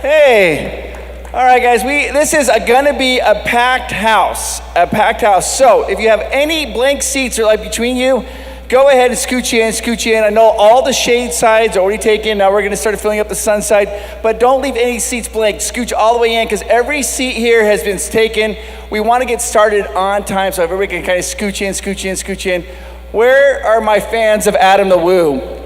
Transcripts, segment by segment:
Hey. All right, guys, this is gonna be a packed house. So if you have any blank seats or like between you, go ahead and scooch in. I know all the shade sides are already taken. Now we're gonna start filling up the sun side, but don't leave any seats blank. Scooch all the way in because every seat here has been taken. We wanna get started on time so everybody can kind of scooch in. Where are my fans of Adam the Woo?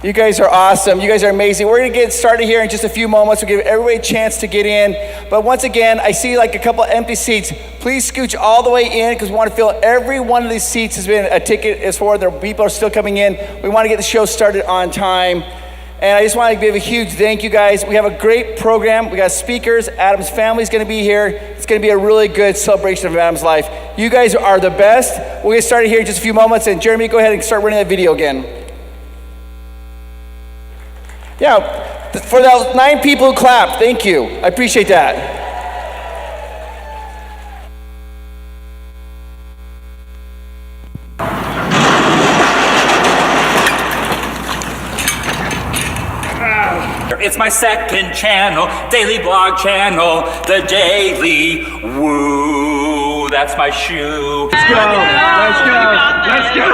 You guys are awesome. You guys are amazing. We're gonna get started here in just a few moments. We'll give everybody a chance to get in. But once again, I see like a couple empty seats. Please scooch all the way in because we want to fill every one of these seats has been a ticket as for there people are still coming in. We want to get the show started on time. And I just want to give a huge thank you guys. We have a great program. We got speakers. Adam's family is gonna be here. It's gonna be a really good celebration of Adam's life. You guys are the best. We'll get started here in just a few moments. And Jeremy, go ahead and start running that video again. Yeah, for those 9 people who clapped, thank you. I appreciate that. It's my second channel, daily blog channel, the Daily Woo. That's my shoe. Let's go.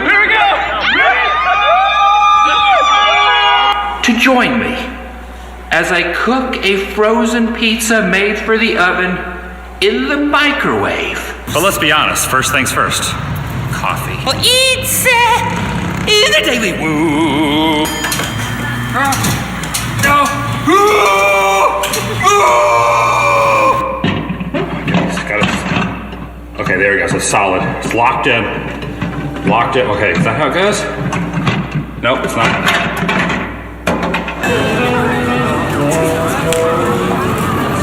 Here we go. To join me as I cook a frozen pizza made for the oven in the microwave. But let's be honest, first things first, coffee. Well, it's the Daily Woo. Okay, there we go, so it's solid. It's locked in. Okay, is that how it goes? Nope, it's not.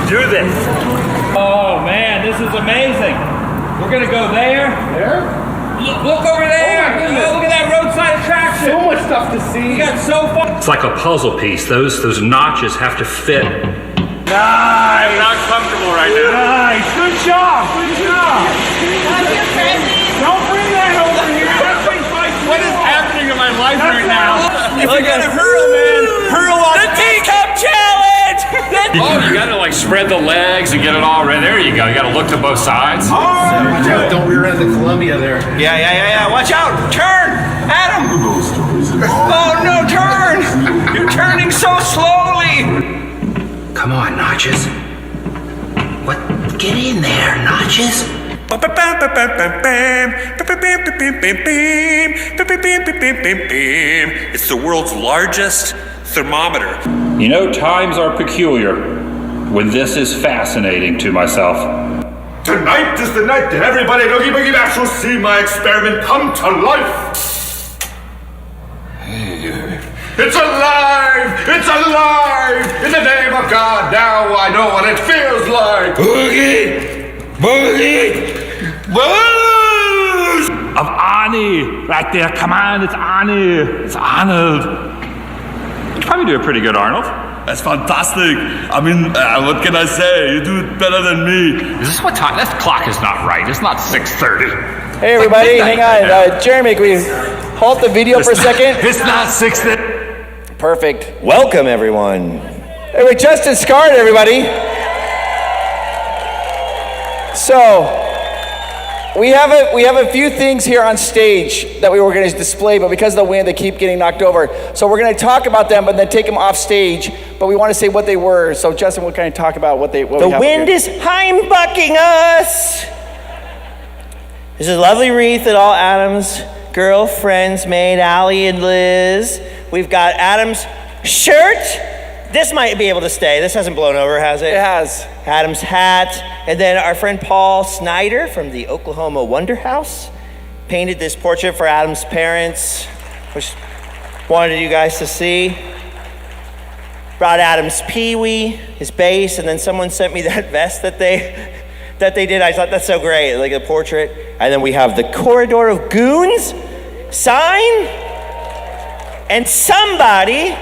Do this. Oh man, this is amazing. We're gonna go there. There? Look over there. Oh, look at that roadside attraction. So much stuff to see. We got so far. It's like a puzzle piece. Those notches have to fit. Nice. I'm not comfortable right now. Nice. Good job. Don't bring that over here. What is happening in my life right now? If you're gonna hurl, man, hurl on the teacup challenge! Oh, you gotta like spread the legs and get it all ready. There you go. You gotta look to both sides. Watch out. Don't rear end the Columbia there. Yeah. Watch out. Turn, Adam. Oh no, turn. You're turning so slowly. Come on, Notches. What? Get in there, Notches. It's the world's largest thermometer. You know, times are peculiar when this is fascinating to myself. Tonight is the night that everybody at Oogie Boogie Bash will see my experiment come to life. It's alive! It's alive! In the name of God, now I know what it feels like. Boogie! Of Arnie, right there. Come on, it's Arnie. It's Arnold. You probably do a pretty good Arnold. That's fantastic. I mean, what can I say? You do it better than me. Is this what time? That clock is not right. It's not 6:30. Hey everybody, hang on. Jeremy, can we halt the video for a second? It's not 6:30. Perfect. Welcome everyone. Hey, we're Justin Scard, everybody. So, we have a few things here on stage that we were going to display, but because of the wind, they keep getting knocked over. So we're going to talk about them, but then take them off stage. But we want to say what they were. So Justin, we'll kind of talk about what we have. The wind is heimbucking us. There's a lovely wreath that all Adam's girlfriends made, Allie and Liz. We've got Adam's shirt. This might be able to stay. This hasn't blown over, has it? It has. Adam's hat. And then our friend Paul Snyder from the Oklahoma Wonder House painted this portrait for Adam's parents, which wanted you guys to see. Brought Adam's Pee-wee, his bass, and then someone sent me that vest that they did. I thought that's so great, like a portrait. And then we have the Corridor of Goons sign. And somebody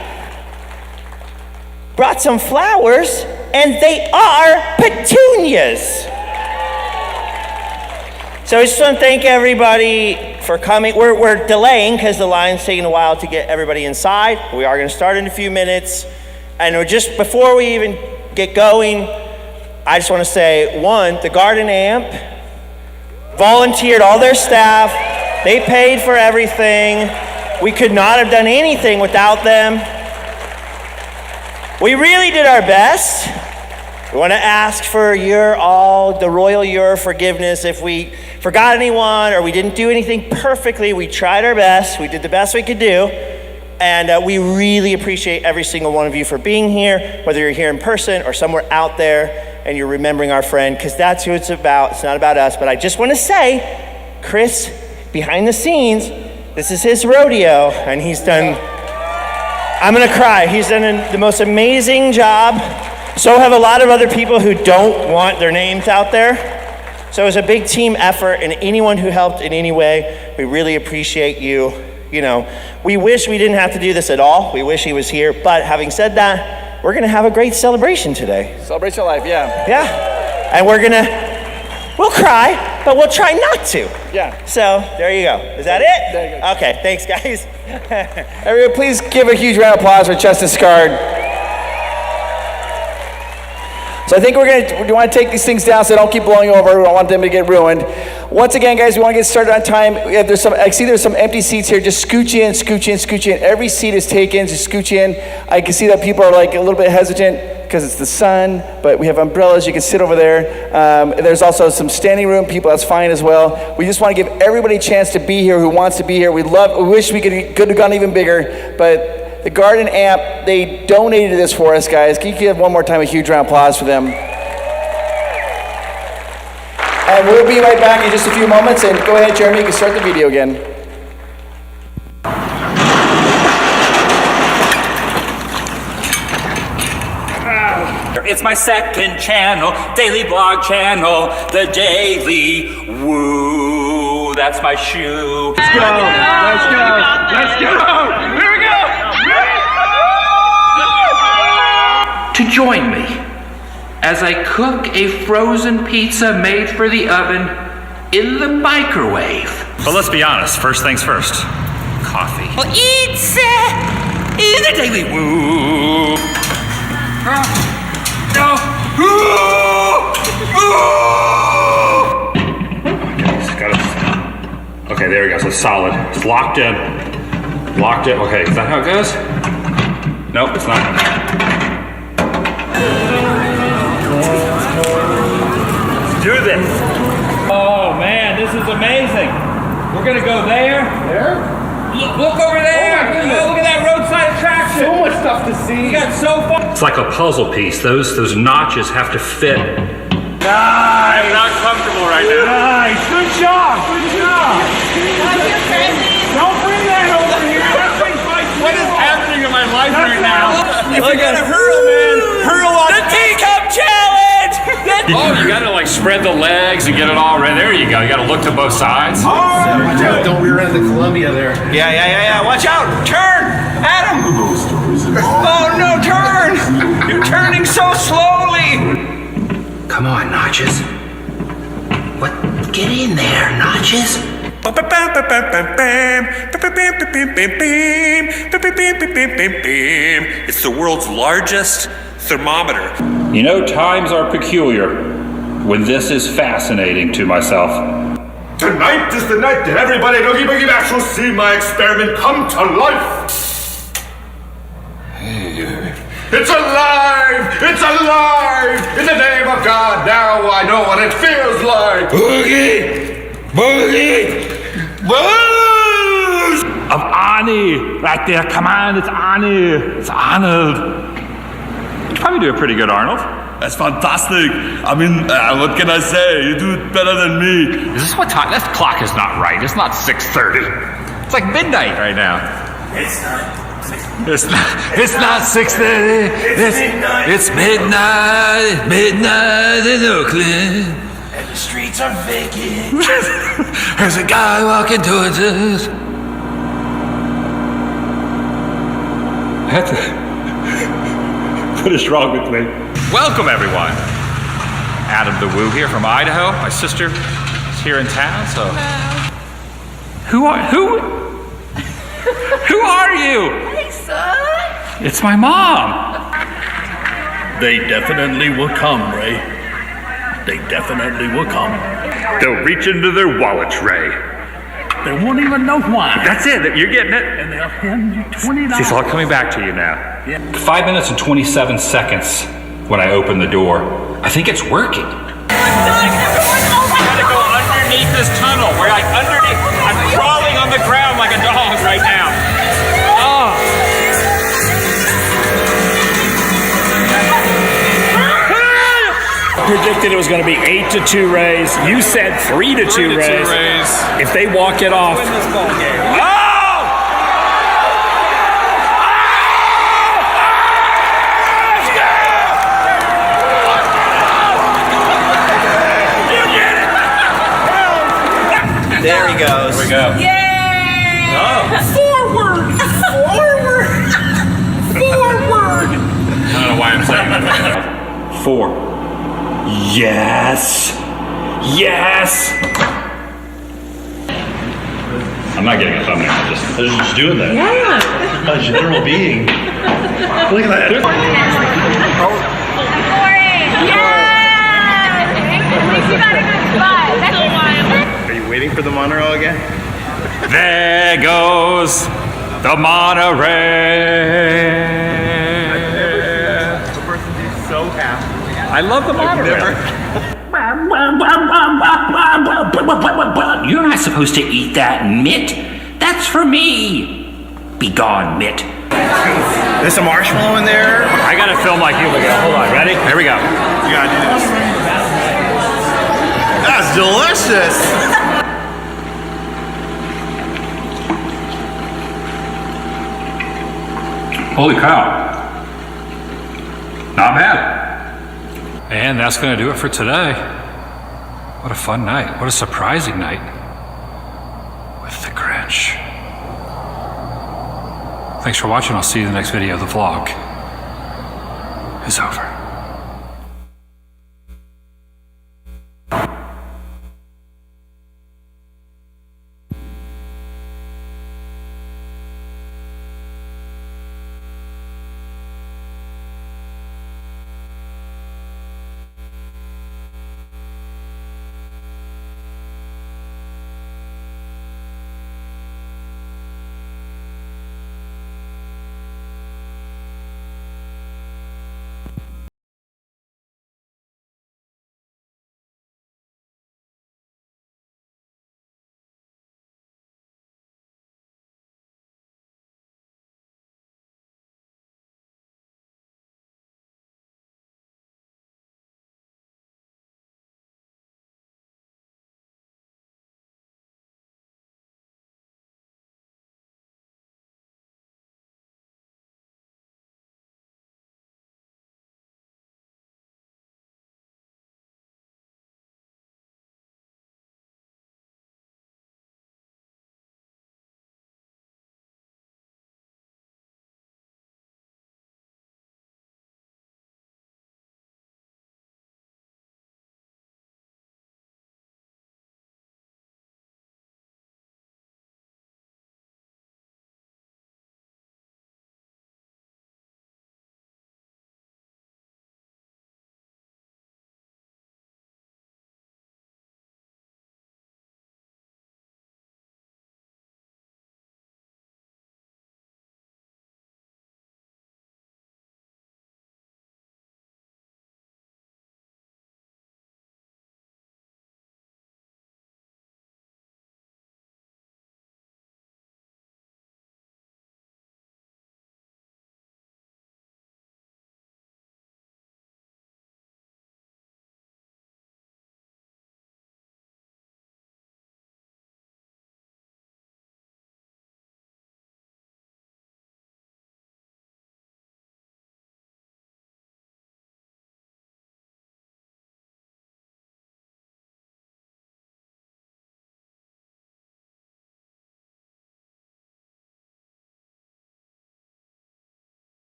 brought some flowers, and they are petunias. So I just want to thank everybody for coming. We're delaying because the line's taking a while to get everybody inside. We are going to start in a few minutes. And just before we even get going, I just want to say, one, the garden amp volunteered all their staff. They paid for everything. We could not have done anything without them. We really did our best. We want to ask for the royal forgiveness if we forgot anyone or we didn't do anything perfectly. We tried our best. We did the best we could do. And we really appreciate every single one of you for being here, whether you're here in person or somewhere out there and you're remembering our friend, because that's who it's about. It's not about us. But I just want to say, Chris, behind the scenes, this is his rodeo, and he's done, I'm going to cry. He's done the most amazing job. So have a lot of other people who don't want their names out there. So it was a big team effort, and anyone who helped in any way, we really appreciate you. You know, we wish we didn't have to do this at all. We wish he was here. But having said that, we're going to have a great celebration today. Celebration of life, yeah. Yeah. And we'll cry, but we'll try not to. Yeah. So there you go. Is that it? There you go. Okay, thanks, guys. Everyone, please give a huge round of applause for Cheston Scard. So I think we want to take these things down so they don't keep blowing over. We don't want them to get ruined. Once again, guys, we want to get started on time. I see there's some empty seats here. Just scooch in, scooch in, scooch in. Every seat is taken. Just scooch in. I can see that people are like a little bit hesitant because it's the sun, but we have umbrellas. You can sit over there. There's also some standing room people. That's fine as well. We just want to give everybody a chance to be here who wants to be here. We wish we could have gone even bigger, but the garden amp, they donated this for us, guys. Can you give one more time a huge round of applause for them? And we'll be right back in just a few moments. And go ahead, Jeremy, you can start the video again. It's my second channel, daily blog channel, the JWWO. That's my shoe. Let's go. Let's go. Let's go. Here we go. To join me as I cook a frozen pizza made for the oven in the microwave. But let's be honest, first things first. Coffee. Well, it's the daily woo. No. Okay, there we go. So it's solid. It's locked in. Locked in. Okay, is that how it goes? Nope, it's not. Let's do this. Oh man, this is amazing. We're gonna go there. There? Look over there. Look at that roadside attraction. So much stuff to see. We got so far. It's like a puzzle piece. Those notches have to fit. Nice. I'm not comfortable right now. Nice. Good job. Good job. Don't bring that over here. What is happening in my life right now? If you're gonna hurl, man, hurl on the teacup challenge! Oh, you gotta like spread the legs and get it all ready. There you go. You gotta look to both sides. Watch out. Don't rear end the Columbia there. Yeah. Watch out! Turn! Adam! Oh no, turn! You're turning so slowly! Come on, Notches. What? Get in there, Notches. It's the world's largest thermometer. You know, times are peculiar when this is fascinating to myself. Tonight is the night that everybody in Oogie Boogie Bash will see my experiment come to life. It's alive! It's alive! In the name of God, now I know what it feels like. Boogie! Boogie! Booze! Of Arnie, right there. Come on, it's Arnie. It's Arnold. You probably do a pretty good Arnold. That's fantastic. I mean, what can I say? You do it better than me. Is this what time? That clock is not right. It's not 6:30. It's like midnight right now. It's not. It's not 6:30. It's midnight. Midnight in Oakland. And the streets are vacant. There's a guy walking towards us. What is wrong with me? Welcome, everyone. Adam the Woo here from Idaho. My sister is here in town, so. Who are you? Hey, son. It's my mom. They definitely will come, Ray. They definitely will come. They'll reach into their wallets, Ray. They won't even know why. That's it. You're getting it. And they'll hand you $20. See, it's all coming back to you now. 5 minutes and 27 seconds when I open the door. I think it's working. I gotta go underneath this tunnel. We're like underneath. I'm crawling on the ground like a dog right now. Oh. Predicted it was going to be 8-2 Rays. You said 3-2 Rays. If they walk it off, There he goes. Here we go. Yay! Forward! Forward! I don't know why I'm saying that. 4. Yes! Yes! I'm not getting a thumbnail. I'm just doing that. Yeah. That's your general being. Look at that. Are you waiting for the monorail again? There goes the monorail. The person who's so happy. I love the monorail. You're not supposed to eat that, Mitt. That's for me. Be gone, Mitt. There's some marshmallow in there. I gotta film like you. Hold on, ready? Here we go. You gotta do this. That's delicious. Holy cow. Not bad. And that's going to do it for today. What a fun night. What a surprising night with the Grinch. Thanks for watching. I'll see you in the next video. The vlog is over.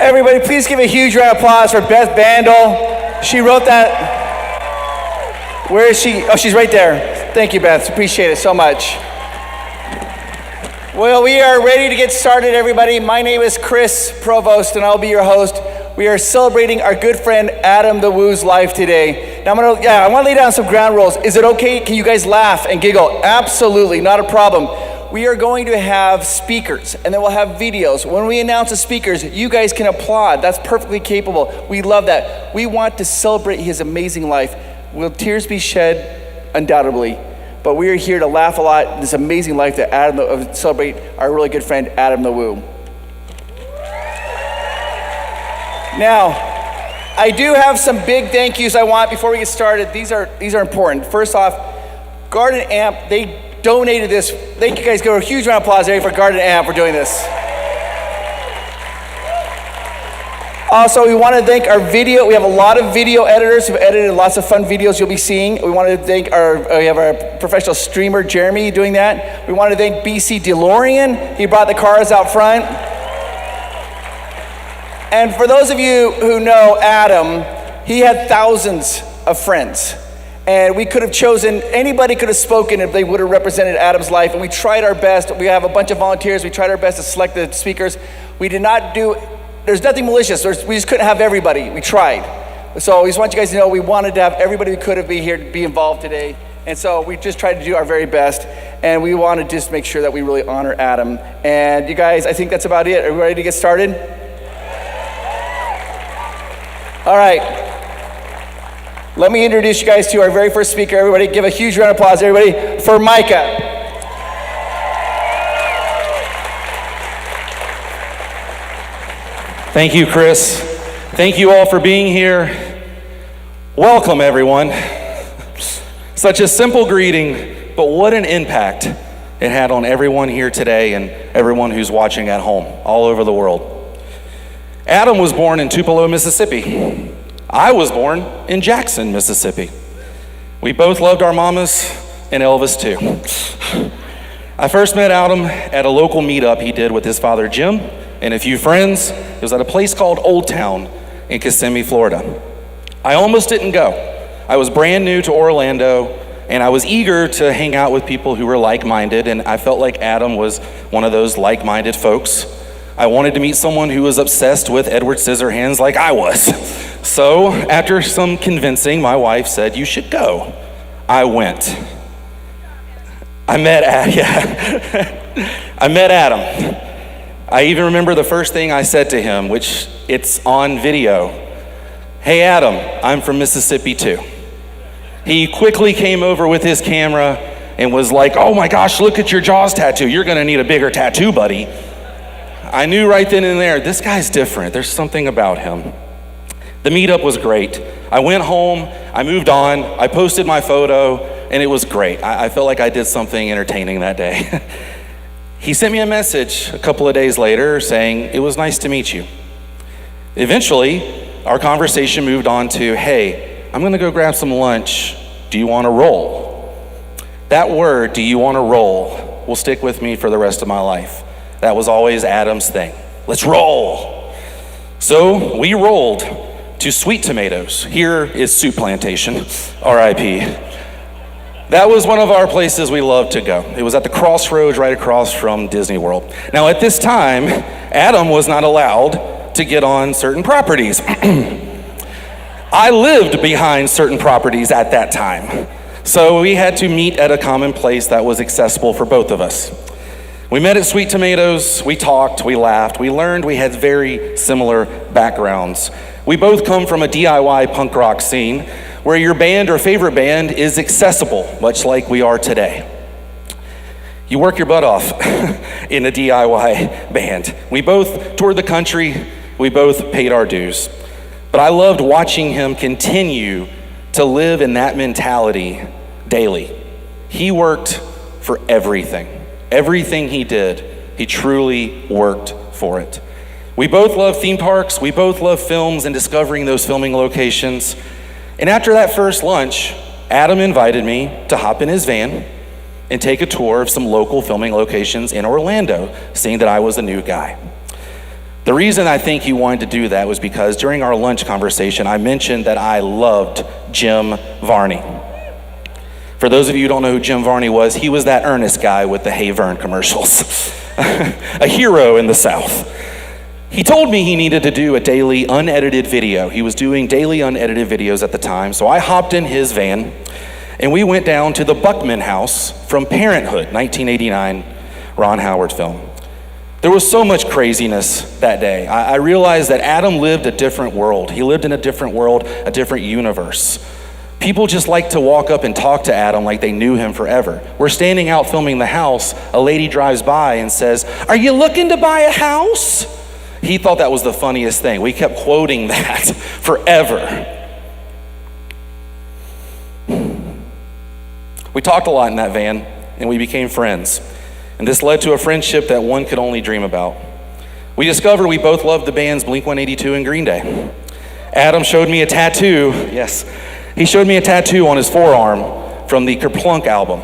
Everybody, please give a huge round of applause for Beth Bandel. She wrote that. Where is she? Oh, she's right there. Thank you, Beth. Appreciate it so much. Well, we are ready to get started, everybody. My name is Chris Provost, and I'll be your host. We are celebrating our good friend Adam the Woo's life today. Now, I want to lay down some ground rules. Is it okay? Can you guys laugh and giggle? Absolutely, not a problem. We are going to have speakers, and then we'll have videos. When we announce the speakers, you guys can applaud. That's perfectly capable. We love that. We want to celebrate his amazing life. Will tears be shed? Undoubtedly. But we are here to laugh a lot, this amazing life that celebrate our really good friend, Adam the Woo. Now, I do have some big thank yous I want before we get started. These are important. First off, Garden Amp, they donated this. Thank you guys. Give a huge round of applause for Garden Amp for doing this. Also, we want to thank our video. We have a lot of video editors who've edited lots of fun videos you'll be seeing. We want to thank we have our professional streamer, Jeremy, doing that. We want to thank BC DeLorean. He brought the cars out front. And for those of you who know Adam, he had thousands of friends. And we could have chosen, anybody could have spoken if they would have represented Adam's life. And we tried our best. We have a bunch of volunteers. We tried our best to select the speakers. We did not do, there's nothing malicious. We just couldn't have everybody. We tried. So we just want you guys to know we wanted to have everybody we could have be here to be involved today. And so we just tried to do our very best. And we want to just make sure that we really honor Adam. And you guys, I think that's about it. Are we ready to get started? All right, let me introduce you guys to our very first speaker. Everybody give a huge round of applause, everybody, for Micah. Thank you, Chris. Thank you all for being here. Welcome, everyone. Such a simple greeting, but what an impact it had on everyone here today and everyone who's watching at home, all over the world. Adam was born in Tupelo, Mississippi. I was born in Jackson, Mississippi. We both loved our mamas and Elvis too. I first met Adam at a local meetup he did with his father Jim and a few friends. It was at a place called Old Town in Kissimmee, Florida. I almost didn't go. I was brand new to Orlando and I was eager to hang out with people who were like-minded, and I felt like Adam was one of those like-minded folks. I wanted to meet someone who was obsessed with Edward Scissorhands like I was. So after some convincing, my wife said, "You should go." I went. I met Adam. I even remember the first thing I said to him, which it's on video. "Hey Adam, I'm from Mississippi too." He quickly came over with his camera and was like, "Oh my gosh, look at your Jaws tattoo. You're gonna need a bigger tattoo, buddy." I knew right then and there, this guy's different. There's something about him. The meetup was great. I went home, I moved on, I posted my photo, and it was great. I felt like I did something entertaining that day. He sent me a message a couple of days later saying, "It was nice to meet you." Eventually, our conversation moved on to, "Hey, I'm gonna go grab some lunch. Do you wanna roll?" That word, "do you wanna roll," will stick with me for the rest of my life. That was always Adam's thing. Let's roll. So we rolled to Sweet Tomatoes. Here is Soup Plantation, RIP. That was one of our places we loved to go. It was at the crossroads right across from Disney World. Now at this time, Adam was not allowed to get on certain properties. I lived behind certain properties at that time. So we had to meet at a common place that was accessible for both of us. We met at Sweet Tomatoes, we talked, we laughed, we learned we had very similar backgrounds. We both come from a DIY punk rock scene where your band or favorite band is accessible, much like we are today. You work your butt off in a DIY band. We both toured the country, we both paid our dues. But I loved watching him continue to live in that mentality daily. He worked for everything. Everything he did, he truly worked for it. We both love theme parks, we both love films and discovering those filming locations. And after that first lunch, Adam invited me to hop in his van and take a tour of some local filming locations in Orlando, seeing that I was a new guy. The reason I think he wanted to do that was because during our lunch conversation, I mentioned that I loved Jim Varney. For those of you who don't know who Jim Varney was, he was that Ernest guy with the Hey Vern commercials. A hero in the South. He told me he needed to do a daily unedited video. He was doing daily unedited videos at the time, so I hopped in his van and we went down to the Buckman House from Parenthood, 1989 Ron Howard film. There was so much craziness that day. I realized that Adam lived a different world. He lived in a different world, a different universe. People just like to walk up and talk to Adam like they knew him forever. We're standing out filming the house. A lady drives by and says, "Are you looking to buy a house?" He thought that was the funniest thing. We kept quoting that forever. We talked a lot in that van, and we became friends. And this led to a friendship that one could only dream about. We discovered we both loved the bands Blink-182 and Green Day. Adam showed me a tattoo. Yes, he showed me a tattoo on his forearm from the Kerplunk album.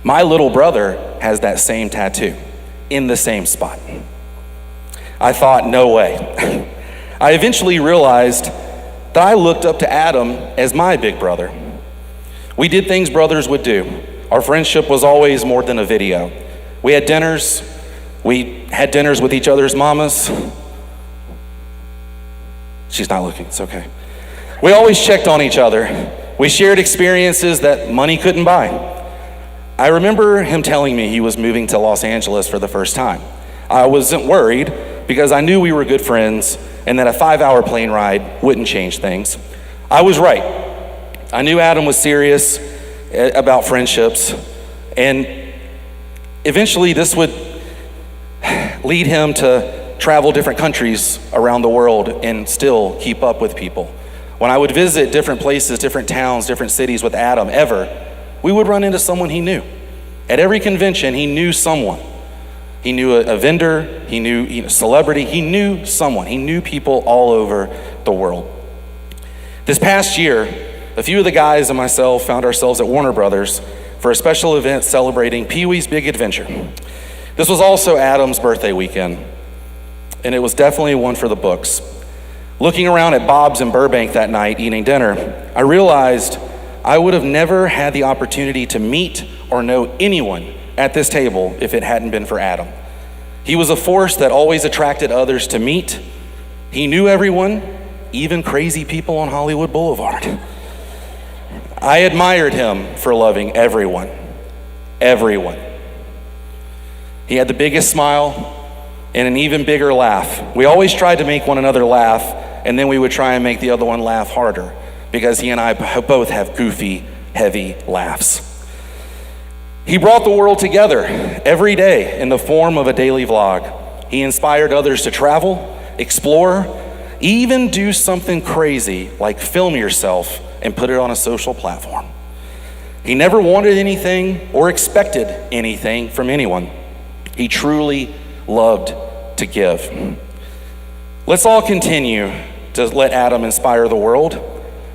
My little brother has that same tattoo in the same spot. I thought, no way. I eventually realized that I looked up to Adam as my big brother. We did things brothers would do. Our friendship was always more than a video. We had dinners with each other's mamas. She's not looking, it's okay. We always checked on each other. We shared experiences that money couldn't buy. I remember him telling me he was moving to Los Angeles for the first time. I wasn't worried because I knew we were good friends and that a 5-hour plane ride wouldn't change things. I was right. I knew Adam was serious about friendships, and eventually this would lead him to travel different countries around the world and still keep up with people. When I would visit different places, different towns, different cities with Adam, we would run into someone he knew. At every convention, he knew someone. He knew a vendor, he knew a celebrity, he knew someone. He knew people all over the world. This past year, a few of the guys and myself found ourselves at Warner Brothers for a special event celebrating Pee-wee's Big Adventure. This was also Adam's birthday weekend, and it was definitely one for the books. Looking around at Bob's in Burbank that night eating dinner, I realized I would have never had the opportunity to meet or know anyone at this table if it hadn't been for Adam. He was a force that always attracted others to meet. He knew everyone, even crazy people on Hollywood Boulevard. I admired him for loving everyone. Everyone. He had the biggest smile and an even bigger laugh. We always tried to make one another laugh, and then we would try and make the other one laugh harder, because he and I both have goofy, heavy laughs. He brought the world together every day in the form of a daily vlog. He inspired others to travel, explore, even do something crazy like film yourself and put it on a social platform. He never wanted anything or expected anything from anyone. He truly loved to give. Let's all continue to let Adam inspire the world.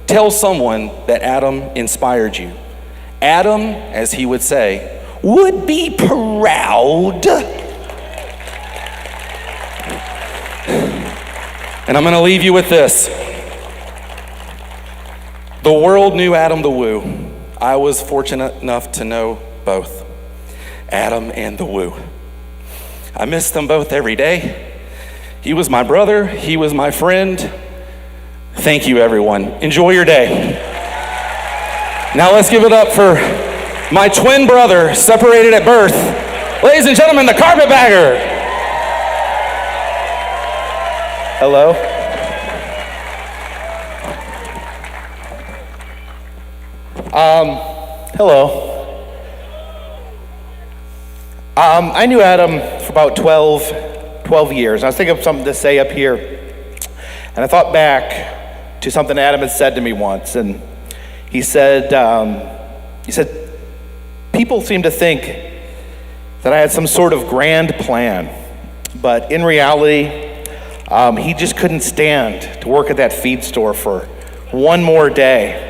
Tell someone that Adam inspired you. Adam, as he would say, would be proud. And I'm gonna leave you with this. The world knew Adam the Woo. I was fortunate enough to know both, Adam and the Woo. I miss them both every day. He was my brother, he was my friend. Thank you, everyone. Enjoy your day. Now let's give it up for my twin brother, separated at birth. Ladies and gentlemen, the Carpetbagger. Hello. Hello. I knew Adam for about 12 years. I was thinking of something to say up here, and I thought back to something Adam had said to me once, and he said, people seem to think that I had some sort of grand plan, but in reality, he just couldn't stand to work at that feed store for one more day.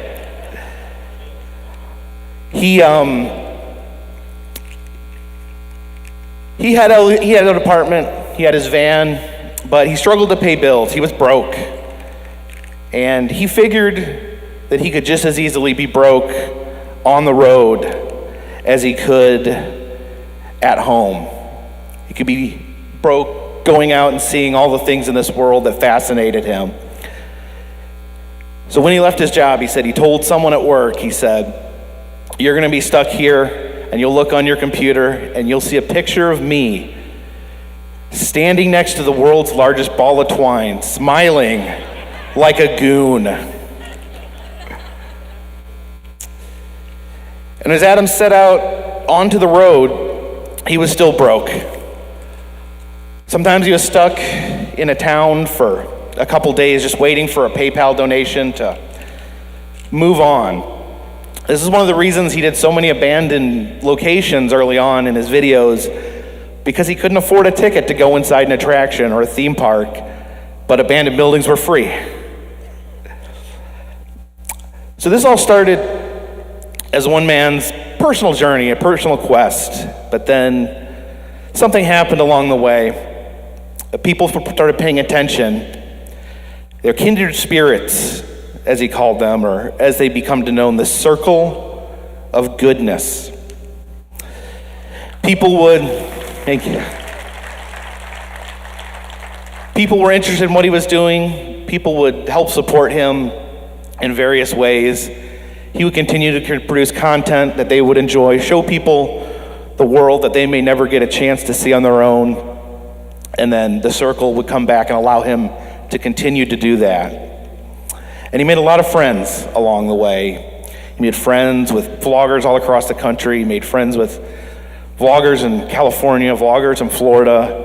He had an apartment, he had his van, but he struggled to pay bills. He was broke. And he figured that he could just as easily be broke on the road as he could at home. He could be broke going out and seeing all the things in this world that fascinated him. So when he left his job, he said, he told someone at work, he said, "You're gonna be stuck here and you'll look on your computer and you'll see a picture of me standing next to the world's largest ball of twine, smiling like a goon." And as Adam set out onto the road, he was still broke. Sometimes he was stuck in a town for a couple days just waiting for a PayPal donation to move on. This is one of the reasons he did so many abandoned locations early on in his videos, because he couldn't afford a ticket to go inside an attraction or a theme park, but abandoned buildings were free. So this all started as one man's personal journey, a personal quest, but then something happened along the way. People started paying attention. They're kindred spirits, as he called them, or as they become to know, the circle of goodness. People would, thank you. People were interested in what he was doing. People would help support him in various ways. He would continue to produce content that they would enjoy, show people the world that they may never get a chance to see on their own. And then the circle would come back and allow him to continue to do that. And he made a lot of friends along the way. He made friends with vloggers all across the country. He made friends with vloggers in California, vloggers in Florida,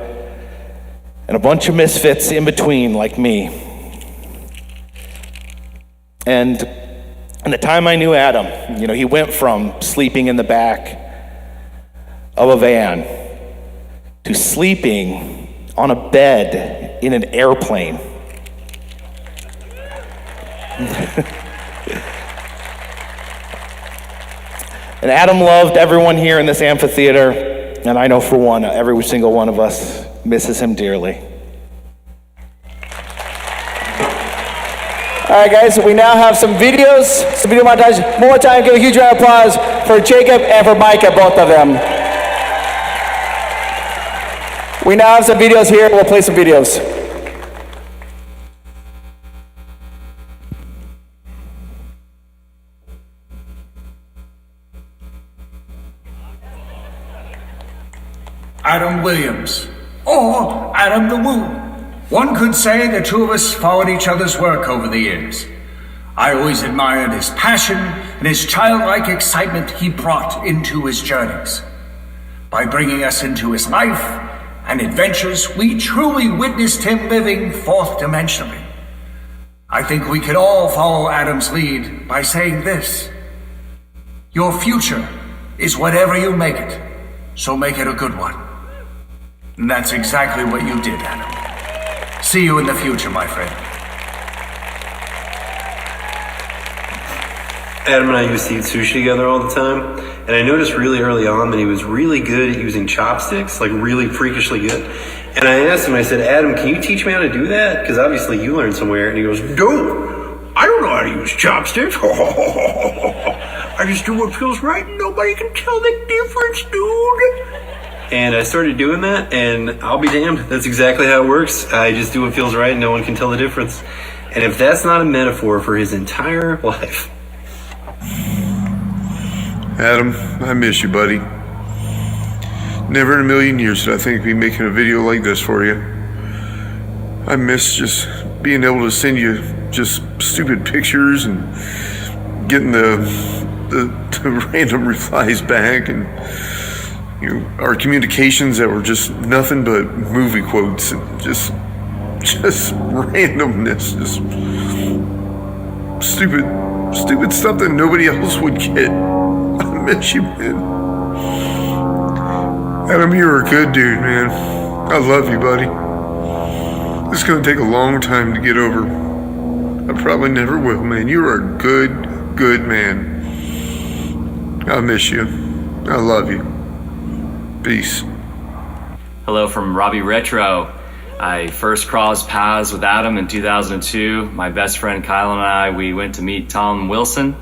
and a bunch of misfits in between like me. And in the time I knew Adam, he went from sleeping in the back of a van to sleeping on a bed in an airplane. And Adam loved everyone here in this amphitheater, and I know for one, every single one of us misses him dearly. All right, guys, so we now have some videos, some video montage. One more time, give a huge round of applause for Jacob and for Micah, both of them. We now have some videos here. We'll play some videos. Adam Williams, or Adam the Woo. One could say the two of us followed each other's work over the years. I always admired his passion and his childlike excitement he brought into his journeys. By bringing us into his life and adventures, we truly witnessed him living fourth dimensionally. I think we could all follow Adam's lead by saying this: your future is whatever you make it, so make it a good one. And that's exactly what you did, Adam. See you in the future, my friend. Adam and I used to eat sushi together all the time, and I noticed really early on that he was really good at using chopsticks, like really freakishly good. And I asked him, I said, "Adam, can you teach me how to do that? Because obviously you learned somewhere." And he goes, "No, I don't know how to use chopsticks. I just do what feels right and nobody can tell the difference, dude." And I started doing that, and I'll be damned, that's exactly how it works. I just do what feels right and no one can tell the difference. And if that's not a metaphor for his entire life. Adam, I miss you, buddy. Never in a million years did I think I'd be making a video like this for you. I miss just being able to send you just stupid pictures and getting the random replies back, and our communications that were just nothing but movie quotes and just randomness, just stupid stuff that nobody else would get. I miss you, man. Adam, you're a good dude, man. I love you, buddy. It's gonna take a long time to get over. I probably never will, man. You are a good man. I miss you. I love you. Peace. Hello from Robbie Retro. I first crossed paths with Adam in 2002. My best friend Kyle and I, we went to meet Tom Wilson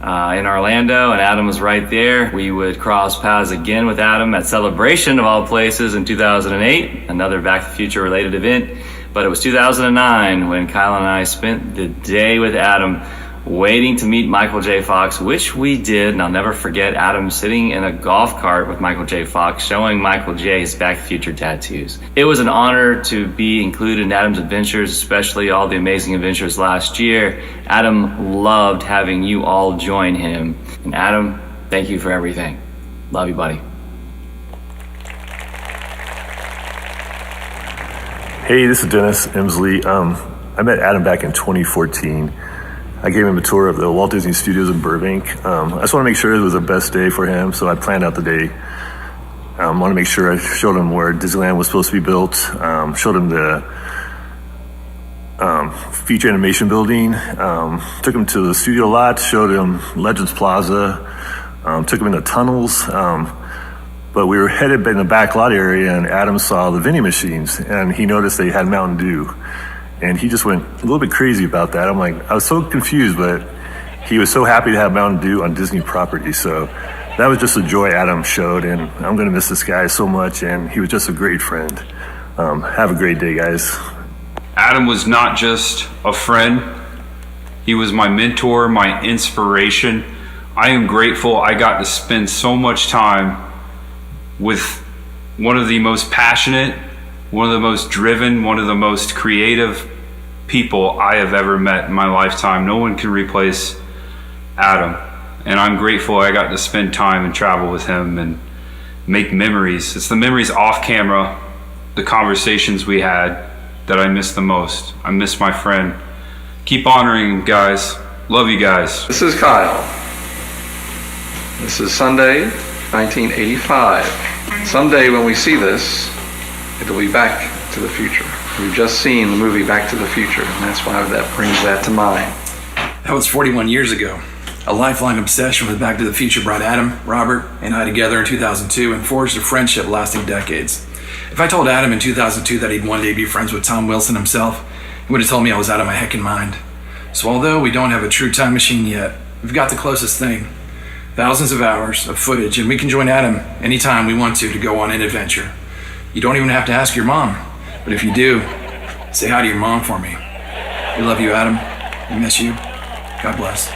in Orlando, and Adam was right there. We would cross paths again with Adam at Celebration of all places in 2008, another Back to the Future related event. But it was 2009 when Kyle and I spent the day with Adam waiting to meet Michael J. Fox, which we did, and I'll never forget Adam sitting in a golf cart with Michael J. Fox showing Michael J.'s Back to the Future tattoos. It was an honor to be included in Adam's adventures, especially all the amazing adventures last year. Adam loved having you all join him. And Adam, thank you for everything. Love you, buddy. Hey, this is Dennis Emsley. I met Adam back in 2014. I gave him a tour of the Walt Disney Studios in Burbank. I just want to make sure it was the best day for him, so I planned out the day. I want to make sure I showed him where Disneyland was supposed to be built, showed him the feature animation building, took him to the studio lot, showed him Legends Plaza, took him in the tunnels. But we were headed in the back lot area, and Adam saw the vending machines, and he noticed they had Mountain Dew. And he just went a little bit crazy about that. I was so confused, but he was so happy to have Mountain Dew on Disney property. So that was just a joy Adam showed, and I'm gonna miss this guy so much, and he was just a great friend. Have a great day, guys. Adam was not just a friend. He was my mentor, my inspiration. I am grateful I got to spend so much time with one of the most passionate, one of the most driven, one of the most creative people I have ever met in my lifetime. No one can replace Adam. And I'm grateful I got to spend time and travel with him and make memories. It's the memories off camera, the conversations we had, that I miss the most. I miss my friend. Keep honoring him, guys. Love you guys. This is Kyle. This is Sunday, 1985. Someday when we see this, it'll be Back to the Future. We've just seen the movie Back to the Future, and that's why that brings that to mind. That was 41 years ago. A lifelong obsession with Back to the Future brought Adam, Robert, and I together in 2002 and forged a friendship lasting decades. If I told Adam in 2002 that he'd one day be friends with Tom Wilson himself, he would have told me I was out of my heckin' mind. So although we don't have a true time machine yet, we've got the closest thing. Thousands of hours of footage, and we can join Adam anytime we want to go on an adventure. You don't even have to ask your mom, but if you do, say hi to your mom for me. We love you, Adam. We miss you. God bless.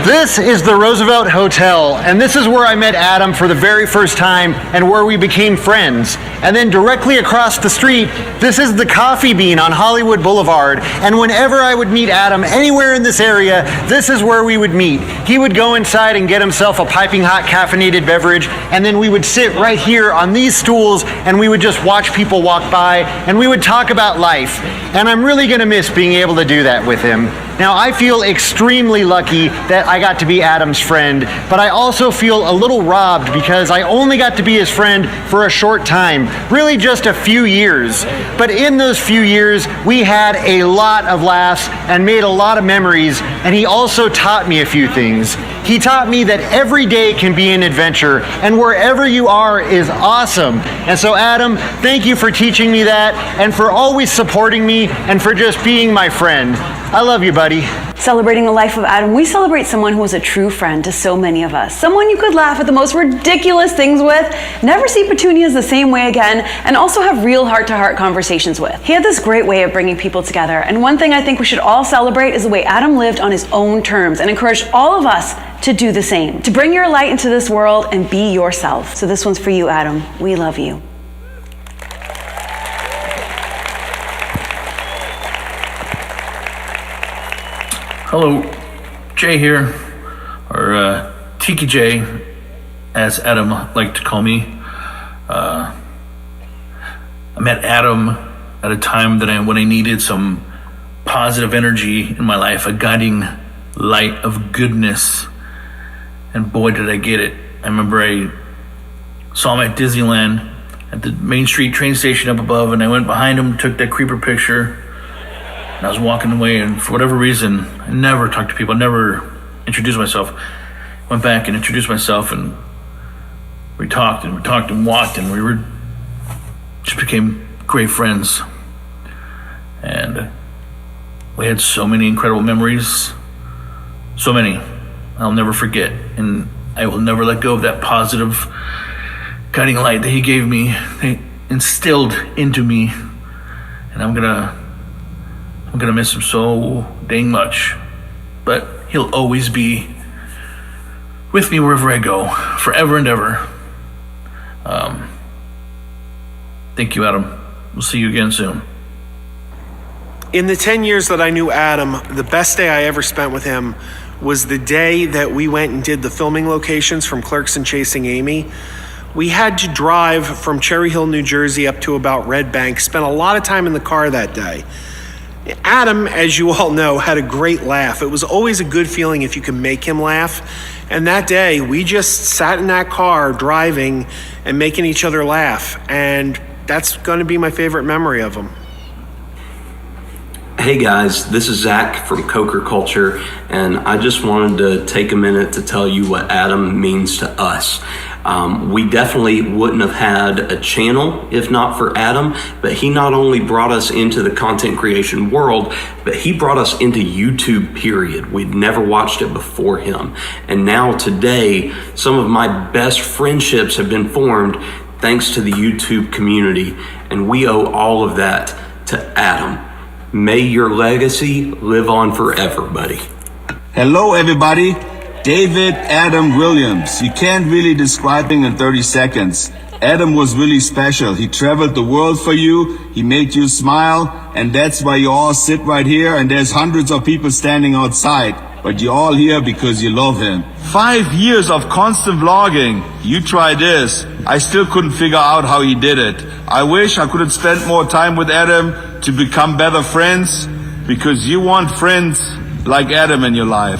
This is the Roosevelt Hotel, and this is where I met Adam for the very first time and where we became friends. And then directly across the street, this is the Coffee Bean on Hollywood Boulevard. And whenever I would meet Adam anywhere in this area, this is where we would meet. He would go inside and get himself a piping hot caffeinated beverage, and then we would sit right here on these stools and we would just watch people walk by and we would talk about life. And I'm really gonna miss being able to do that with him. Now, I feel extremely lucky that I got to be Adam's friend, but I also feel a little robbed because I only got to be his friend for a short time, really just a few years. But in those few years, we had a lot of laughs and made a lot of memories, and he also taught me a few things. He taught me that every day can be an adventure, and wherever you are is awesome. And so, Adam, thank you for teaching me that, and for always supporting me, and for just being my friend. I love you, buddy. Celebrating the life of Adam, we celebrate someone who was a true friend to so many of us. Someone you could laugh at the most ridiculous things with, never see petunias the same way again, and also have real heart-to-heart conversations with. He had this great way of bringing people together, and one thing I think we should all celebrate is the way Adam lived on his own terms and encouraged all of us to do the same, to bring your light into this world and be yourself. So this one's for you, Adam. We love you. Hello, Jay here, or Tiki J, as Adam liked to call me. I met Adam at a time when I needed some positive energy in my life, a guiding light of goodness, and boy did I get it. I remember I saw him at Disneyland at the Main Street train station up above, and I went behind him, took that creeper picture. And I was walking away, and for whatever reason, I never talked to people, never introduced myself. Went back and introduced myself, and we talked and walked, and we just became great friends. And we had so many incredible memories, so many I'll never forget. And I will never let go of that positive guiding light that he gave me, he instilled into me. And I'm gonna miss him so dang much. But he'll always be with me wherever I go, forever and ever. Thank you, Adam. We'll see you again soon. In the 10 years that I knew Adam, the best day I ever spent with him was the day that we went and did the filming locations from Clerks and Chasing Amy. We had to drive from Cherry Hill, New Jersey up to about Red Bank, spent a lot of time in the car that day. Adam, as you all know, had a great laugh. It was always a good feeling if you could make him laugh. And that day, we just sat in that car driving and making each other laugh. And that's going to be my favorite memory of him. Hey guys, this is Zach from Coker Culture, and I just wanted to take a minute to tell you what Adam means to us. We definitely wouldn't have had a channel if not for Adam, but he not only brought us into the content creation world, but he brought us into YouTube, period. We'd never watched it before him. And now today, some of my best friendships have been formed thanks to the YouTube community, and we owe all of that to Adam. May your legacy live on forever, buddy. Hello, everybody. David Adam Williams. You can't really describe him in 30 seconds. Adam was really special. He traveled the world for you. He made you smile. And that's why you all sit right here. And there's hundreds of people standing outside. But you're all here because you love him. 5 years of constant vlogging. You try this. I still couldn't figure out how he did it. I wish I could have spent more time with Adam to become better friends, because you want friends like Adam in your life.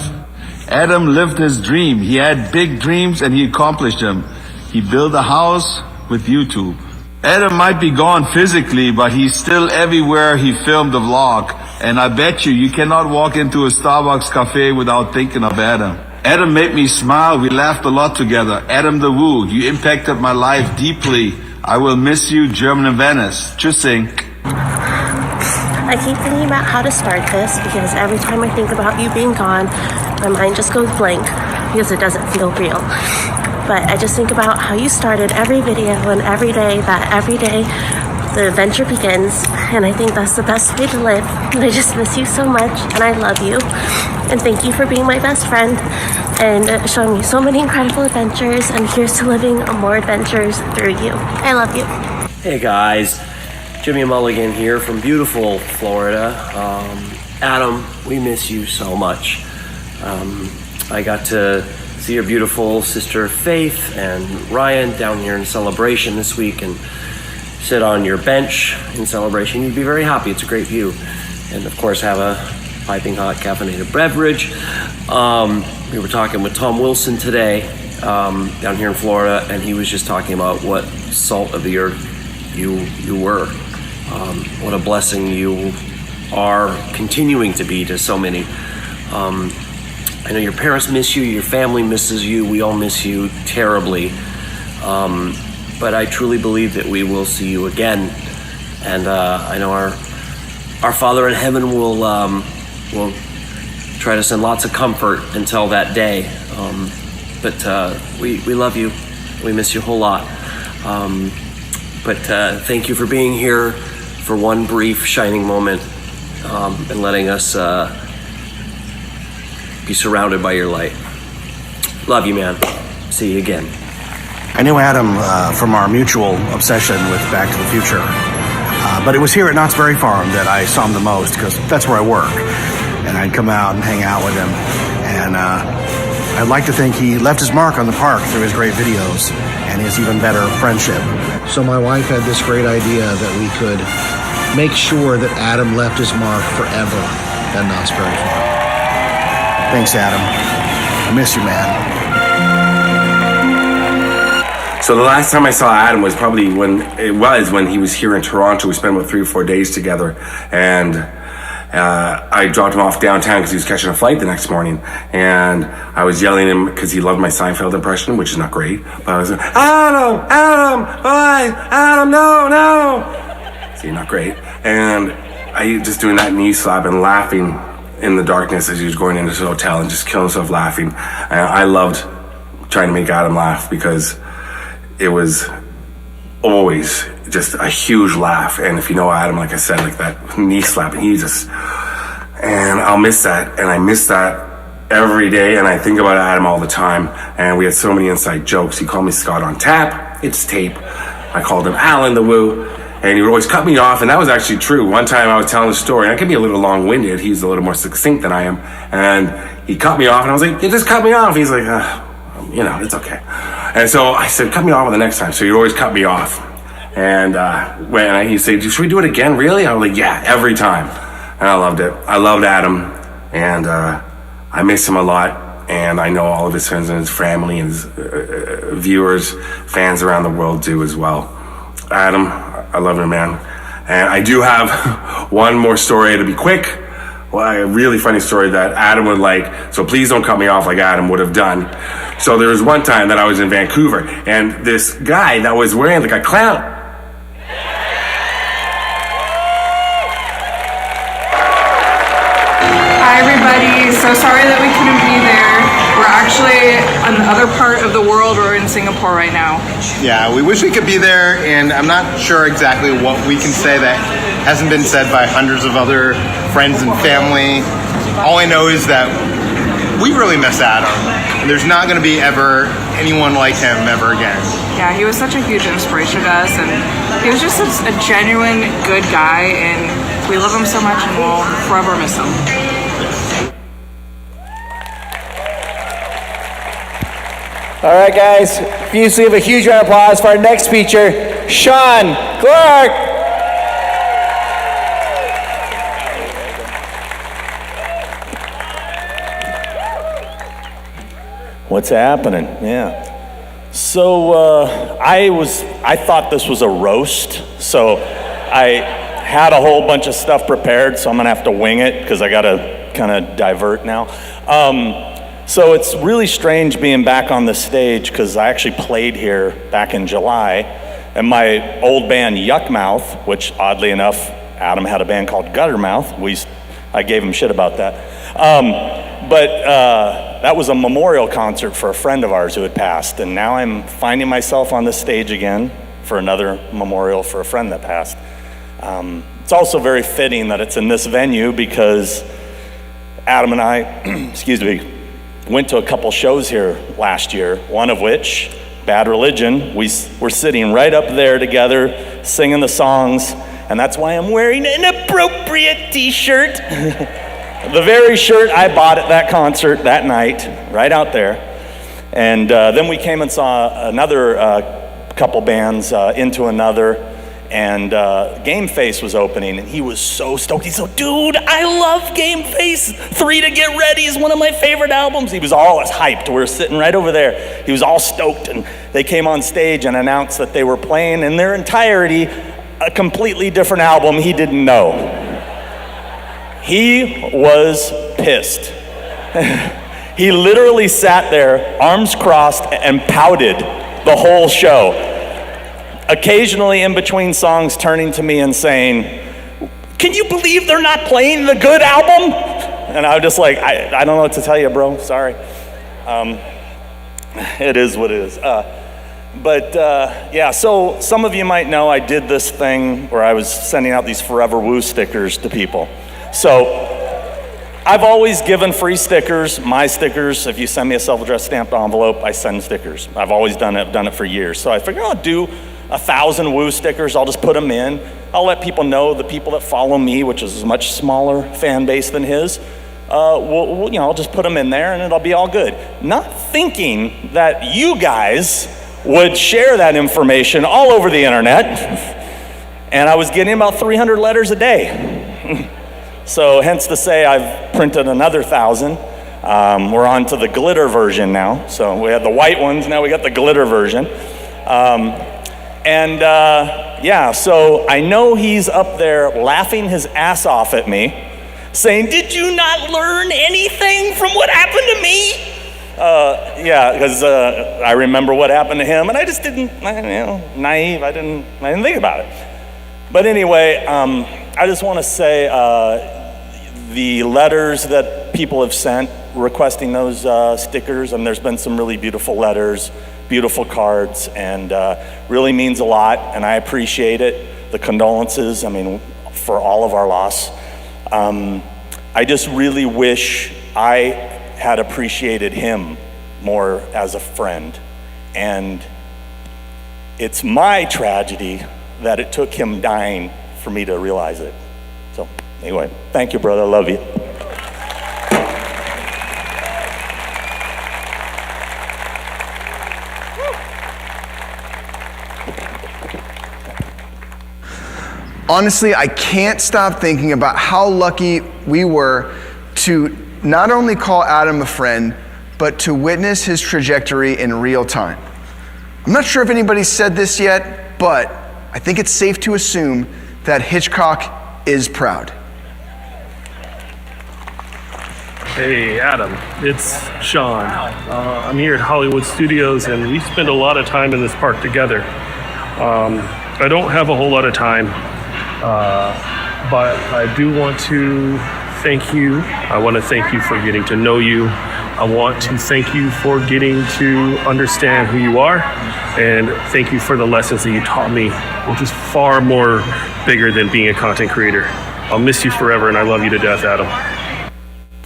Adam lived his dream. He had big dreams and he accomplished them. He built a house with YouTube. Adam might be gone physically, but he's still everywhere he filmed the vlog. And I bet you cannot walk into a Starbucks cafe without thinking of Adam. Adam made me smile. We laughed a lot together. Adam the Woo, you impacted my life deeply. I will miss you, German in Venice. Tschüssing. I keep thinking about how to start this because every time I think about you being gone, my mind just goes blank because it doesn't feel real. But I just think about how you started every video and every day the adventure begins, and I think that's the best way to live. And I just miss you so much, and I love you. And thank you for being my best friend and showing me so many incredible adventures, and here's to living more adventures through you. I love you. Hey guys, Jimmy Mulligan here from beautiful Florida. Adam, we miss you so much. I got to see your beautiful sister Faith and Ryan down here in Celebration this week and sit on your bench in Celebration. You'd be very happy. It's a great view. And of course have a piping hot caffeinated beverage. We were talking with Tom Wilson today down here in Florida, and he was just talking about what salt of the earth you were. What a blessing you are continuing to be to so many. I know your parents miss you, your family misses you, we all miss you terribly. But I truly believe that we will see you again. And I know our Father in heaven will try to send lots of comfort until that day. But we love you. We miss you a whole lot. But thank you for being here for one brief shining moment and letting us be surrounded by your light. Love you, man. See you again. I knew Adam from our mutual obsession with Back to the Future, but it was here at Knott's Berry Farm that I saw him the most because that's where I work, and I'd come out and hang out with him, and I'd like to think he left his mark on the park through his great videos and his even better friendship. So my wife had this great idea that we could make sure that Adam left his mark forever at Knott's Berry Farm. Thanks, Adam. I miss you, man. So the last time I saw Adam was probably when he was here in Toronto. We spent about 3 or 4 days together, and I dropped him off downtown because he was catching a flight the next morning, and I was yelling at him because he loved my Seinfeld impression, which is not great. But I was like, Adam, bye, Adam, no. See, not great. And I just doing that knee slap and laughing in the darkness as he was going into his hotel and just killing himself laughing. And I loved trying to make Adam laugh because it was always just a huge laugh. And if you know Adam, like I said, like that knee slap, and I'll miss that. And I miss that every day. And I think about Adam all the time. And we had so many inside jokes. He called me Scott on tap. It's tape. I called him Alan the Woo. And he would always cut me off. And that was actually true. One time I was telling a story, and I can be a little long-winded. He's a little more succinct than I am. And he cut me off. And I was like, you just cut me off. He's like, it's okay. And so I said, cut me off the next time. So he'd always cut me off. And when he'd say, should we do it again, really? I was like, yeah, every time. And I loved it. I loved Adam. And I miss him a lot. And I know all of his friends and his family and his viewers, fans around the world do as well. Adam, I love you, man. And I do have one more story. It'll be quick. Well, a really funny story that Adam would like, so please don't cut me off like Adam would have done. So there was one time that I was in Vancouver, and this guy that was wearing like a clown. Hi everybody, so sorry that we couldn't be there. We're actually on the other part of the world. We're in Singapore right now. Yeah, we wish we could be there, and I'm not sure exactly what we can say that hasn't been said by hundreds of other friends and family. All I know is that we really miss Adam, and there's not going to be ever anyone like him ever again. Yeah, he was such a huge inspiration to us, and he was just a genuine good guy, and we love him so much, and we'll forever miss him. All right, guys, please leave a huge round of applause for our next speaker, Sean Clark. What's happening? Yeah. So I thought this was a roast, so I had a whole bunch of stuff prepared, so I'm gonna have to wing it because I gotta kind of divert now. So it's really strange being back on the stage because I actually played here back in July, and my old band Yuckmouth, which oddly enough, Adam had a band called Guttermouth. I gave him shit about that. But that was a memorial concert for a friend of ours who had passed, and now I'm finding myself on the stage again for another memorial for a friend that passed. It's also very fitting that it's in this venue because Adam and I, went to a couple shows here last year, one of which, Bad Religion. We were sitting right up there together, singing the songs, and that's why I'm wearing an appropriate t-shirt. The very shirt I bought at that concert that night, right out there. And then we came and saw another couple bands, Into Another, and Game Face was opening, and he was so stoked. He's like, dude, I love Game Face. 3 to Get Ready is one of my favorite albums. He was all as hyped. We were sitting right over there. He was all stoked, and they came on stage and announced that they were playing in their entirety a completely different album he didn't know. He was pissed. He literally sat there, arms crossed, and pouted the whole show. Occasionally in between songs turning to me and saying, can you believe they're not playing the good album? And I was just like, I don't know what to tell you, bro, sorry. It is what it is. Yeah, so some of you might know I did this thing where I was sending out these Forever Woo stickers to people. So I've always given free stickers, my stickers. If you send me a self-addressed stamped envelope, I send stickers. I've always done it, I've done it for years. So I figured I'll do 1,000 Woo stickers. I'll just put them in. I'll let people know, the people that follow me, which is a much smaller fan base than his, I'll just put them in there and it'll be all good. Not thinking that you guys would share that information all over the internet. And I was getting about 300 letters a day. So hence to say I've printed another 1,000. We're on to the glitter version now. So we had the white ones, now we got the glitter version. So I know he's up there laughing his ass off at me saying, "Did you not learn anything from what happened to me?" Yeah, because I remember what happened to him, and I just didn't, naive, I didn't think about it. But anyway, I just want to say the letters that people have sent requesting those stickers, and there's been some really beautiful letters, beautiful cards, and really means a lot, and I appreciate it. The condolences, for all of our loss. I just really wish I had appreciated him more as a friend. And it's my tragedy that it took him dying for me to realize it. So anyway, thank you, brother, I love you. Honestly, I can't stop thinking about how lucky we were to not only call Adam a friend, but to witness his trajectory in real time. I'm not sure if anybody said this yet, but I think it's safe to assume that Hitchcock is proud. Hey Adam, it's Sean. I'm here at Hollywood Studios and we spend a lot of time in this park together. I don't have a whole lot of time, but I do want to thank you. I want to thank you for getting to know you. I want to thank you for getting to understand who you are, and thank you for the lessons that you taught me, which is far more bigger than being a content creator. I'll miss you forever, and I love you to death, Adam.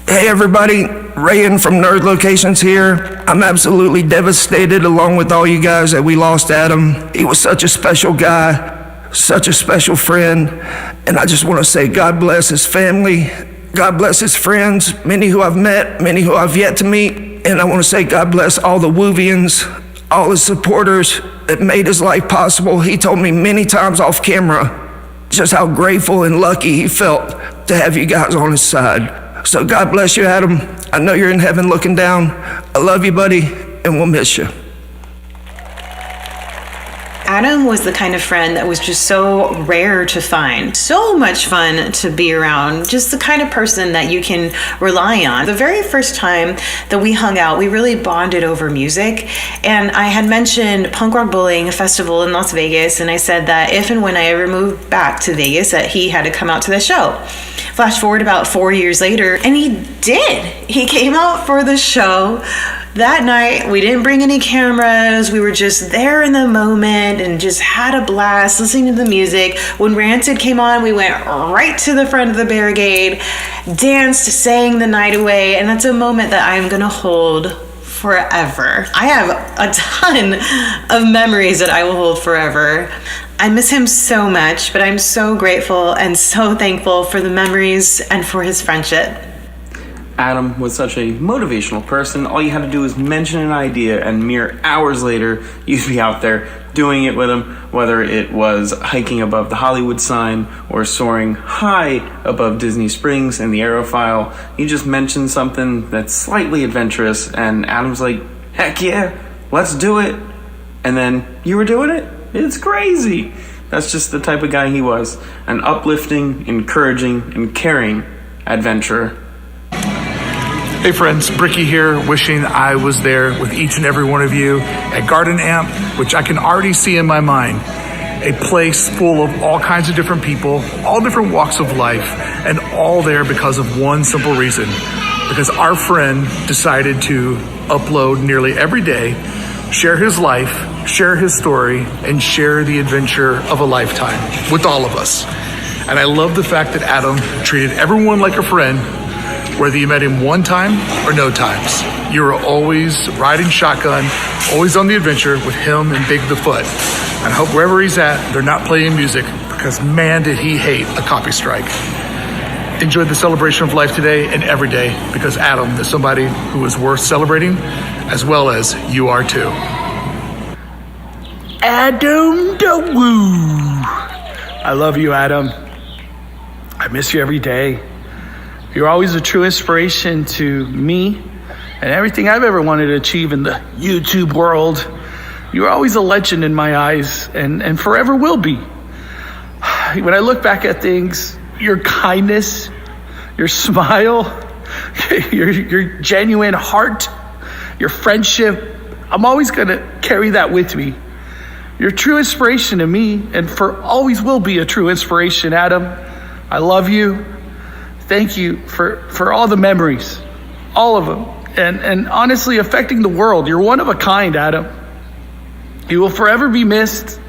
Hey everybody, Rayan from Nerd Locations here. I'm absolutely devastated along with all you guys that we lost Adam. He was such a special guy, such a special friend, and I just want to say God bless his family, God bless his friends, many who I've met, many who I've yet to meet, and I want to say God bless all the Woovians, all his supporters that made his life possible. He told me many times off camera just how grateful and lucky he felt to have you guys on his side. So God bless you, Adam. I know you're in heaven looking down. I love you, buddy, and we'll miss you. Adam was the kind of friend that was just so rare to find, so much fun to be around, just the kind of person that you can rely on. The very first time that we hung out, we really bonded over music, and I had mentioned Punk Rock Bullying Festival in Las Vegas, and I said that if and when I ever moved back to Vegas, that he had to come out to the show. Flash forward about 4 years later, and he did. He came out for the show. That night, we didn't bring any cameras. We were just there in the moment and just had a blast listening to the music. When Rancid came on, we went right to the front of the barricade, danced, sang the night away, and that's a moment that I'm gonna hold forever. I have a ton of memories that I will hold forever. I miss him so much, but I'm so grateful and so thankful for the memories and for his friendship. Adam was such a motivational person. All you had to do was mention an idea and mere hours later, you'd be out there doing it with him, whether it was hiking above the Hollywood sign or soaring high above Disney Springs in the Aerophile. You just mentioned something that's slightly adventurous and Adam's like, heck yeah, let's do it. And then you were doing it? It's crazy. That's just the type of guy he was. An uplifting, encouraging, and caring adventurer. Hey friends, Bricky here, wishing I was there with each and every one of you at Garden Amp, which I can already see in my mind. A place full of all kinds of different people, all different walks of life, and all there because of one simple reason. Because our friend decided to upload nearly every day, share his life, share his story, and share the adventure of a lifetime with all of us. And I love the fact that Adam treated everyone like a friend, whether you met him one time or no times. You were always riding shotgun, always on the adventure with him and Big the Foot. And I hope wherever he's at, they're not playing music, because man, did he hate a copy strike. Enjoy the celebration of life today and every day, because Adam is somebody who is worth celebrating, as well as you are too. Adam the Woo. I love you, Adam. I miss you every day. You're always a true inspiration to me and everything I've ever wanted to achieve in the YouTube world. You're always a legend in my eyes and forever will be. When I look back at things, your kindness, your smile, your genuine heart, your friendship. I'm always gonna carry that with me. You're a true inspiration to me, and for always will be a true inspiration, Adam. I love you. Thank you for all the memories, all of them, and honestly affecting the world. You're one of a kind, Adam. You will forever be missed.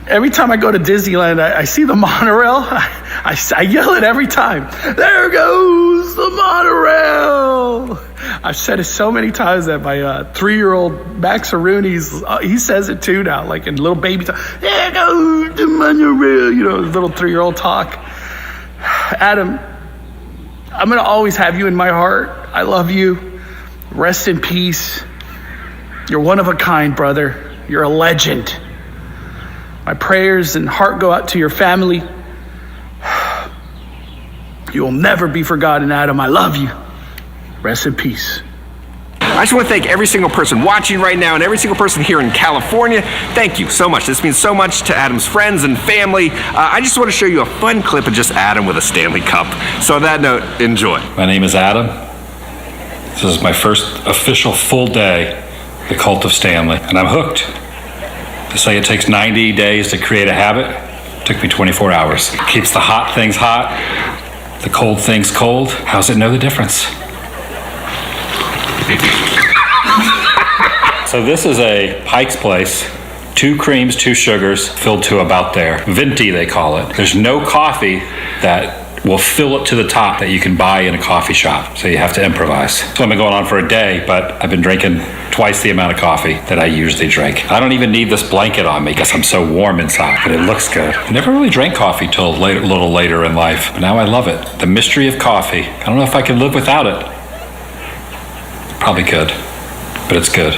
Every time I go to Disneyland, I see the monorail. I yell it every time. There goes the monorail. I've said it so many times that my 3-year-old Max Rooney's, he says it too now, like in little baby talk. There goes the monorail, you know, little 3-year-old talk. Adam, I'm gonna always have you in my heart. I love you. Rest in peace. You're one of a kind, brother. You're a legend. My prayers and heart go out to your family. You will never be forgotten, Adam. I love you. Rest in peace. I just want to thank every single person watching right now and every single person here in California. Thank you so much. This means so much to Adam's friends and family. I just want to show you a fun clip of just Adam with a Stanley Cup. So on that note, enjoy. My name is Adam. This is my first official full day, the Cult of Stanley, and I'm hooked. They say it takes 90 days to create a habit. It took me 24 hours. It keeps the hot things hot, the cold things cold. How's it know the difference? So this is a Pike's Place. 2 creams, 2 sugars, filled to about there. Venti, they call it. There's no coffee that will fill it to the top that you can buy in a coffee shop. So you have to improvise. So I've been going on for a day, but I've been drinking twice the amount of coffee that I usually drink. I don't even need this blanket on me because I'm so warm inside, but it looks good. I never really drank coffee till a little later in life, but now I love it. The mystery of coffee. I don't know if I could live without it. Probably could, but it's good.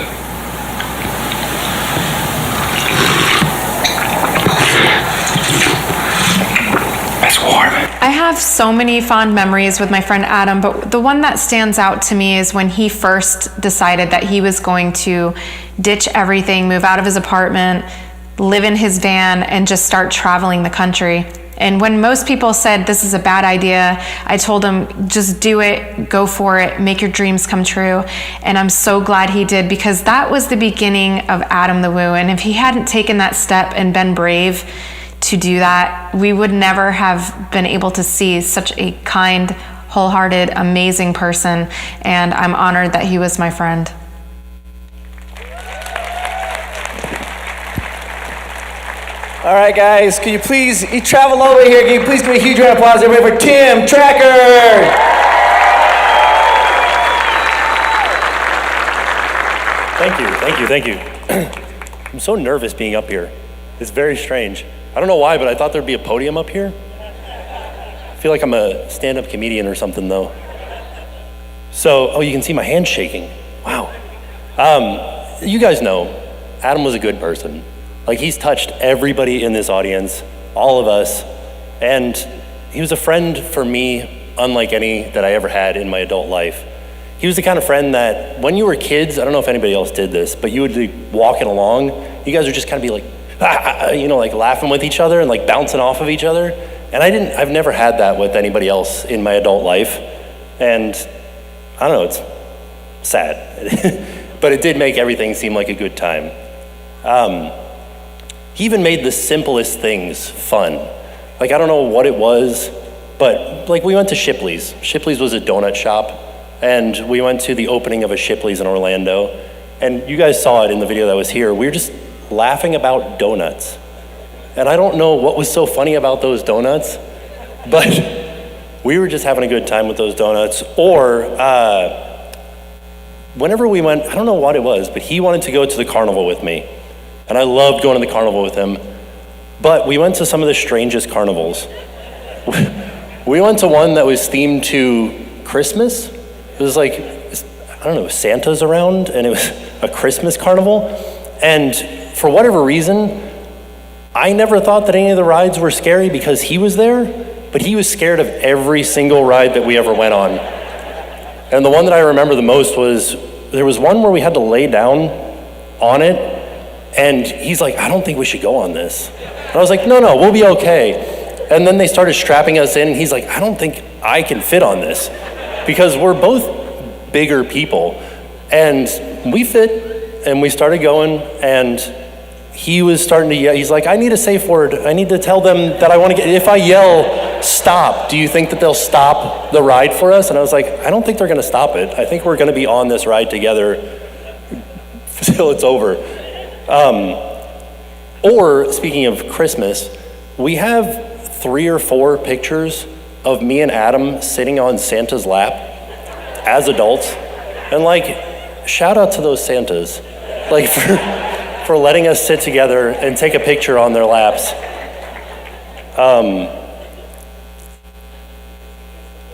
It's warm. I have so many fond memories with my friend Adam, but the one that stands out to me is when he first decided that he was going to ditch everything, move out of his apartment, live in his van, and just start traveling the country. And when most people said this is a bad idea, I told him, just do it, go for it, make your dreams come true. And I'm so glad he did, because that was the beginning of Adam the Woo. And if he hadn't taken that step and been brave to do that, we would never have been able to see such a kind, wholehearted, amazing person. And I'm honored that he was my friend. All right, guys, can you please, you travel over here, can you please give a huge round of applause everybody for Tim Tracker? Thank you. I'm so nervous being up here. It's very strange. I don't know why, but I thought there'd be a podium up here. I feel like I'm a stand-up comedian or something, though. So, you can see my hand shaking. Wow. You guys know, Adam was a good person. Like, he's touched everybody in this audience, all of us, and he was a friend for me unlike any that I ever had in my adult life. He was the kind of friend that when you were kids, I don't know if anybody else did this, but you would be walking along, you guys would just kind of be like, like laughing with each other and like bouncing off of each other. And I've never had that with anybody else in my adult life. And I don't know, it's sad, but it did make everything seem like a good time. He even made the simplest things fun. Like, I don't know what it was, but like we went to Shipley's. Shipley's was a donut shop, and we went to the opening of a Shipley's in Orlando. And you guys saw it in the video that was here. We were just laughing about donuts. And I don't know what was so funny about those donuts, but we were just having a good time with those donuts. Or whenever we went, I don't know what it was, but he wanted to go to the carnival with me. And I loved going to the carnival with him. But we went to some of the strangest carnivals. We went to one that was themed to Christmas. It was like, I don't know, Santa's around, and it was a Christmas carnival. And for whatever reason, I never thought that any of the rides were scary because he was there, but he was scared of every single ride that we ever went on. And the one that I remember the most was, there was one where we had to lay down on it, and he's like, I don't think we should go on this. And I was like, no, we'll be okay. And then they started strapping us in, and he's like, I don't think I can fit on this, because we're both bigger people. And we fit, and we started going, and he was starting to yell. He's like, I need a safe word. I need to tell them that I want to get, if I yell, stop, do you think that they'll stop the ride for us? And I was like, I don't think they're gonna stop it. I think we're gonna be on this ride together till it's over. Or speaking of Christmas, we have 3 or 4 pictures of me and Adam sitting on Santa's lap as adults. And like, shout out to those Santas, like for letting us sit together and take a picture on their laps.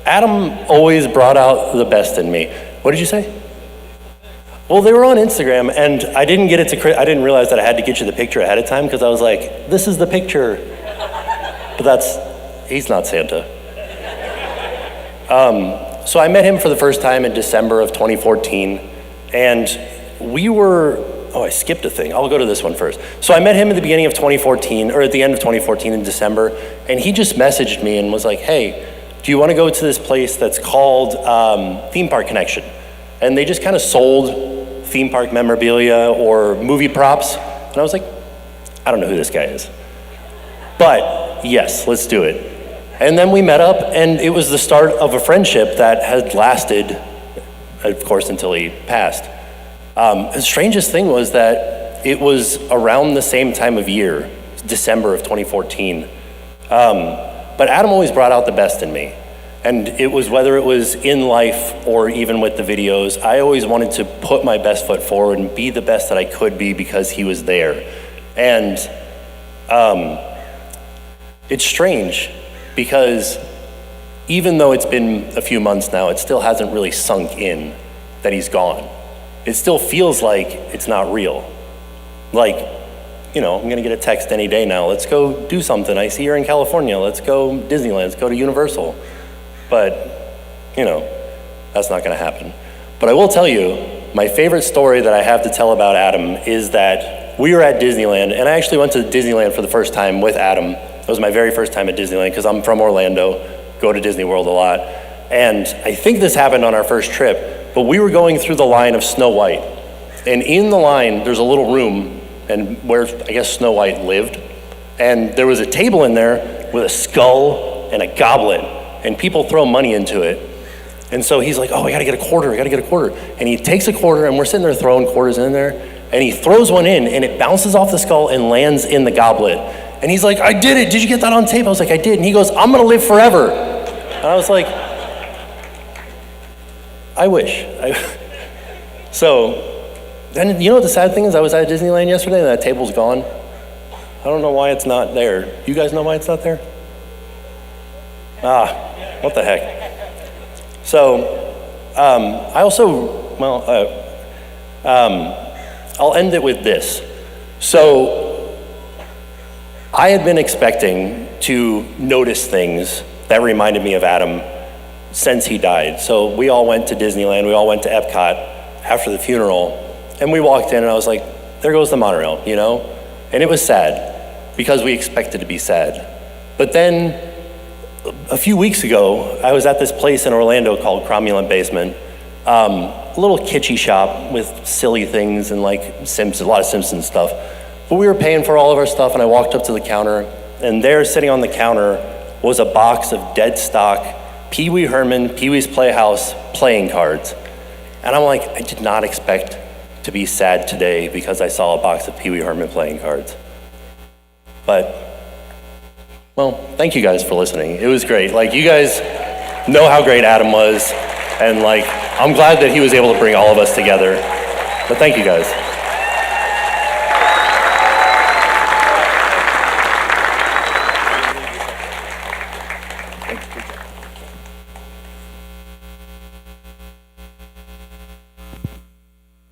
Adam always brought out the best in me. What did you say? Well, they were on Instagram, and I didn't get it to. I didn't realize that I had to get you the picture ahead of time, because I was like, "This is the picture," but he's not Santa. So I met him for the first time in December of 2014, and we were. Oh, I skipped a thing. I'll go to this one first. So I met him at the beginning of 2014, or at the end of 2014 in December, and he just messaged me and was like, "Hey, do you want to go to this place that's called Theme Park Connection?" And they just kind of sold theme park memorabilia or movie props. And I was like, I don't know who this guy is. But yes, let's do it. And then we met up, and it was the start of a friendship that had lasted, of course, until he passed. The strangest thing was that it was around the same time of year, December of 2014. But Adam always brought out the best in me. And it was, whether it was in life or even with the videos, I always wanted to put my best foot forward and be the best that I could be, because he was there. And it's strange, because even though it's been a few months now, it still hasn't really sunk in that he's gone. It still feels like it's not real. Like, you know, I'm gonna get a text any day now, let's go do something. I see you're in California, let's go Disneyland, let's go to Universal. But, you know, that's not gonna happen. But I will tell you, my favorite story that I have to tell about Adam is that we were at Disneyland, and I actually went to Disneyland for the first time with Adam. It was my very first time at Disneyland, because I'm from Orlando, go to Disney World a lot. And I think this happened on our first trip, but we were going through the line of Snow White. And in the line, there's a little room, and where I guess Snow White lived. And there was a table in there with a skull and a goblet, and people throw money into it. And so he's like, oh, I gotta get a quarter. And he takes a quarter, and we're sitting there throwing quarters in there, and he throws one in, and it bounces off the skull and lands in the goblet. And he's like, I did it, did you get that on tape? I was like, I did. And he goes, I'm gonna live forever. And I was like, I wish. So, then you know what the sad thing is? I was at Disneyland yesterday, and that table's gone. I don't know why it's not there. You guys know why it's not there? What the heck? So, I also, I'll end it with this. So, I had been expecting to notice things that reminded me of Adam since he died. So we all went to Disneyland, we all went to Epcot after the funeral, and we walked in and I was like, there goes the monorail, you know? And it was sad, because we expected to be sad. But then, a few weeks ago, I was at this place in Orlando called Cromulent Basement, a little kitschy shop with silly things and like a lot of Simpsons stuff. But we were paying for all of our stuff, and I walked up to the counter, and there sitting on the counter was a box of dead stock Pee Wee Herman, Pee Wee's Playhouse playing cards. And I'm like, I did not expect to be sad today because I saw a box of Pee Wee Herman playing cards. But, well, thank you guys for listening. It was great. Like, you guys know how great Adam was, and like, I'm glad that he was able to bring all of us together. But thank you guys.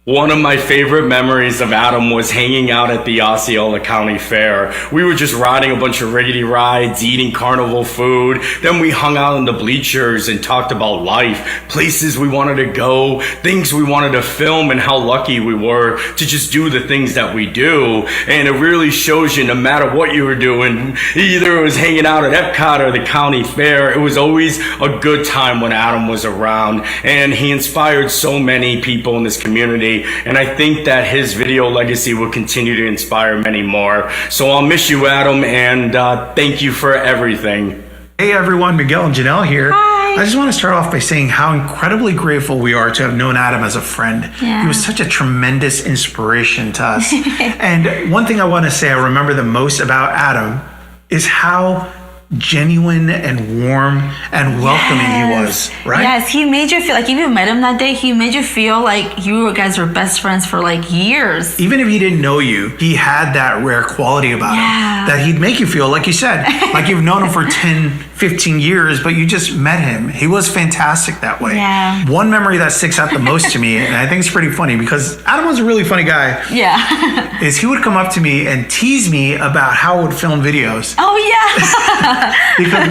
One of my favorite memories of Adam was hanging out at the Osceola County Fair. We were just riding a bunch of rickety rides, eating carnival food. Then we hung out in the bleachers and talked about life, places we wanted to go, things we wanted to film, and how lucky we were to just do the things that we do. And it really shows you, no matter what you were doing, either it was hanging out at Epcot or the county fair, it was always a good time when Adam was around. And he inspired so many people in this community. And I think that his video legacy will continue to inspire many more. So I'll miss you, Adam, and thank you for everything. Hey everyone, Miguel and Janelle here. Hi. I just want to start off by saying how incredibly grateful we are to have known Adam as a friend. Yeah. He was such a tremendous inspiration to us. And one thing I want to say I remember the most about Adam is how genuine and warm and welcoming he was, right? Yes, he made you feel like, if you met him that day, he made you feel like you guys were best friends for like years. Even if he didn't know you, he had that rare quality about him that he'd make you feel, like you said, like you've known him for 10, 15 years, but you just met him. He was fantastic that way. Yeah. One memory that sticks out the most to me, and I think it's pretty funny because Adam was a really funny guy, Yeah. is he would come up to me and tease me about how I would film videos. Oh yeah. Because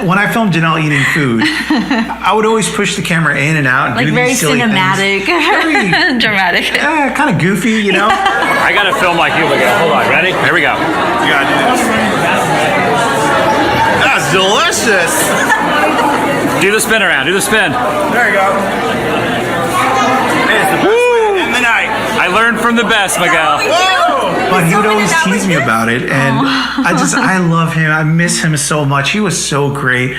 when I filmed Janelle eating food, I would always push the camera in and out and Like do very these silly cinematic. Very dramatic. Yeah, kind of goofy, you know? I gotta film like you, Miguel. Hold on, ready? Here we go. You gotta do this. That's delicious. Do the spin around. Do the spin. There you go. It's the best way to end the night. I learned from the best, Miguel. But he would always tease me about it, and I love him. I miss him so much. He was so great.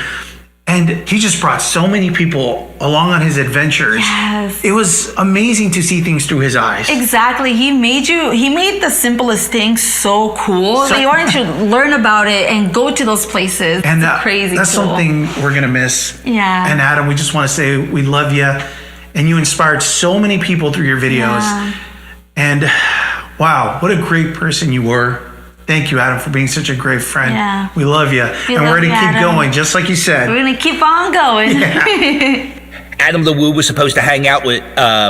And he just brought so many people along on his adventures. Yes. It was amazing to see things through his eyes. Exactly. He made the simplest things so cool. So- They wanted to learn about it and go to those places. And It's crazy that's cool. something we're going to miss. Yeah. And Adam, we just want to say we love you. And you inspired so many people through your videos. Yeah. And wow, what a great person you were. Thank you, Adam, for being such a great friend. Yeah. We love you. We And love we're going you, to keep Adam. going, just like you said. We're gonna keep on going. Adam the Woo was supposed to hang out with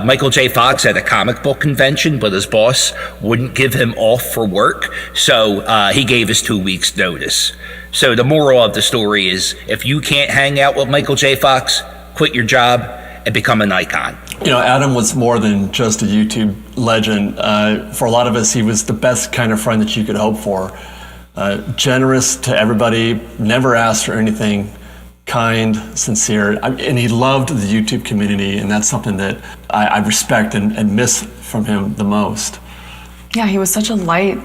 Michael J. Fox at a comic book convention, but his boss wouldn't give him off for work, so he gave us 2 weeks' notice. So the moral of the story is, if you can't hang out with Michael J. Fox, quit your job and become an icon. You know, Adam was more than just a YouTube legend. For a lot of us, he was the best kind of friend that you could hope for. Generous to everybody, never asked for anything, kind, sincere, and he loved the YouTube community, and that's something that I respect and miss from him the most. Yeah, he was such a light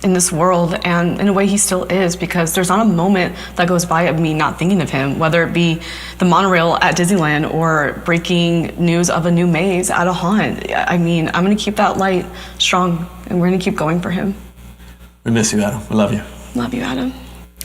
in this world, and in a way he still is, because there's not a moment that goes by of me not thinking of him, whether it be the monorail at Disneyland or breaking news of a new maze at a haunt. I mean, I'm gonna keep that light strong, and we're gonna keep going for him. We miss you, Adam. We love you. Love you, Adam.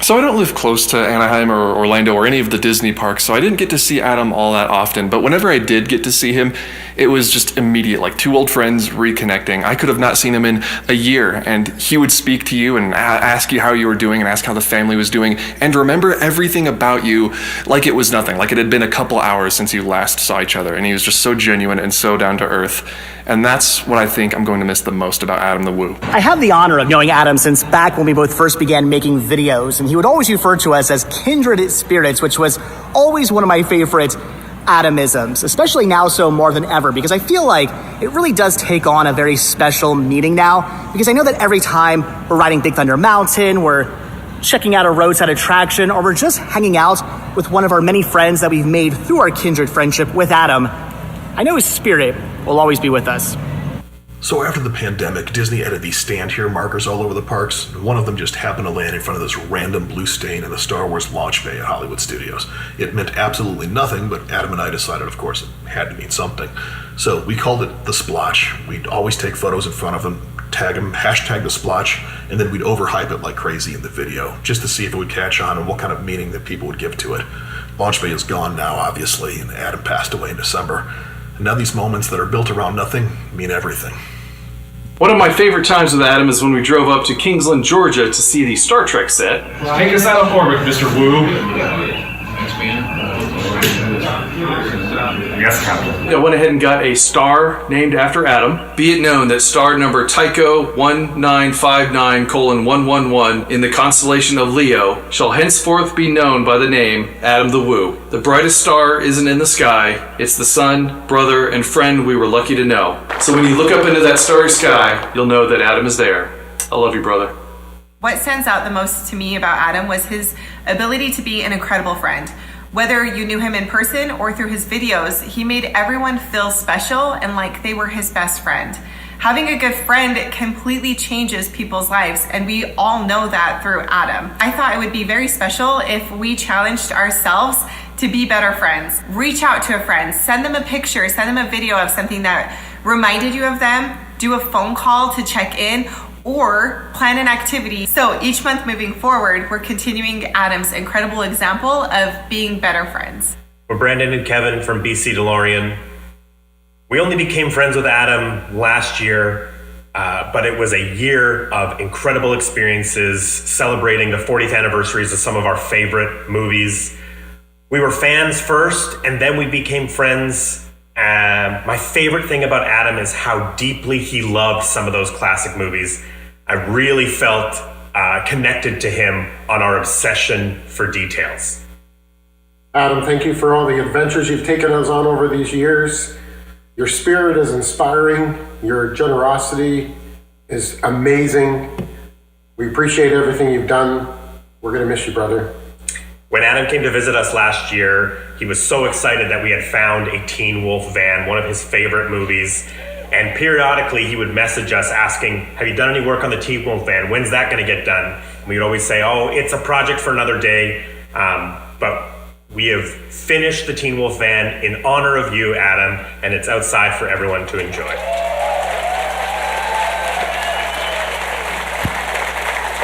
So I don't live close to Anaheim or Orlando or any of the Disney parks, so I didn't get to see Adam all that often. But whenever I did get to see him, it was just immediate, like two old friends reconnecting. I could have not seen him in a year, and he would speak to you and ask you how you were doing and ask how the family was doing, and remember everything about you like it was nothing, like it had been a couple hours since you last saw each other. And he was just so genuine and so down to earth. And that's what I think I'm going to miss the most about Adam the Woo. I have the honor of knowing Adam since back when we both first began making videos, and he would always refer to us as kindred spirits, which was always one of my favorite Adamisms, especially now so more than ever, because I feel like it really does take on a very special meaning now, because I know that every time we're riding Big Thunder Mountain, we're checking out a roadside attraction, or we're just hanging out with one of our many friends that we've made through our kindred friendship with Adam, I know his spirit will always be with us. So after the pandemic, Disney added these stand here markers all over the parks, and one of them just happened to land in front of this random blue stain in the Star Wars launch bay at Hollywood Studios. It meant absolutely nothing, but Adam and I decided, of course, it had to mean something. So we called it the splotch. We'd always take photos in front of them, tag them, hashtag the splotch, and then we'd overhype it like crazy in the video, just to see if it would catch on and what kind of meaning that people would give to it. Launch bay is gone now, obviously, and Adam passed away in December. And now these moments that are built around nothing mean everything. One of my favorite times with Adam is when we drove up to Kingsland, Georgia to see the Star Trek set. Take us out of orbit, Mr. Woo. You Yes, Captain. I went ahead and got a star named after Adam. Be it known that star number Tycho 1959:111 in the constellation of Leo shall henceforth be known by the name Adam the Woo. The brightest star isn't in the sky. It's the son, brother, and friend we were lucky to know. So when you look up into that starry sky, you'll know that Adam is there. I love you, brother. What stands out the most to me about Adam was his ability to be an incredible friend. Whether you knew him in person or through his videos, he made everyone feel special and like they were his best friend. Having a good friend completely changes people's lives, and we all know that through Adam. I thought it would be very special if we challenged ourselves to be better friends. Reach out to a friend, send them a picture, send them a video of something that reminded you of them, do a phone call to check in, or plan an activity. So each month moving forward, we're continuing Adam's incredible example of being better friends. We're Brandon and Kevin from BC DeLorean. We only became friends with Adam last year, but it was a year of incredible experiences celebrating the 40th anniversaries of some of our favorite movies. We were fans first, and then we became friends. My favorite thing about Adam is how deeply he loved some of those classic movies. I really felt connected to him on our obsession for details. Adam, thank you for all the adventures you've taken us on over these years. Your spirit is inspiring. Your generosity is amazing. We appreciate everything you've done. We're going to miss you, brother. When Adam came to visit us last year, he was so excited that we had found a Teen Wolf van, one of his favorite movies. And periodically he would message us asking, have you done any work on the Teen Wolf van? When's that going to get done? And we would always say, oh, it's a project for another day. But we have finished the Teen Wolf van in honor of you, Adam, and it's outside for everyone to enjoy.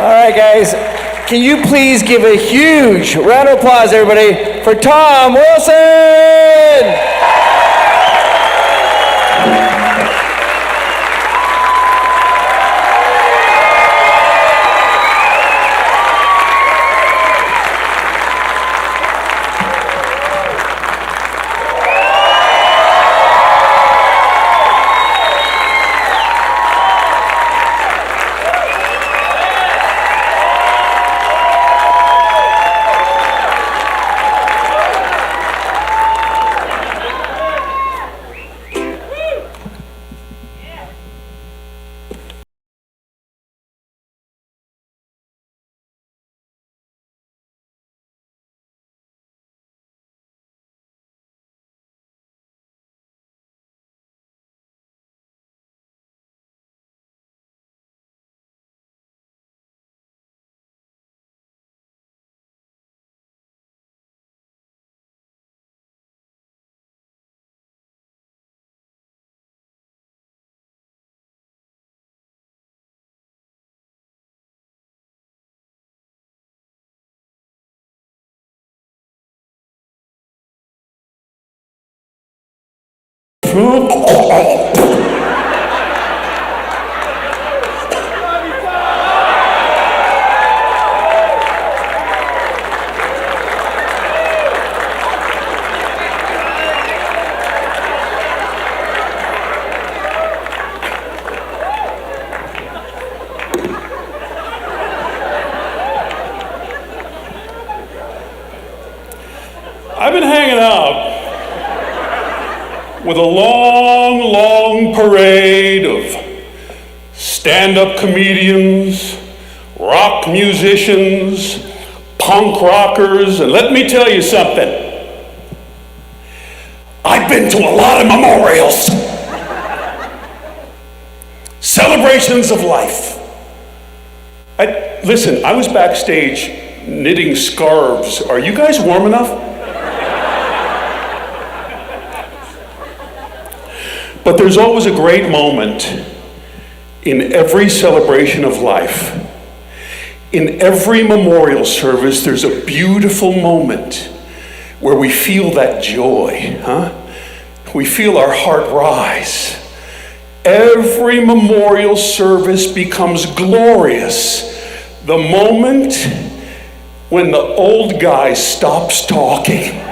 All right, guys. Can you please give a huge round of applause, everybody, for Tom Wilson? I've been hanging out with a long parade of stand-up comedians, rock musicians, punk rockers, and let me tell you something. I've been to a lot of memorials, celebrations of life. Listen, I was backstage knitting scarves. Are you guys warm enough? But there's always a great moment in every celebration of life. In every memorial service, there's a beautiful moment where we feel that joy, We feel our heart rise. Every memorial service becomes glorious the moment when the old guy stops talking.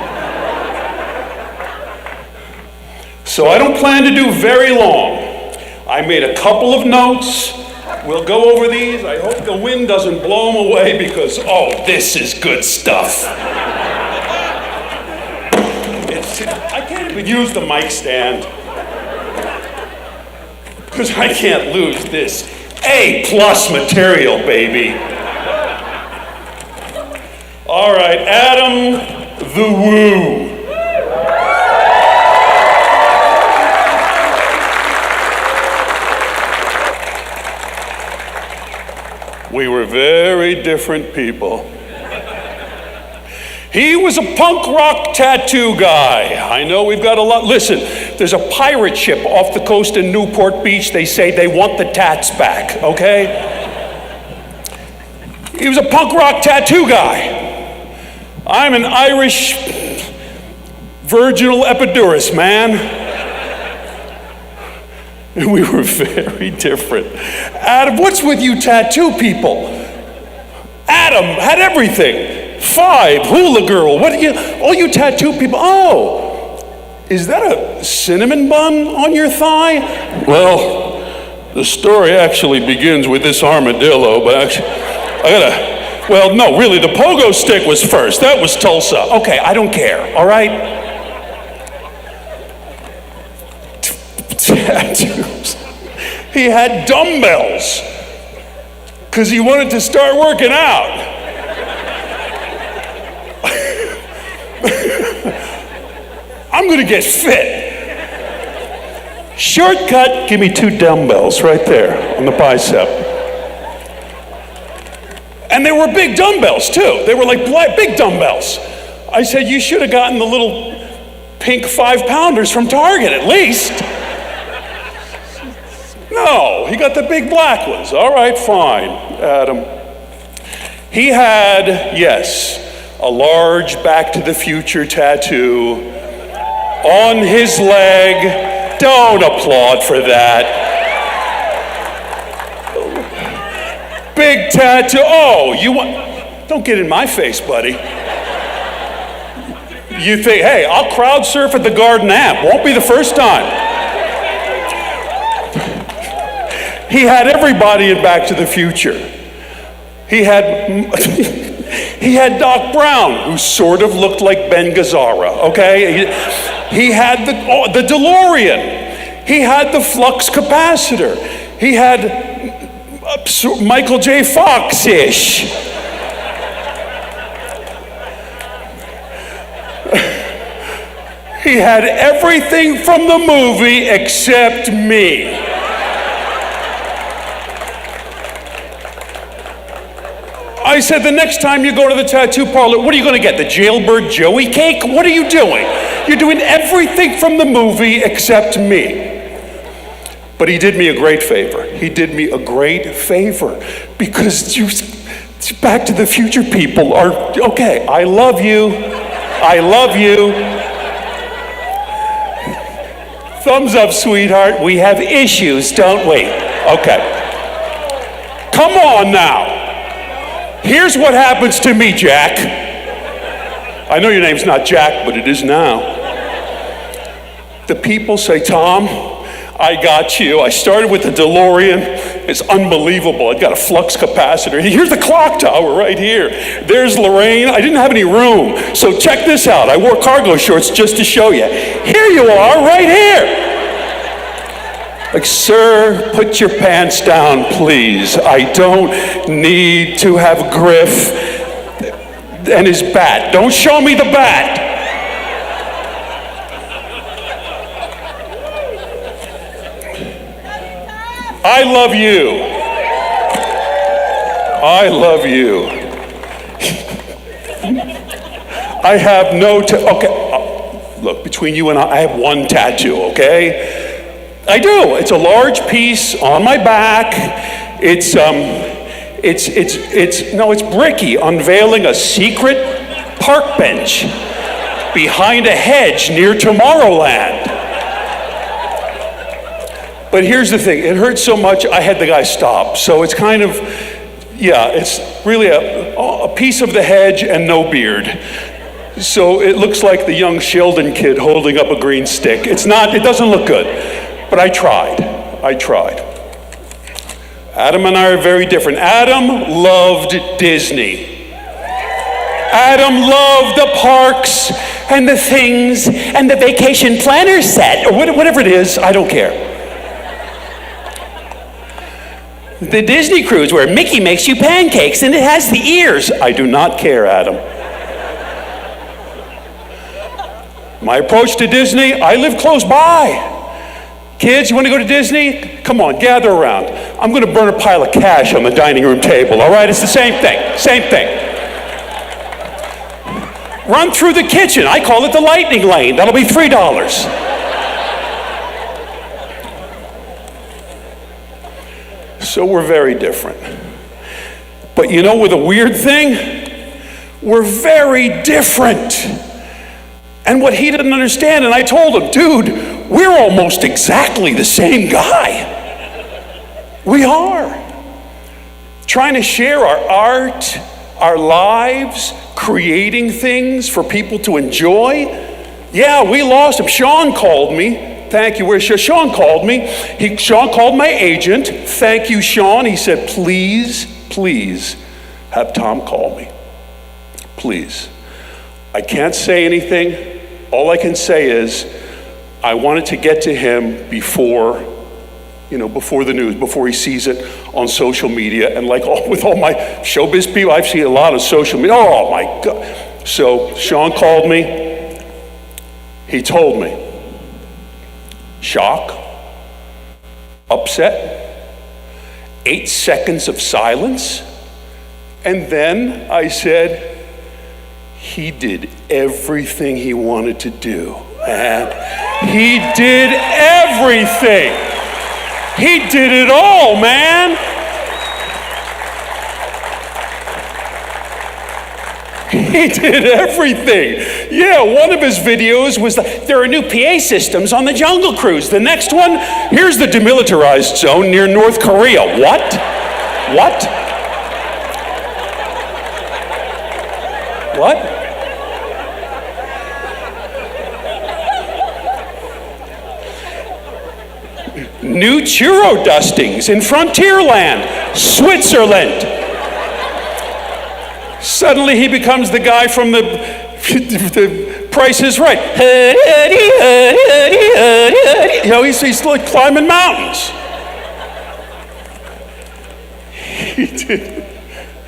So I don't plan to do very long. I made a couple of notes. We'll go over these. I hope the wind doesn't blow them away because, oh, this is good stuff. I can't even use the mic stand because I can't lose this A+ material, baby. All right, Adam the Woo. We were very different people. He was a punk rock tattoo guy. I know we've got a lot. Listen, there's a pirate ship off the coast in Newport Beach. They say they want the tats back, okay? He was a punk rock tattoo guy. I'm an Irish virginal epiduris man. And we were very different. Adam, what's with you tattoo people? Adam had everything. 5, hula girl, all you tattoo people, oh, is that a cinnamon bun on your thigh? Well, the story actually begins with this armadillo, but actually, no, really, the pogo stick was first. That was Tulsa. Okay, I don't care, all right? Tattoos. He had dumbbells because he wanted to start working out. I'm gonna get fit. Shortcut, give me 2 dumbbells right there on the bicep. And they were big dumbbells too. They were like big dumbbells. I said, you should have gotten the little pink 5-pounders from Target at least. No, he got the big black ones. All right, fine, Adam. He had, yes, a large Back to the Future tattoo on his leg. Don't applaud for that. Big tattoo. Oh, you want... Don't get in my face, buddy. You think, hey, I'll crowd surf at the Garden app. Won't be the first time. He had everybody in Back to the Future. He had Doc Brown, who sort of looked like Ben Gazzara, okay? He had the DeLorean. He had the flux capacitor. He had Michael J. Fox-ish. He had everything from the movie except me. I said, the next time you go to the tattoo parlor, what are you going to get? The jailbird Joey cake? What are you doing? You're doing everything from the movie except me. But he did me a great favor. He did me a great favor because you Back to the Future people are, okay, I love you. I love you. Thumbs up, sweetheart. We have issues, don't we? Okay. Come on now. Here's what happens to me, Jack. I know your name's not Jack, but it is now. The people say, Tom, I got you. I started with the DeLorean. It's unbelievable. It got a flux capacitor. Here's the clock tower right here. There's Lorraine. I didn't have any room. So check this out. I wore cargo shorts just to show you. Here you are, right here. Like, sir, put your pants down, please. I don't need to have Griff and his bat. Don't show me the bat. I love you. I love you. I have no, okay, look, between you and I have one tattoo, okay? I do. It's a large piece on my back. It's bricky, unveiling a secret park bench behind a hedge near Tomorrowland. But here's the thing, it hurt so much I had the guy stop. So it's kind of, yeah, it's really a piece of the hedge and no beard. So it looks like the young Sheldon kid holding up a green stick. It doesn't look good, but I tried. Adam and I are very different. Adam loved Disney. Adam loved the parks and the things and the vacation planner set, or whatever it is, I don't care. The Disney cruise where Mickey makes you pancakes and it has the ears. I do not care, Adam. My approach to Disney, I live close by. Kids, you want to go to Disney? Come on, gather around. I'm going to burn a pile of cash on the dining room table, all right? It's the same thing. Run through the kitchen. I call it the lightning lane. That'll be $3. So we're very different. But you know, with a weird thing, we're very different. And what he didn't understand, and I told him, dude, we're almost exactly the same guy. We are. Trying to share our art, our lives, creating things for people to enjoy. Yeah, we lost him. Sean called me. Thank you. Sean called me. Sean called my agent. Thank you, Sean. He said, please have Tom call me. Please. I can't say anything. All I can say is I wanted to get to him before the news, before he sees it on social media. And with all my showbiz people, I've seen a lot of social media. Oh my God. So Sean called me. He told me. Shock. Upset. 8 seconds of silence. And then I said, he did everything he wanted to do, man. He did everything. He did it all, man. He did everything. Yeah, one of his videos was there are new PA systems on the Jungle Cruise. The next one, here's the demilitarized zone near North Korea. What? New churro dustings in Frontierland, Switzerland. Suddenly he becomes the guy from the Price is Right. He's like climbing mountains.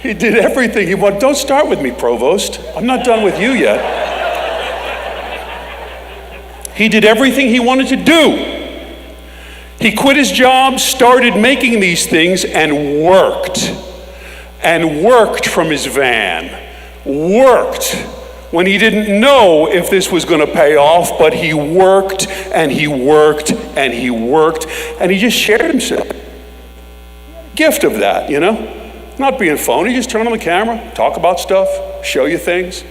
He did everything he wanted. Don't start with me, Provost. I'm not done with you yet. He did everything he wanted to do. He quit his job, started making these things, and worked from his van. Worked when he didn't know if this was going to pay off, but he worked and he worked and he worked, and he just shared himself. Gift of that, Not being phony, just turn on the camera, talk about stuff, show you things.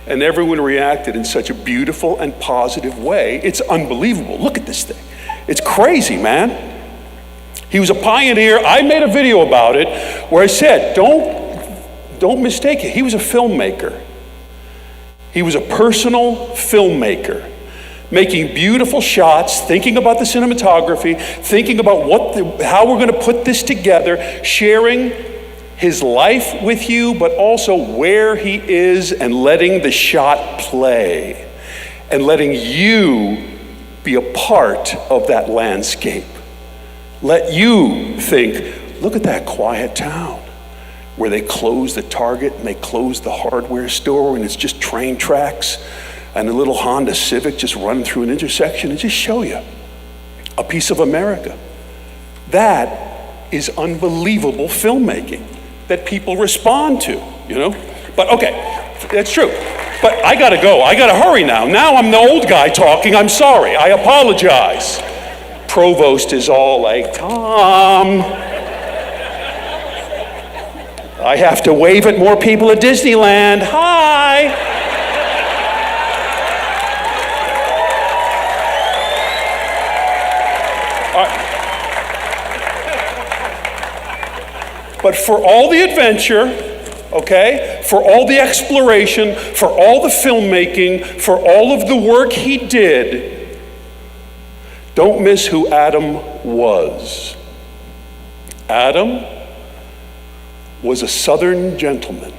And everyone reacted in such a beautiful and positive way. It's unbelievable. Look at this thing. It's crazy, man. He was a pioneer. I made a video about it where I said, don't mistake it. He was a filmmaker. He was a personal filmmaker, making beautiful shots, thinking about the cinematography, thinking about how we're going to put this together, sharing his life with you, but also where he is and letting the shot play and letting you be a part of that landscape. Let you think, look at that quiet town where they close the Target and they close the hardware store and it's just train tracks and a little Honda Civic just running through an intersection, and just show you a piece of America. That is unbelievable filmmaking that people respond to, But okay, that's true. But I gotta go. I gotta hurry now. Now I'm the old guy talking. I'm sorry. I apologize. Provost is all like, Tom. I have to wave at more people at Disneyland. Hi. But for all the adventure, okay? For all the exploration, for all the filmmaking, for all of the work he did, don't miss who Adam was. Adam was a Southern gentleman.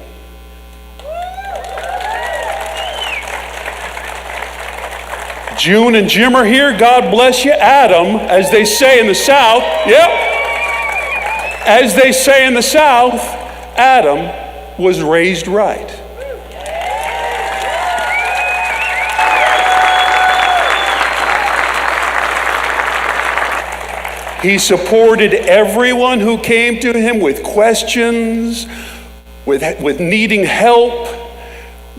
June and Jim are here. God bless you. Adam, as they say in the South, yep. As they say in the South, Adam was raised right. He supported everyone who came to him with questions, with needing help,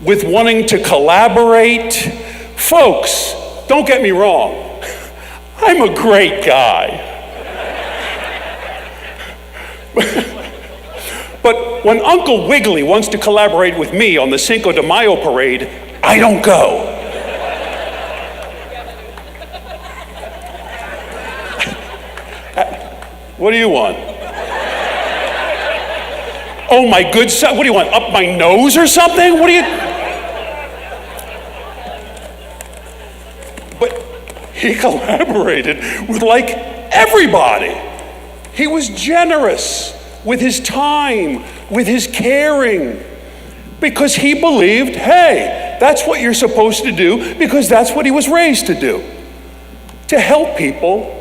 with wanting to collaborate. Folks, don't get me wrong. I'm a great guy. But when Uncle Wiggily wants to collaborate with me on the Cinco de Mayo parade, I don't go. What do you want? Oh my good son, what do you want, up my nose or something? What do you? But he collaborated with like everybody. He was generous with his time, with his caring, because he believed, hey, that's what you're supposed to do, because that's what he was raised to do. To help people,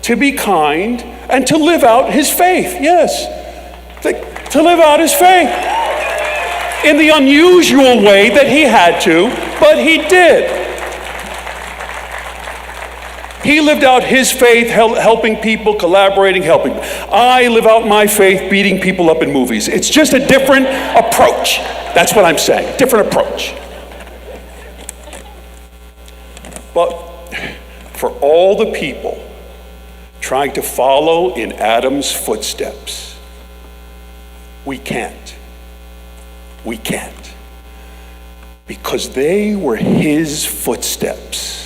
to be kind, and to live out his faith, yes. To live out his faith in the unusual way that he had to, but he did. He lived out his faith, helping people, collaborating, helping. I live out my faith, beating people up in movies. It's just a different approach. That's what I'm saying, different approach. But for all the people trying to follow in Adam's footsteps, we can't. We can't. Because they were his footsteps.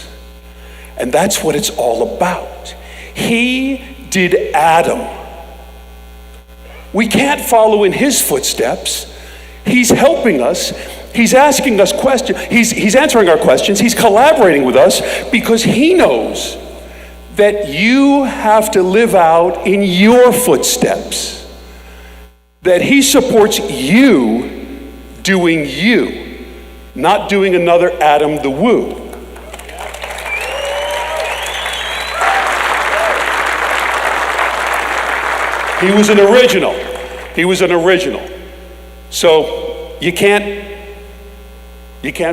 And that's what it's all about. He did Adam. We can't follow in his footsteps. He's helping us. He's asking us questions. He's answering our questions. He's collaborating with us because he knows that you have to live out in your footsteps. That he supports you doing you, not doing another Adam the Woo. He was an original. He was an original. So you can't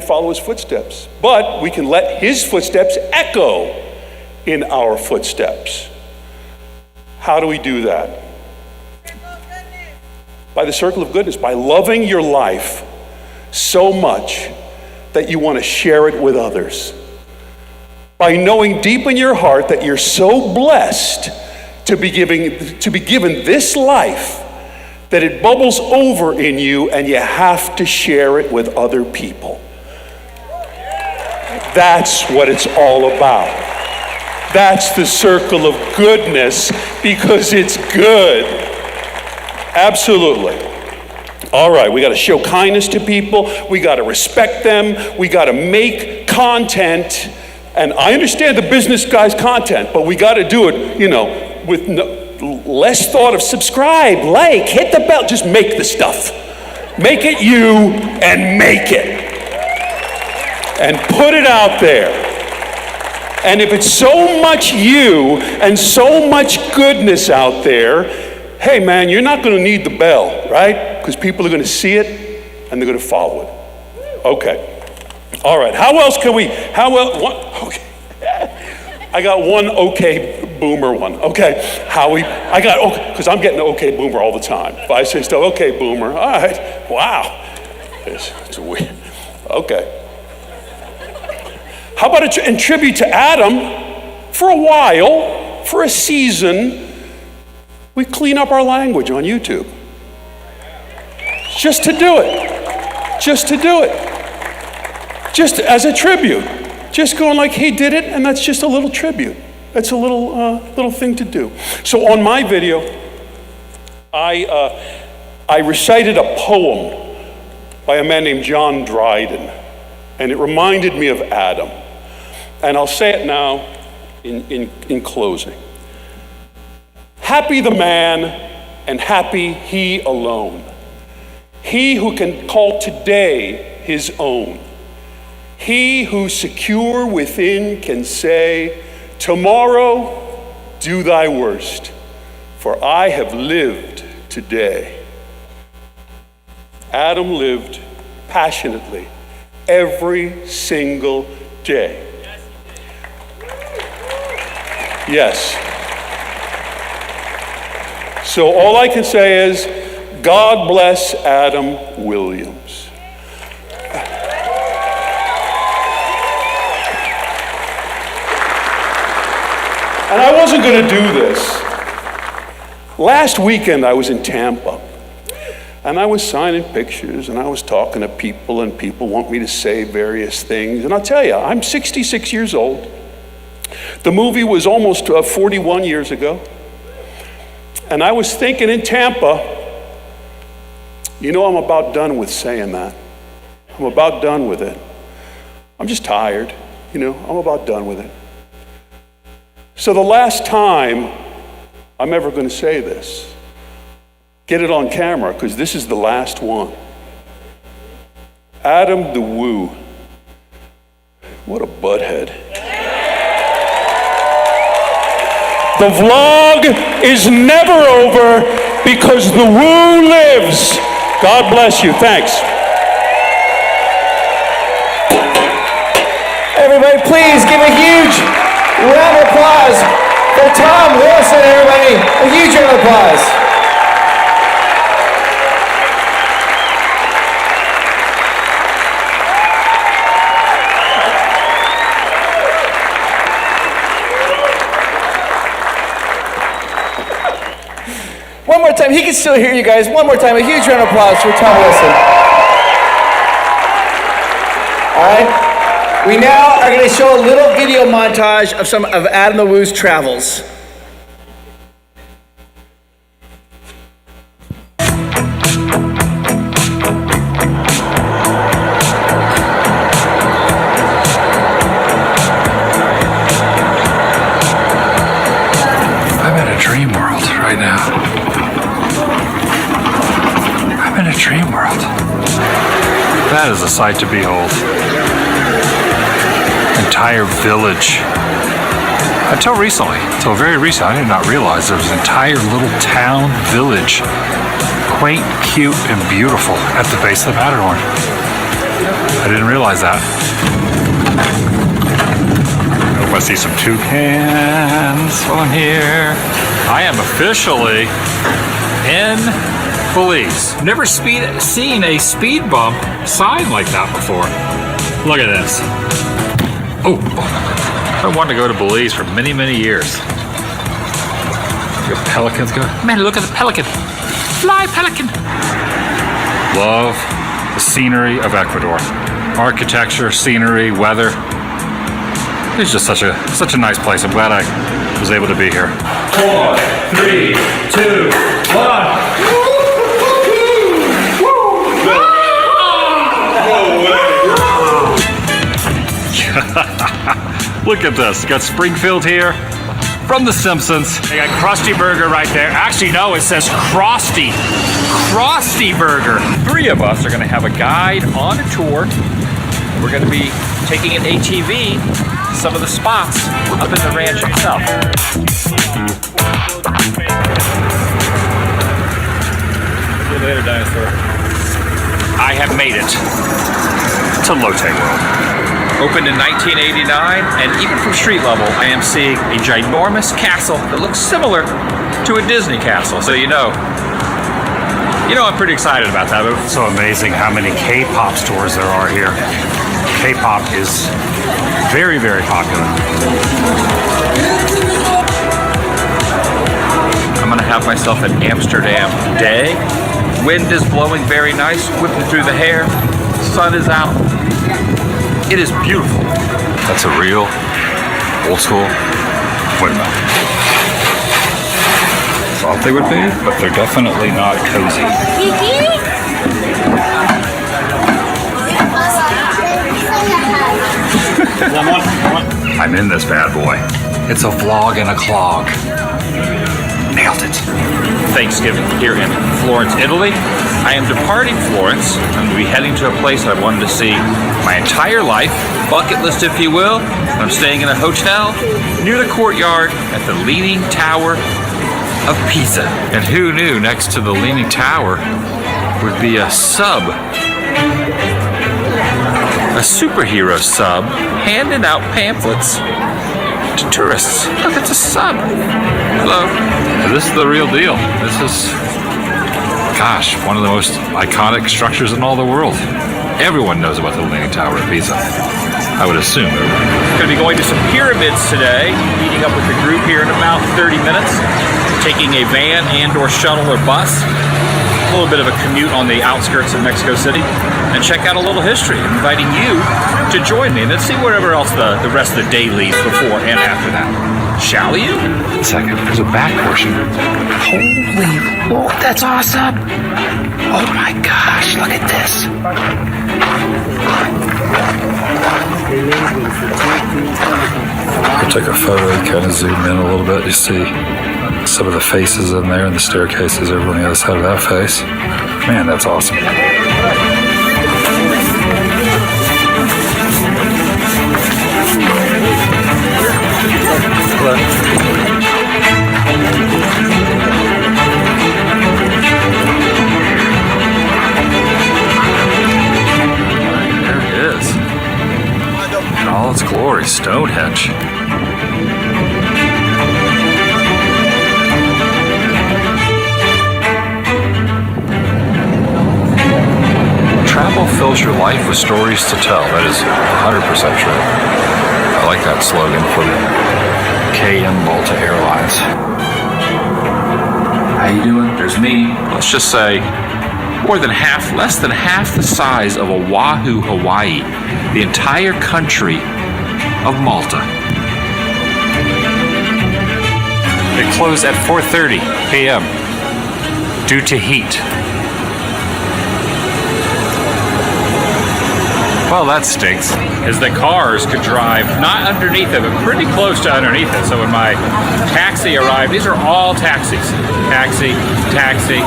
follow his footsteps, but we can let his footsteps echo in our footsteps. How do we do that? By the circle of goodness, by loving your life so much that you want to share it with others. By knowing deep in your heart that you're so blessed to be given this life that it bubbles over in you and you have to share it with other people. That's what it's all about. That's the circle of goodness because it's good. Absolutely. All right, we got to show kindness to people. We got to respect them. We got to make content. And I understand the business guy's content, but we got to do it, with less thought of subscribe, like, hit the bell. Just make the stuff. Make it you and make it. And put it out there. And if it's so much you and so much goodness out there, hey man, you're not going to need the bell, right? Because people are going to see it and they're going to follow it. Okay. All right. How else can we? Okay. I got one okay boomer one. Okay. I got because I'm getting okay boomer all the time. If I say stuff, okay boomer. All right. Wow. It's weird. Okay. How about in tribute to Adam, for a while, for a season, we clean up our language on YouTube. Just to do it. Just to do it. Just as a tribute. Just going like he did it, and that's just a little tribute. That's a little thing to do. So on my video, I recited a poem by a man named John Dryden, and it reminded me of Adam. And I'll say it now in closing. Happy the man, and happy he alone. He who can call today his own. He who secure within can say, tomorrow do thy worst, for I have lived today. Adam lived passionately every single day. Yes. So all I can say is, God bless Adam Williams. And I wasn't going to do this. Last weekend I was in Tampa, and I was signing pictures, and I was talking to people, and people want me to say various things. And I'll tell you, I'm 66 years old. The movie was almost 41 years ago. And I was thinking in Tampa, you know, I'm about done with saying that. I'm about done with it. I'm just tired, you know, I'm about done with it. So the last time I'm ever going to say this, get it on camera, because this is the last one. Adam the Woo. What a butthead. The vlog is never over because the Woo lives. God bless you. Thanks. Everybody, please give a huge round of applause for Tom Wilson, everybody. A huge round of applause. One more time, he can still hear you guys. One more time, a huge round of applause for Tom Wilson. All right. We now are going to show a little video montage of some of Adam the Woo's travels. I'm in a dream world right now. I'm in a dream world. That is a sight to behold. Entire village. Until very recently, I did not realize there was an entire little town village, quaint, cute, and beautiful at the base of the Matterhorn. I didn't realize that. I hope I see some toucans while I'm here. I am officially in Belize. Never seen a speed bump sign like that before. Look at this. Oh, I wanted to go to Belize for many, many years. Your pelicans go. Man, look at the pelican. Fly, pelican. Love the scenery of Ecuador. Architecture, scenery, weather. It's just such a nice place. I'm glad I was able to be here. 4, 3, 2, 1. Look at this. You got Springfield here from The Simpsons. They got Krusty Burger right there. Actually, no, it says Krusty. Krusty Burger. 3 of us are going to have a guide on a tour. We're going to be taking an ATV to some of the spots up in the ranch itself. See you later, dinosaur. I have made it to Lotte World. Opened in 1989, and even from street level, I am seeing a ginormous castle that looks similar to a Disney castle. So you know I'm pretty excited about that. It's so amazing how many K-pop stores there are here. K-pop is very, very popular. I'm gonna have myself an Amsterdam day. Wind is blowing very nice, whipping through the hair. Sun is out. It is beautiful. That's a real old school windmill. Thought they would be, but they're definitely not cozy. I'm in this bad boy. It's a vlog and a clog. Nailed it. Thanksgiving here in Florence, Italy. I am departing Florence. I'm going to be heading to a place I've wanted to see my entire life, bucket list if you will. I'm staying in a hotel near the courtyard at the Leaning Tower of Pisa. And who knew next to the Leaning Tower would be a sub, a superhero sub, handing out pamphlets to tourists. Look, it's a sub. Hello. This is the real deal. This is, gosh, one of the most iconic structures in all the world. Everyone knows about the Leaning Tower of Pisa. I would assume. I'm going to be going to some pyramids today, meeting up with the group here in about 30 minutes, taking a van and/or shuttle or bus. A little bit of a commute on the outskirts of Mexico City, and check out a little history. I'm inviting you to join me, and let's see whatever else the rest of the day leads before and after that. Shall you? One second, there's a back portion. Holy, whoa, that's awesome! Oh my gosh, look at this. I took a photo, kind of zoom in a little bit, you see some of the faces in there and the staircases over on the other side of that face. Man, that's awesome. There it is. In all its glory, Stonehenge. Travel fills your life with stories to tell. That is 100% true. I like that slogan from KM Malta Airlines. How you doing? There's me. Let's just say less than half the size of Oahu, Hawaii. The entire country of Malta. It closed at 4:30 p.m. due to heat. Well, that stinks, is that cars could drive not underneath it, but pretty close to underneath it. So when my taxi arrived, these are all taxis. Taxi, taxi,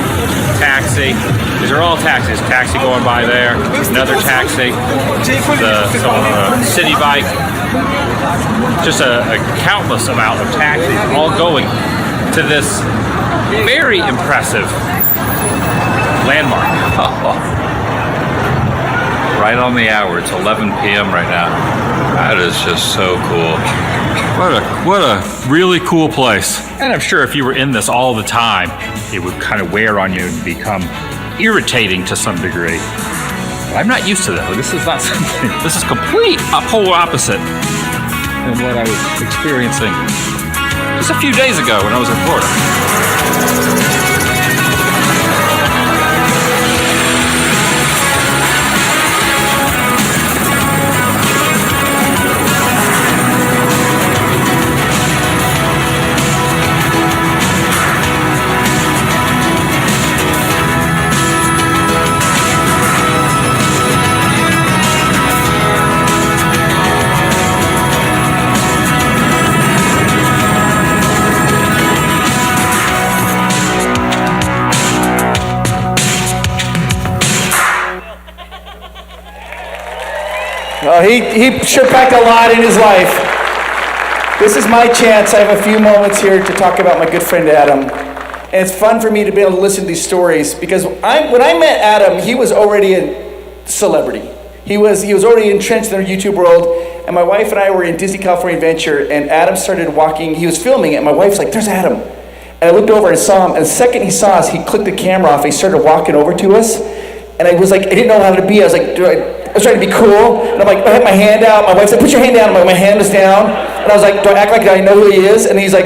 taxi. These are all taxis. Taxi going by there, another taxi, someone on a city bike. Just a countless amount of taxis all going to this very impressive landmark. Right on the hour. It's 11 p.m. right now. That is just so cool. What a really cool place. And I'm sure if you were in this all the time, it would kind of wear on you and become irritating to some degree. But I'm not used to that. This is not something. This is complete polar opposite than what I was experiencing just a few days ago when I was in Florida. He sure packed a lot in his life. This is my chance. I have a few moments here to talk about my good friend Adam. And it's fun for me to be able to listen to these stories because when I met Adam, he was already a celebrity. He was already entrenched in the YouTube world. And my wife and I were in Disney California Adventure, and Adam started walking. He was filming it, and my wife's like, "There's Adam." And I looked over and saw him. And the second he saw us, he clicked the camera off. He started walking over to us. And I was like, I didn't know how to be. I was like, I was trying to be cool. And I'm like, I had my hand out. My wife said, "Put your hand down." I'm like, my hand was down. And I was like, do I act like I know who he is? And he's like,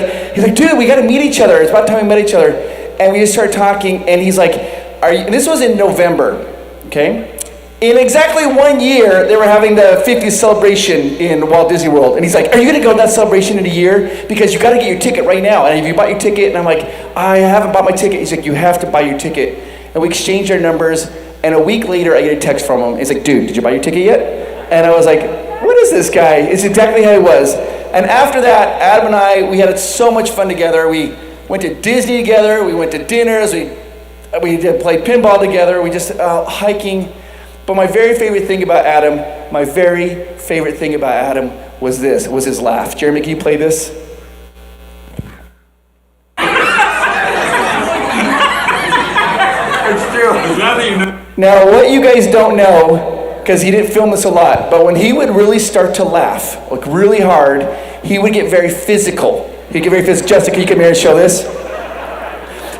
dude, we got to meet each other. It's about time we met each other. And we just started talking. And he's like, and this was in November, okay? In exactly 1 year, they were having the 50th celebration in Walt Disney World. And he's like, are you going to go to that celebration in a year? Because you got to get your ticket right now. And have you bought your ticket? And I'm like, I haven't bought my ticket. He's like, you have to buy your ticket. And we exchanged our numbers. And a week later, I get a text from him. He's like, dude, did you buy your ticket yet? And I was like, what is this guy? It's exactly how he was. And after that, Adam and I, we had so much fun together. We went to Disney together. We went to dinners. We played pinball together. We just hiking. But my very favorite thing about Adam, was his laugh. Jeremy, can you play this? It's true. Now, what you guys don't know, because he didn't film this a lot, but when he would really start to laugh, like really hard, he would get very physical. He'd get very physical. Jessica, can you come here and show this?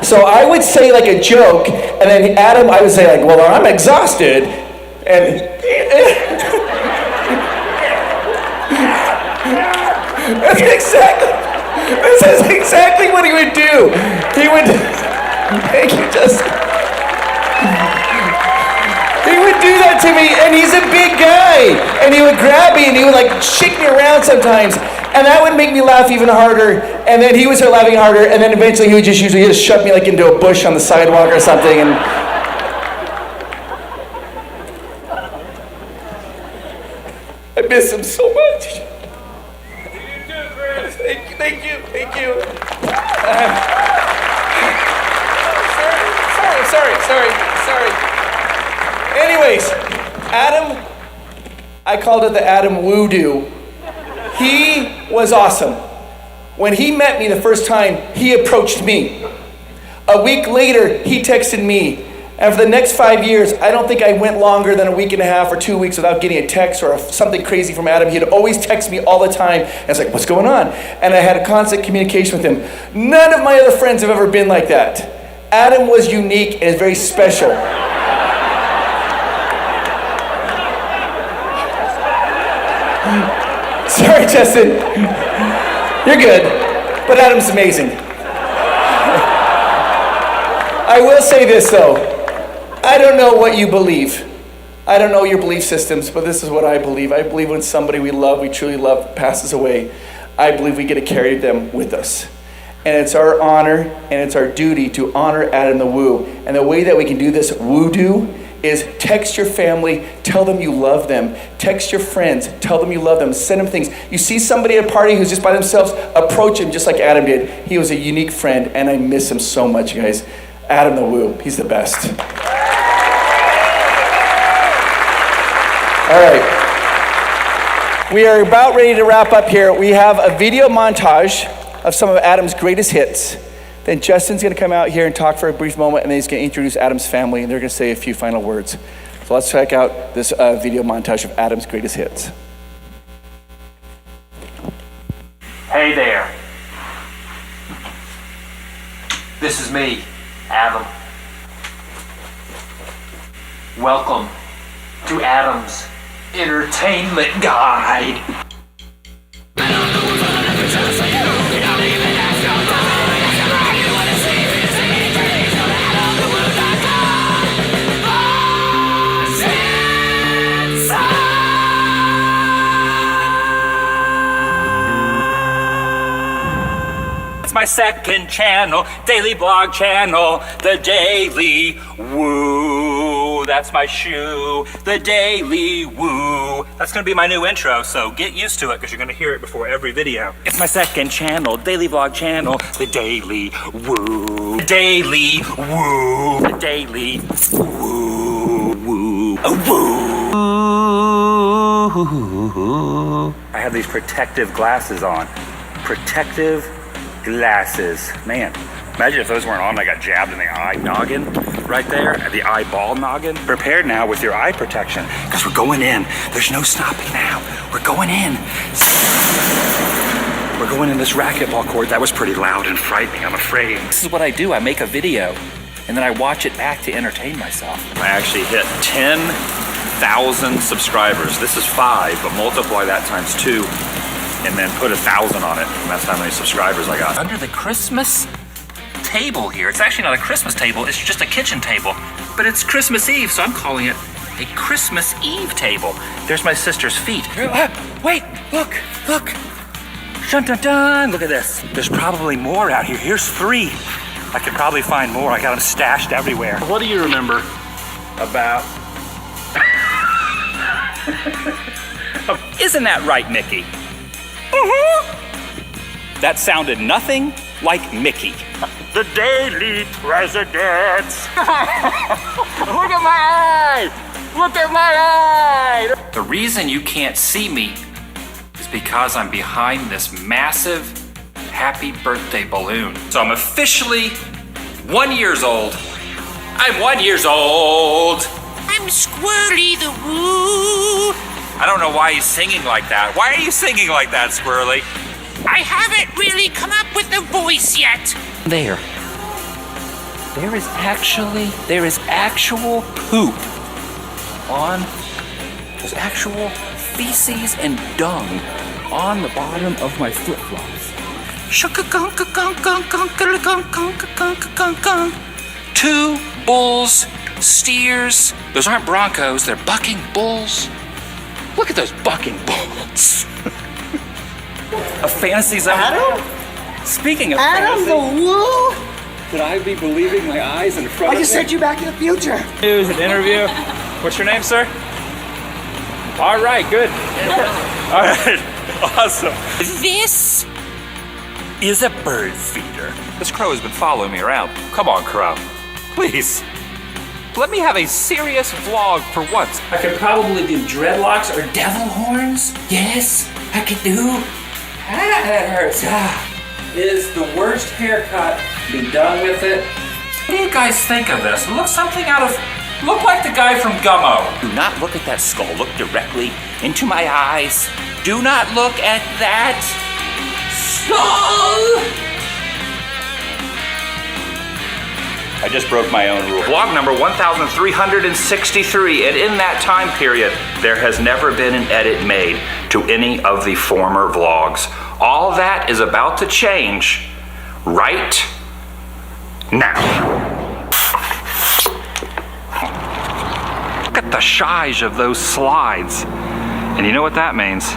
So I would say like a joke, and then Adam, I would say like, well, I'm exhausted. And this is exactly what he would do. He would, thank you, Justin. He would do that to me, and he's a big guy. And he would grab me, and he would like shake me around sometimes. And that would make me laugh even harder. And then he would start laughing harder, and then eventually he would just shove me like into a bush on the sidewalk or something. And I miss him so much. Thank you. Sorry. Anyways, Adam, I called it the Adam Woodoo. He was awesome. When he met me the first time, he approached me. A week later, he texted me. And for the next 5 years, I don't think I went longer than a week and a half or 2 weeks without getting a text or something crazy from Adam. He'd always text me all the time. And I was like, what's going on? And I had a constant communication with him. None of my other friends have ever been like that. Adam was unique and is very special. Sorry, Justin. You're good. But Adam's amazing. I will say this, though. I don't know what you believe. I don't know your belief systems, but this is what I believe. I believe when somebody we love, we truly love, passes away, I believe we get to carry them with us. And it's our honor and it's our duty to honor Adam the Woo. And the way that we can do this woo-doo is text your family, tell them you love them. Text your friends, tell them you love them. Send them things. You see somebody at a party who's just by themselves, approach him just like Adam did. He was a unique friend, and I miss him so much, you guys. Adam the Woo, he's the best. All right. We are about ready to wrap up here. We have a video montage of some of Adam's greatest hits. Then Justin's going to come out here and talk for a brief moment, and then he's going to introduce Adam's family, and they're going to say a few final words. So let's check out this video montage of Adam's greatest hits. Hey there. This is me, Adam. Welcome to Adam's Entertainment Guide. My second channel, daily blog channel, the Daily Woo. That's my shoe, the Daily Woo. That's gonna be my new intro, so get used to it because you're gonna hear it before every video. It's my second channel, daily blog channel, the Daily Woo. The Daily Woo. The Daily Woo. Woo. Woo. I have these protective glasses on. Protective glasses. Man, imagine if those weren't on, I got jabbed in the eye noggin right there, the eyeball noggin. Prepared now with your eye protection, because we're going in. There's no stopping now. We're going in. We're going in this racquetball court. That was pretty loud and frightening, I'm afraid. This is what I do. I make a video, and then I watch it back to entertain myself. I actually hit 10,000 subscribers. This is 5, but multiply that times 2. And then put 1,000 on it, and that's how many subscribers I got. Under the Christmas table here, it's actually not a Christmas table, it's just a kitchen table, but it's Christmas Eve, so I'm calling it a Christmas Eve table. There's my sister's feet. Wait, look. Dun dun dun, look at this. There's probably more out here. Here's 3. I could probably find more. I got them stashed everywhere. What do you remember about Isn't that right, Mickey? That sounded nothing like Mickey. The Daily Presidents. Look at my eye! Look at my eye! The reason you can't see me is because I'm behind this massive happy birthday balloon. So I'm officially 1 year old. I'm 1 year old. I'm Squirrely the Woo. I don't know why he's singing like that. Why are you singing like that, Squirrely? I haven't really come up with the voice yet. There is actual poop on, there's actual feces and dung on the bottom of my flip-flops. Two bulls, steers. Those aren't broncos, they're bucking bulls. Look at those bucking bulls. A fantasy zone. Adam? Speaking of Adam fantasy, the Woo? could I be believing my eyes in front I of just me? sent you back to the future. News and interview. What's your name, sir? All right, good. All right, awesome. This Is a bird feeder. This crow has been following me around. Come on, crow. Please. Let me have a serious vlog for once. I could probably do dreadlocks or devil horns. Yes, I could do. That hurts. Is the worst haircut. Be done with it. What do you guys think of this? Look like the guy from Gummo. Do not look at that skull. Look directly into my eyes. Do not look at that skull. I just broke my own rule. Vlog number 1363, and in that time period, there has never been an edit made to any of the former vlogs. All that is about to change right now. Look at the size of those slides. And you know what that means?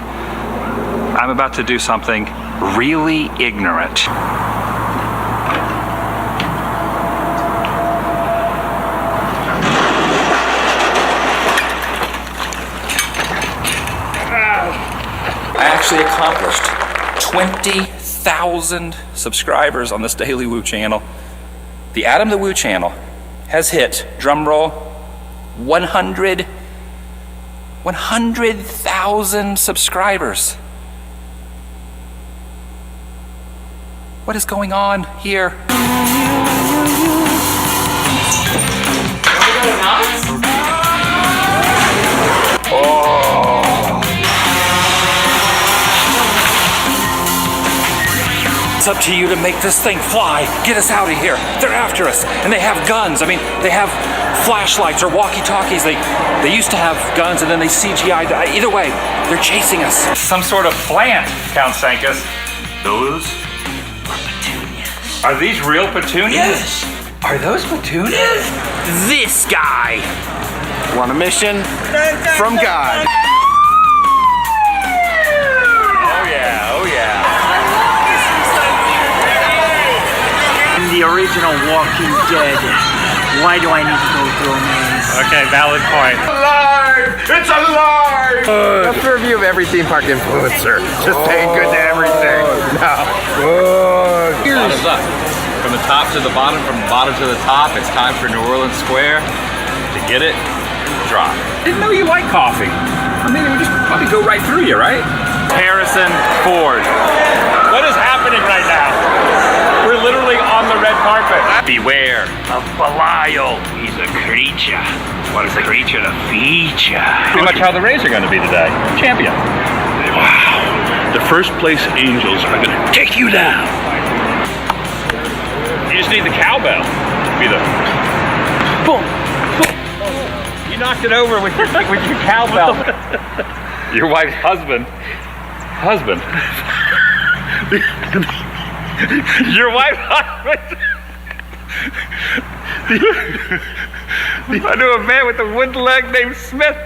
I'm about to do something really ignorant. I actually accomplished 20,000 subscribers on this Daily Woo channel. The Adam the Woo channel has hit, drum roll, 100,000 subscribers. What is going on here? It's up to you to make this thing fly. Get us out of here. They're after us, and they have guns. I mean, they have flashlights or walkie-talkies. They used to have guns, and then they CGI'd. Either way, they're chasing us. Some sort of plant, Count Sankus. Those are petunias. Are these real petunias? Yes. Are those petunias? This guy. Want a mission from God. Oh yeah, oh yeah. I'm the original Walking Dead. Why do I need to go through a maze? Okay, valid point. Alive! It's alive! That's the review of every theme park influencer. Just saying good to everything. No. Bottoms up. From the top to the bottom, from the bottom to the top, it's time for New Orleans Square to get it, drop. Didn't know you like coffee. I mean, we just probably go right through you, right? Harrison Ford. What is happening right now? We're literally on the red carpet. Beware of Belial. He's a creature. What is a creature to feature? Pretty much how the Rays are going to be today. Champion. Wow. The first place Angels are going to take you down. You just need the cowbell. Be the Boom. You knocked it over with your cowbell. Your wife's husband. Your wife's husband. I knew a man with a wooden leg named Smith.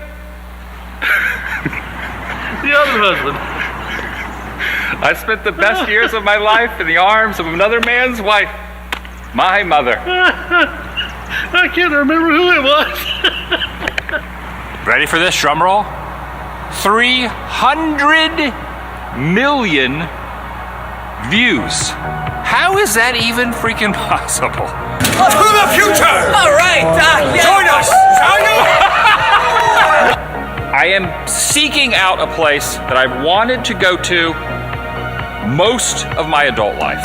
The other husband. I spent the best years of my life in the arms of another man's wife, my mother. I can't remember who it was. Ready for this drum roll? 300 million views. How is that even freaking possible? To the future! All right, Join us, shall you? I am seeking out a place that I've wanted to go to most of my adult life.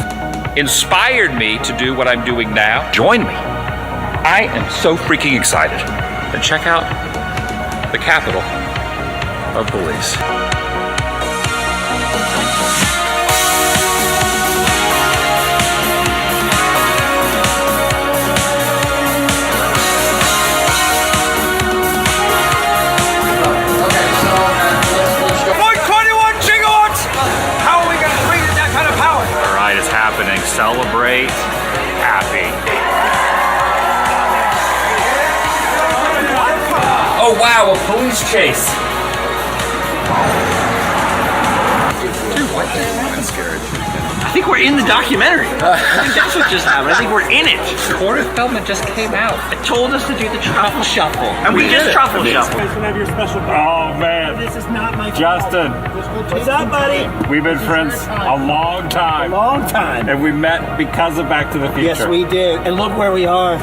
Inspired me to do what I'm doing now. Join me. I am so freaking excited. And check out the capital of Belize. Celebrate happy. Oh wow, a police chase. I'm scared. I think we're in the documentary. I think that's what just happened. I think we're in it. Quarter Feldman just came out. It told us to do the truffle shuffle. And we just did it. truffle shuffle. Oh man. This is not my Justin. What's up, buddy? We've been friends a long time. And we met because of Back to the Future. Yes, we did. And look where we are.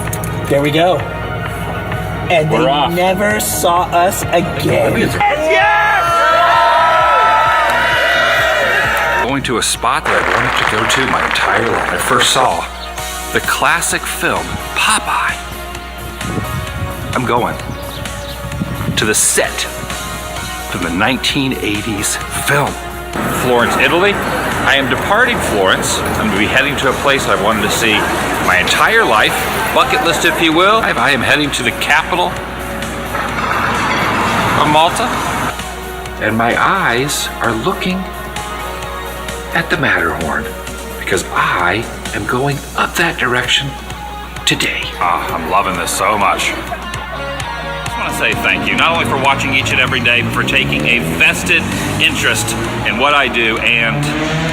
There we go. And We're they off. never saw us again. Going to a spot that I've wanted to go to my entire life. I first saw the classic film Popeye. I'm going to the set from the 1980s film. Florence, Italy. I am departing Florence. I'm going to be heading to a place I've wanted to see my entire life. Bucket list, if you will. I am heading to the capital of Malta. And my eyes are looking at the Matterhorn because I am going up that direction today. I'm loving this so much. I just want to say thank you, not only for watching each and every day, but for taking a vested interest in what I do and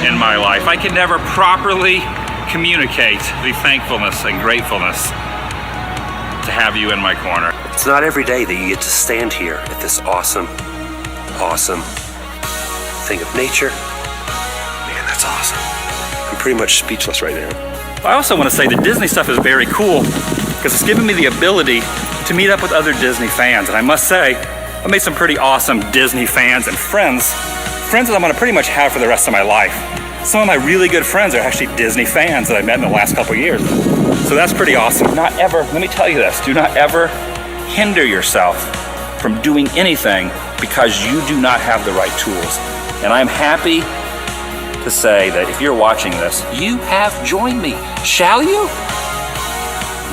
in my life. I can never properly communicate the thankfulness and gratefulness to have you in my corner. It's not every day that you get to stand here at this awesome thing of nature. Man, that's awesome. I'm pretty much speechless right now. I also want to say the Disney stuff is very cool because it's given me the ability to meet up with other Disney fans. And I must say, I've made some pretty awesome Disney fans and friends that I'm going to pretty much have for the rest of my life. Some of my really good friends are actually Disney fans that I met in the last couple years. So that's pretty awesome. Not ever, let me tell you this, do not ever hinder yourself from doing anything because you do not have the right tools. And I'm happy to say that if you're watching this, you have joined me. Shall you?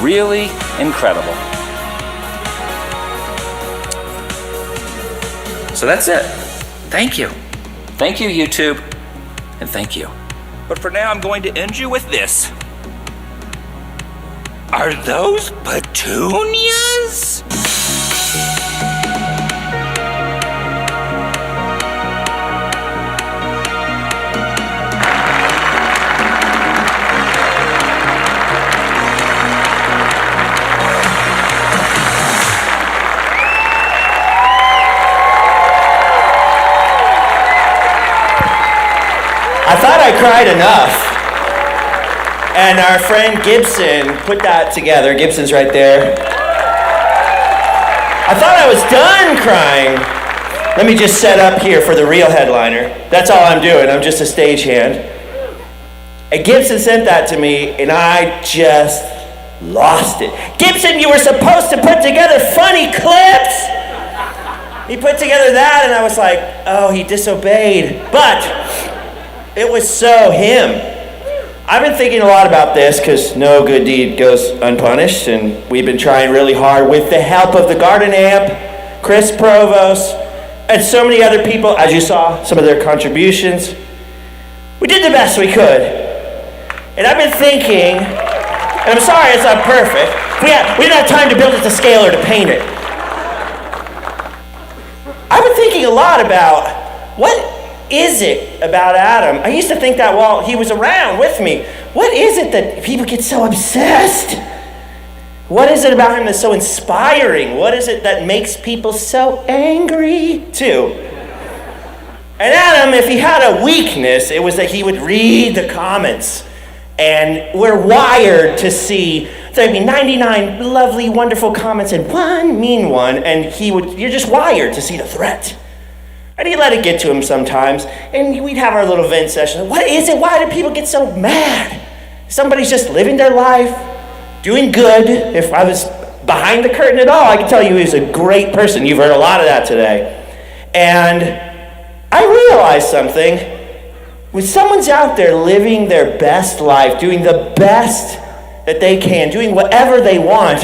Really incredible. So that's it. Thank you. Thank you, YouTube. And thank you. But for now, I'm going to end you with this. Are those petunias? I thought I cried enough. And our friend Gibson put that together. Gibson's right there. I thought I was done crying. Let me just set up here for the real headliner. That's all I'm doing. I'm just a stagehand. And Gibson sent that to me, and I just lost it. Gibson, you were supposed to put together funny clips. He put together that, and I was like, oh, he disobeyed. But it was so him. I've been thinking a lot about this because no good deed goes unpunished, and we've been trying really hard with the help of the Garden Amp, Chris Provost, and so many other people. As you saw, some of their contributions. We did the best we could. And I've been thinking, and I'm sorry it's not perfect, we didn't have time to build it to scale or to paint it. I've been thinking a lot about what is it about Adam? I used to think that while he was around with me. What is it that people get so obsessed? What is it about him that's so inspiring? What is it that makes people so angry too? And Adam, if he had a weakness, it was that he would read the comments. And we're wired to see there'd be 99 lovely, wonderful comments and one mean one, and you're just wired to see the threat. And he'd let it get to him sometimes, and we'd have our little vent session. What is it? Why do people get so mad? Somebody's just living their life, doing good. If I was behind the curtain at all, I can tell you he's a great person. You've heard a lot of that today. And I realized something. When someone's out there living their best life, doing the best that they can, doing whatever they want,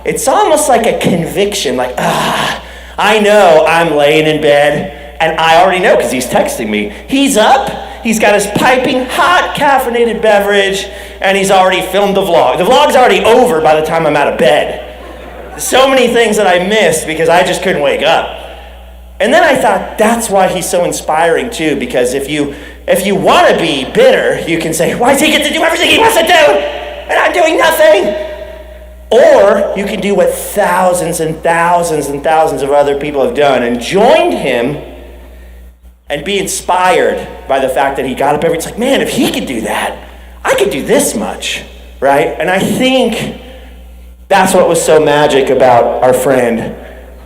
it's almost like a conviction, like, I know I'm laying in bed, and I already know because he's texting me. He's up, he's got his piping hot caffeinated beverage, and he's already filmed the vlog. The vlog's already over by the time I'm out of bed. So many things that I missed because I just couldn't wake up. And then I thought, that's why he's so inspiring too, because if you want to be bitter, you can say, why does he get to do everything he wants to do, and I'm doing nothing? Or you can do what thousands and thousands and thousands of other people have done and joined him and be inspired by the fact that he got up every day. It's like, man, if he could do that, I could do this much, right? And I think that's what was so magic about our friend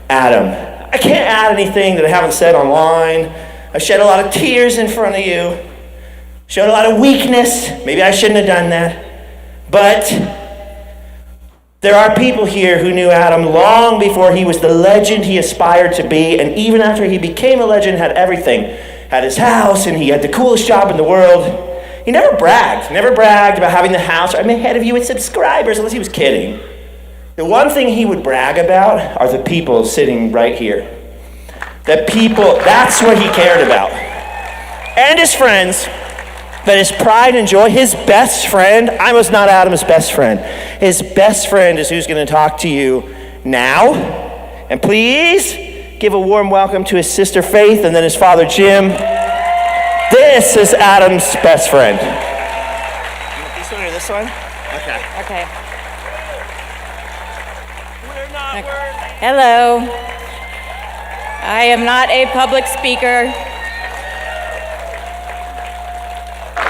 Adam. I can't add anything that I haven't said online. I shed a lot of tears in front of you, showed a lot of weakness. Maybe I shouldn't have done that. But there are people here who knew Adam long before he was the legend he aspired to be, and even after he became a legend, had everything. Had his house, and he had the coolest job in the world. He never bragged about having the house. I'm ahead of you with subscribers, unless he was kidding. The one thing he would brag about are the people sitting right here. The people, that's what he cared about. And his friends. But his pride and joy, his best friend, I was not Adam's best friend. His best friend is who's going to talk to you now. And please give a warm welcome to his sister Faith and then his father Jim. This is Adam's best friend. You want this one or this one? Okay. Hello. I am not a public speaker.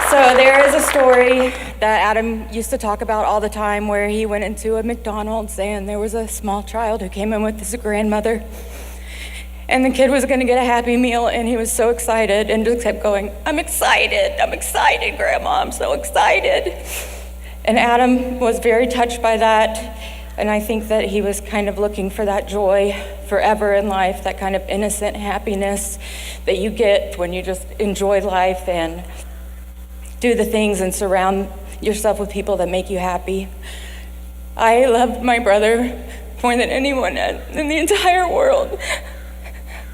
So there is a story that Adam used to talk about all the time where he went into a McDonald's and there was a small child who came in with his grandmother. And the kid was gonna get a Happy Meal and he was so excited and just kept going, I'm excited, Grandma, I'm so excited. And Adam was very touched by that. And I think that he was kind of looking for that joy forever in life, that kind of innocent happiness that you get when you just enjoy life and do the things and surround yourself with people that make you happy. I loved my brother more than anyone in the entire world.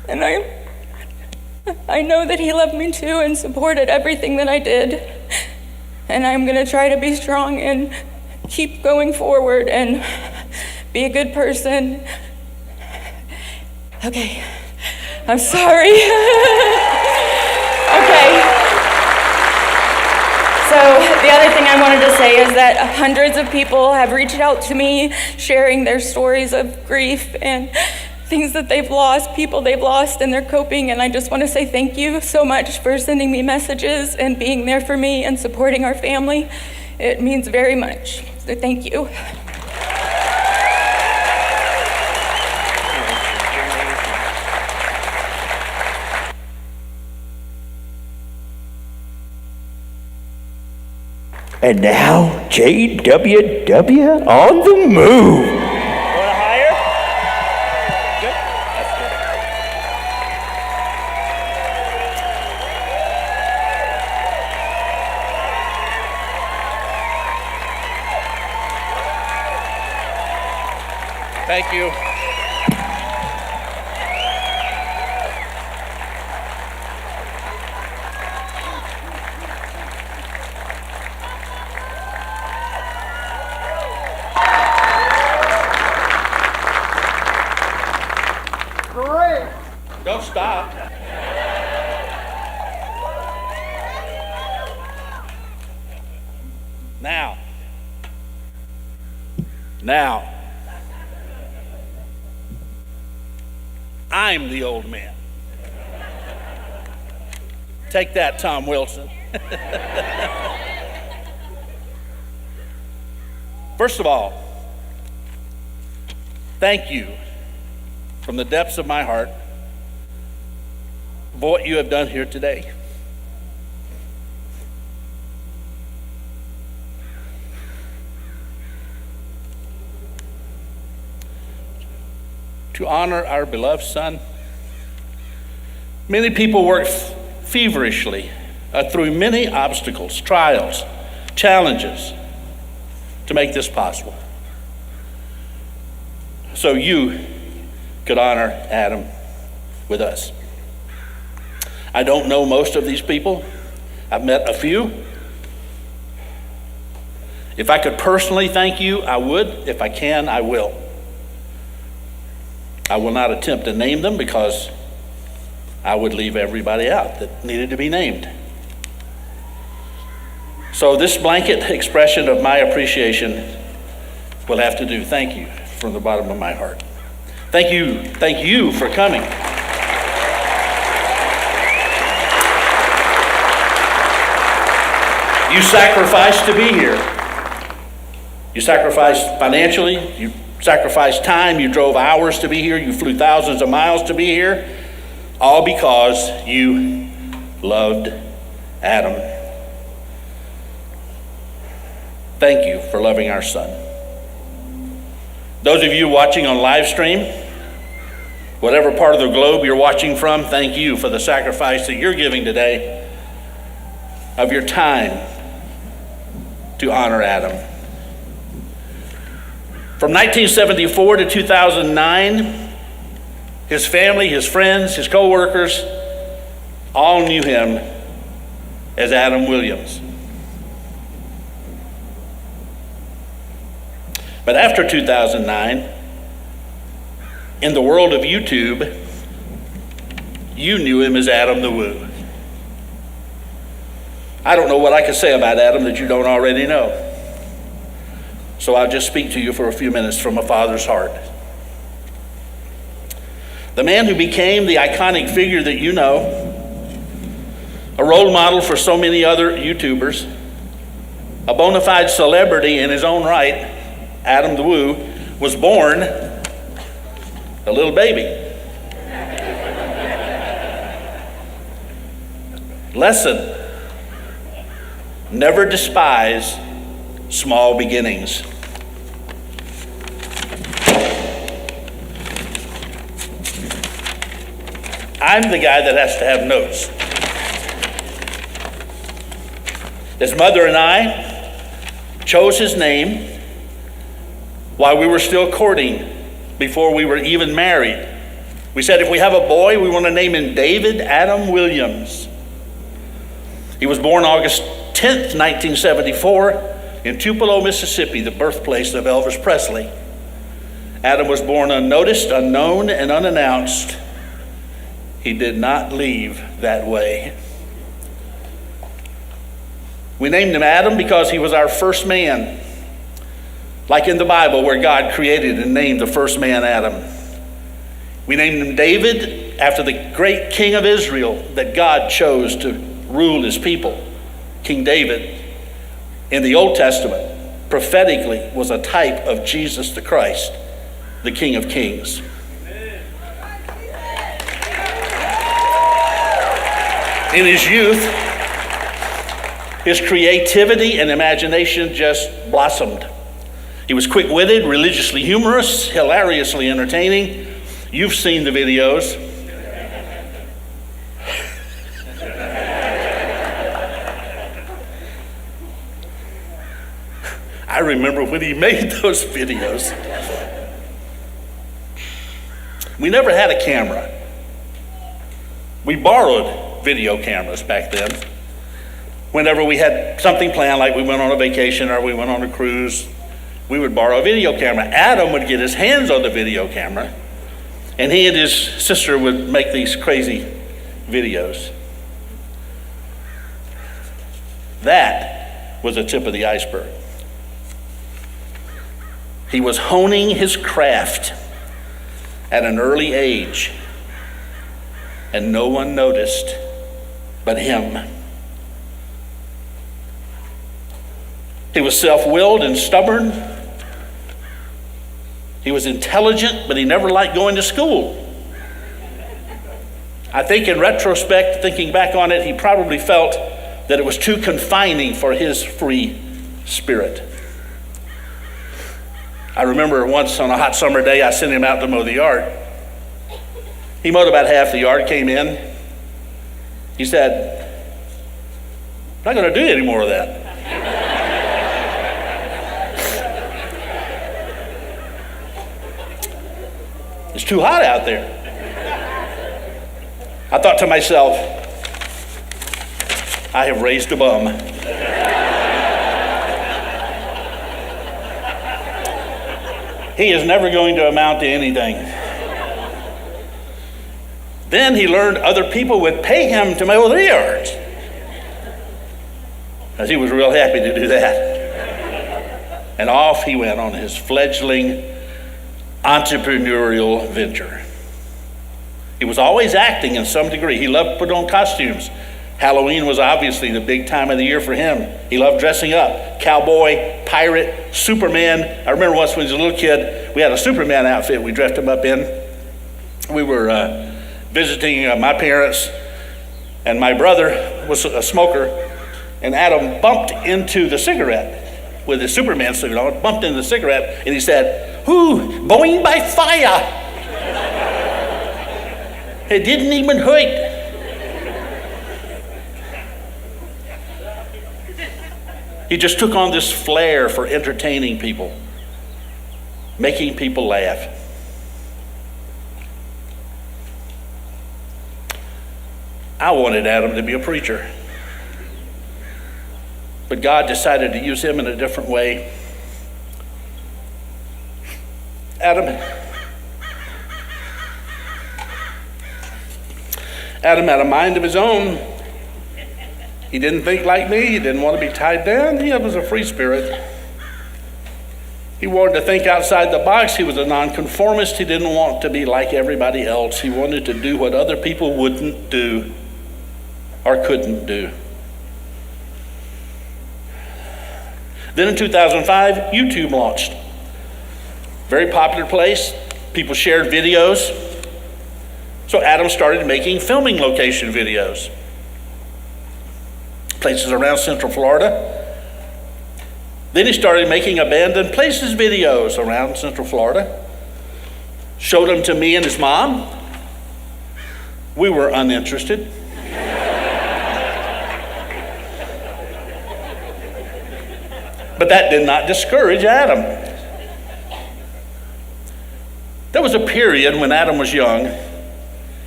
And I know that he loved me too and supported everything that I did. And I'm gonna try to be strong and keep going forward and be a good person. Okay, I'm sorry. Okay. So the other thing I wanted to say is that hundreds of people have reached out to me sharing their stories of grief and things that they've lost, people they've lost, and they're coping. And I just want to say thank you so much for sending me messages and being there for me and supporting our family. It means very much. So thank you. And now, JWW on the move. Want to hire? Good? That's good. Thank you. Don't stop. Now, I'm the old man. Take that, Tom Wilson. First of all, thank you from the depths of my heart for what you have done here today. To honor our beloved son, many people work feverishly through many obstacles, trials, challenges to make this possible. So you could honor Adam with us. I don't know most of these people. I've met a few. If I could personally thank you, I would. If I can, I will. I will not attempt to name them because I would leave everybody out that needed to be named. So this blanket expression of my appreciation will have to do. Thank you from the bottom of my heart. Thank you for coming. You sacrificed to be here. You sacrificed financially, you sacrificed time, you drove hours to be here, you flew thousands of miles to be here, all because you loved Adam. Thank you for loving our son. Those of you watching on live stream, whatever part of the globe you're watching from, thank you for the sacrifice that you're giving today of your time to honor Adam. From 1974 to 2009, his family, his friends, his co-workers all knew him as Adam Williams. But after 2009, in the world of YouTube, you knew him as Adam the Woo. I don't know what I could say about Adam that you don't already know. So I'll just speak to you for a few minutes from a father's heart. The man who became the iconic figure that you know, a role model for so many other YouTubers, a bona fide celebrity in his own right, Adam the Woo, was born a little baby. Lesson: never despise small beginnings. I'm the guy that has to have notes. His mother and I chose his name while we were still courting, before we were even married. We said if we have a boy, we want to name him David Adam Williams. He was born August 10th, 1974 in Tupelo, Mississippi, the birthplace of Elvis Presley. Adam was born unnoticed, unknown, and unannounced. He did not leave that way. We named him Adam because he was our first man, like in the Bible where God created and named the first man Adam. We named him David after the great king of Israel that God chose to rule his people, King David. In the Old Testament, prophetically was a type of Jesus the Christ, the King of Kings. In his youth, his creativity and imagination just blossomed. He was quick-witted, religiously humorous, hilariously entertaining. You've seen the videos. I remember when he made those videos. We never had a camera. We borrowed video cameras back then. Whenever we had something planned, like we went on a vacation or we went on a cruise, we would borrow a video camera. Adam would get his hands on the video camera, and he and his sister would make these crazy videos. That was the tip of the iceberg. He was honing his craft at an early age, and no one noticed but him. He was self-willed and stubborn. He was intelligent, but he never liked going to school. I think in retrospect, thinking back on it, he probably felt that it was too confining for his free spirit. I remember once on a hot summer day, I sent him out to mow the yard. He mowed about half the yard, came in. He said, "I'm not going to do any more of that." It's too hot out there. I thought to myself, I have raised a bum. He is never going to amount to anything. Then he learned other people would pay him to mow their yards, because he was real happy to do that. And off he went on his fledgling entrepreneurial venture. He was always acting in some degree. He loved to put on costumes. Halloween was obviously the big time of the year for him. He loved dressing up. Cowboy, pirate, Superman. I remember once when he was a little kid, we had a Superman outfit we dressed him up in. We were visiting my parents, and my brother was a smoker, and Adam bumped into the cigarette with his Superman suit on, bumped into the cigarette, and he said, "Ooh, going by fire." It didn't even hurt. He just took on this flair for entertaining people, making people laugh. I wanted Adam to be a preacher, but God decided to use him in a different way. Adam had a mind of his own. He didn't think like me. He didn't want to be tied down. He was a free spirit. He wanted to think outside the box. He was a nonconformist. He didn't want to be like everybody else. He wanted to do what other people wouldn't do or couldn't do. Then in 2005, YouTube launched. Very popular place. People shared videos. So Adam started making filming location videos. Places around Central Florida. Then he started making abandoned places videos around Central Florida. Showed them to me and his mom. We were uninterested. But that did not discourage Adam. There was a period when Adam was young,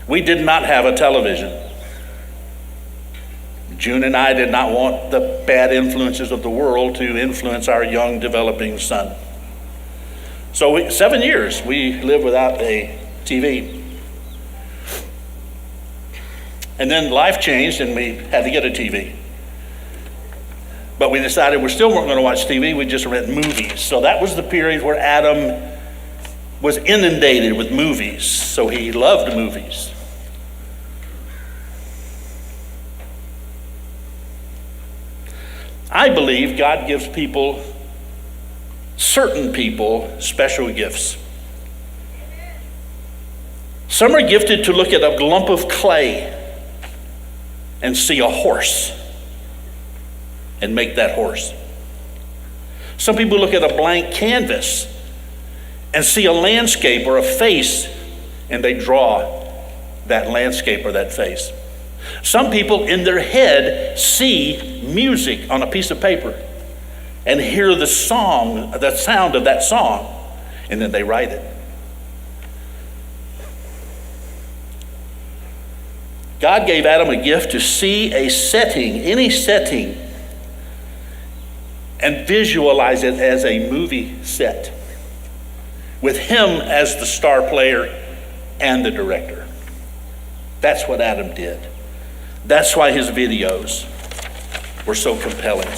we did not have a television. June and I did not want the bad influences of the world to influence our young developing son. So 7 years we lived without a TV. And then life changed and we had to get a TV. But we decided we still weren't going to watch TV, we'd just rent movies. So that was the period where Adam was inundated with movies. So he loved movies. I believe God gives people, certain people, special gifts. Some are gifted to look at a lump of clay and see a horse and make that horse. Some people look at a blank canvas and see a landscape or a face and they draw that landscape or that face. Some people in their head see music on a piece of paper and hear the song, the sound of that song, and then they write it. God gave Adam a gift to see a setting, any setting, and visualize it as a movie set, with him as the star player and the director. That's what Adam did. That's why his videos were so compelling.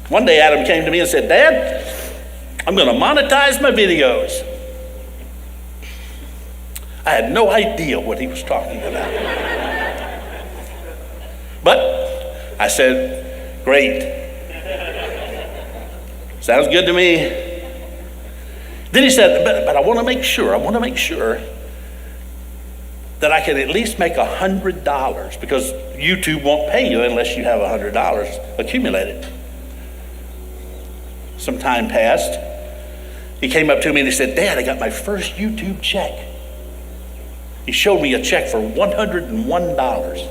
One day Adam came to me and said, "Dad, I'm going to monetize my videos. I had no idea what he was talking about. But I said, great. Sounds good to me. Then he said, but I want to make sure that I can at least make $100 because YouTube won't pay you unless you have $100 accumulated. Some time passed. He came up to me and he said, Dad, I got my first YouTube check. He showed me a check for $101.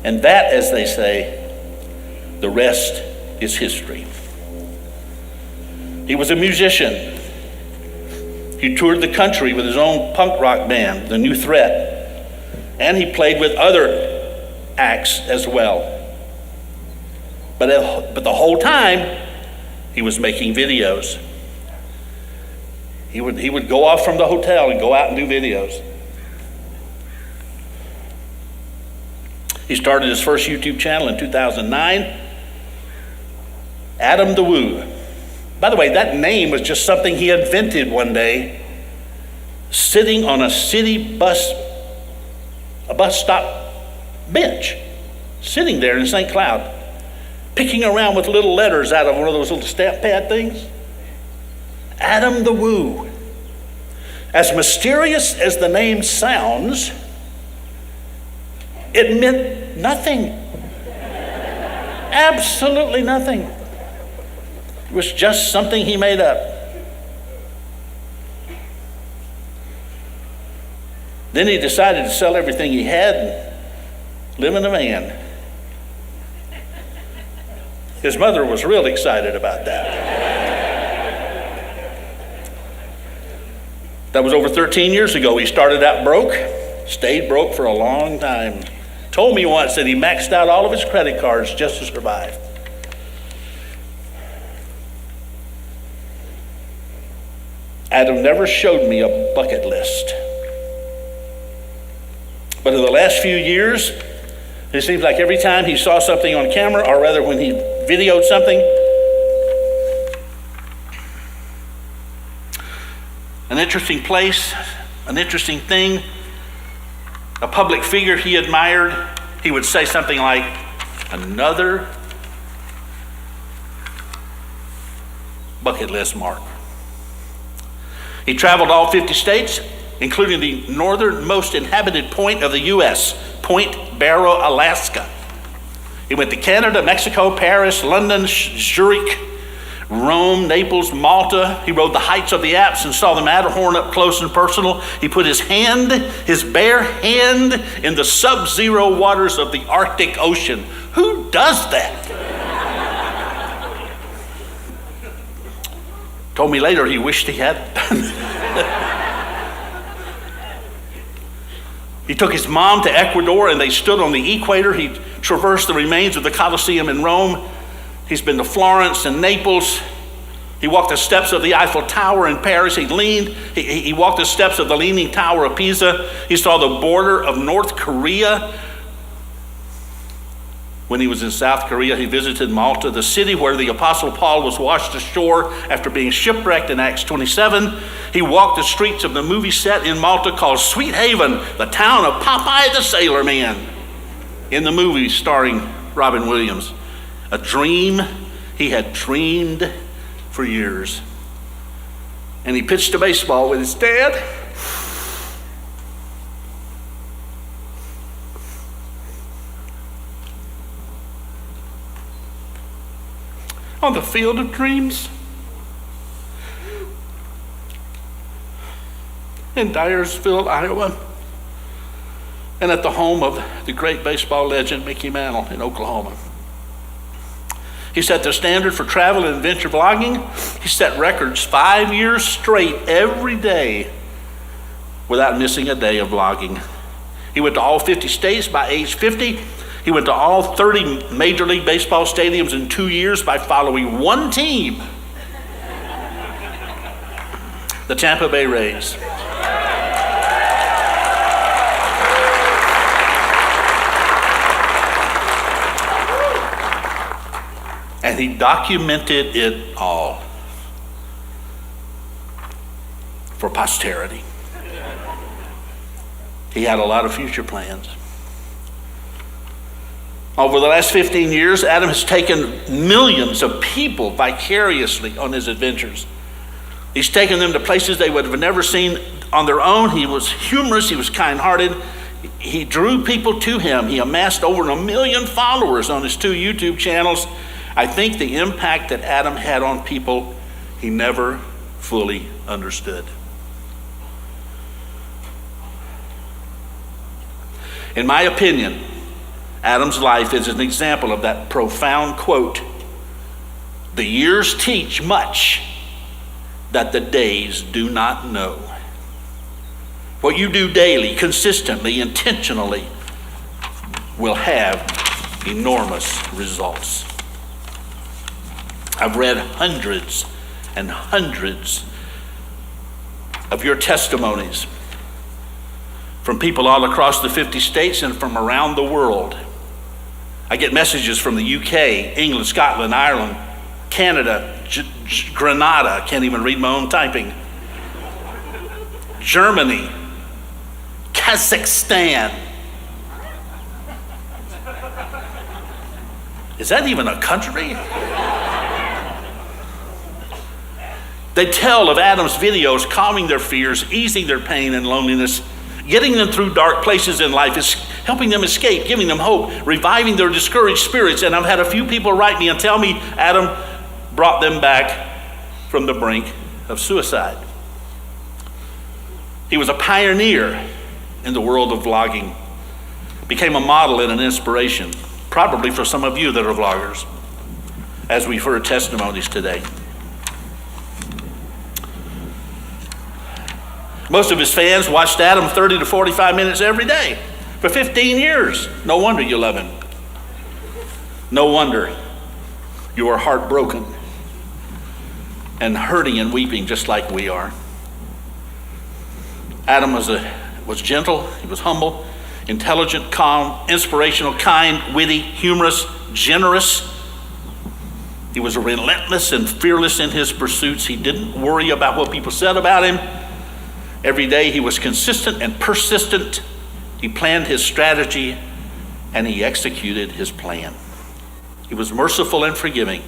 And that, as they say, the rest is history. He was a musician. He toured the country with his own punk rock band, The New Threat, and he played with other acts as well. But the whole time, he was making videos. He would go off from the hotel and go out and do videos. He started his first YouTube channel in 2009, Adam the Woo. By the way, that name was just something he invented one day, sitting on a bus stop bench, sitting there in St. Cloud, picking around with little letters out of one of those little stamp pad things. Adam the Woo. As mysterious as the name sounds, it meant nothing. Absolutely nothing. It was just something he made up. Then he decided to sell everything he had and live in a van. His mother was real excited about that. That was over 13 years ago. He started out broke, stayed broke for a long time. Told me once that he maxed out all of his credit cards just to survive. Adam never showed me a bucket list. But in the last few years, it seems like every time he saw something on camera, or rather when he videoed something, an interesting place, an interesting thing, a public figure he admired, he would say something like, another bucket list mark. He traveled all 50 states, including the northernmost inhabited point of the U.S., Point Barrow, Alaska. He went to Canada, Mexico, Paris, London, Zurich, Rome, Naples, Malta. He rode the heights of the Alps and saw the Matterhorn up close and personal. He put his bare hand, in the sub-zero waters of the Arctic Ocean. Who does that? Told me later he wished he had. He took his mom to Ecuador and they stood on the equator. He traversed the remains of the Colosseum in Rome. He's been to Florence and Naples. He walked the steps of the Eiffel Tower in Paris. He walked the steps of the Leaning Tower of Pisa. He saw the border of North Korea. When he was in South Korea, he visited Malta, the city where the Apostle Paul was washed ashore after being shipwrecked in Acts 27. He walked the streets of the movie set in Malta called Sweet Haven, the town of Popeye the Sailor Man, in the movie starring Robin Williams. A dream he had dreamed for years. And he pitched a baseball with his dad. On the field of dreams in Dyersville, Iowa, and at the home of the great baseball legend Mickey Mantle in Oklahoma. He set the standard for travel and adventure vlogging. He set records 5 years straight every day without missing a day of vlogging. He went to all 50 states by age 50. He went to all 30 Major League Baseball stadiums in 2 years by following one team, the Tampa Bay Rays. And he documented it all for posterity. He had a lot of future plans. Over the last 15 years, Adam has taken millions of people vicariously on his adventures. He's taken them to places they would have never seen on their own. He was humorous. He was kind-hearted. He drew people to him. He amassed over 1 million followers on his 2 YouTube channels. I think the impact that Adam had on people, he never fully understood. In my opinion, Adam's life is an example of that profound quote, "The years teach much that the days do not know." What you do daily, consistently, intentionally, will have enormous results. I've read hundreds and hundreds of your testimonies from people all across the 50 states and from around the world. I get messages from the UK, England, Scotland, Ireland, Canada, Grenada, can't even read my own typing, Germany, Kazakhstan. Is that even a country? They tell of Adam's videos calming their fears, easing their pain and loneliness, getting them through dark places in life, is helping them escape, giving them hope, reviving their discouraged spirits. And I've had a few people write me and tell me Adam brought them back from the brink of suicide. He was a pioneer in the world of vlogging, became a model and an inspiration, probably for some of you that are vloggers, as we've heard testimonies today. Most of his fans watched Adam 30 to 45 minutes every day for 15 years. No wonder you love him. No wonder you are heartbroken and hurting and weeping just like we are. Adam was gentle, he was humble, intelligent, calm, inspirational, kind, witty, humorous, generous. He was relentless and fearless in his pursuits. He didn't worry about what people said about him. Every day he was consistent and persistent. He planned his strategy and he executed his plan. He was merciful and forgiving.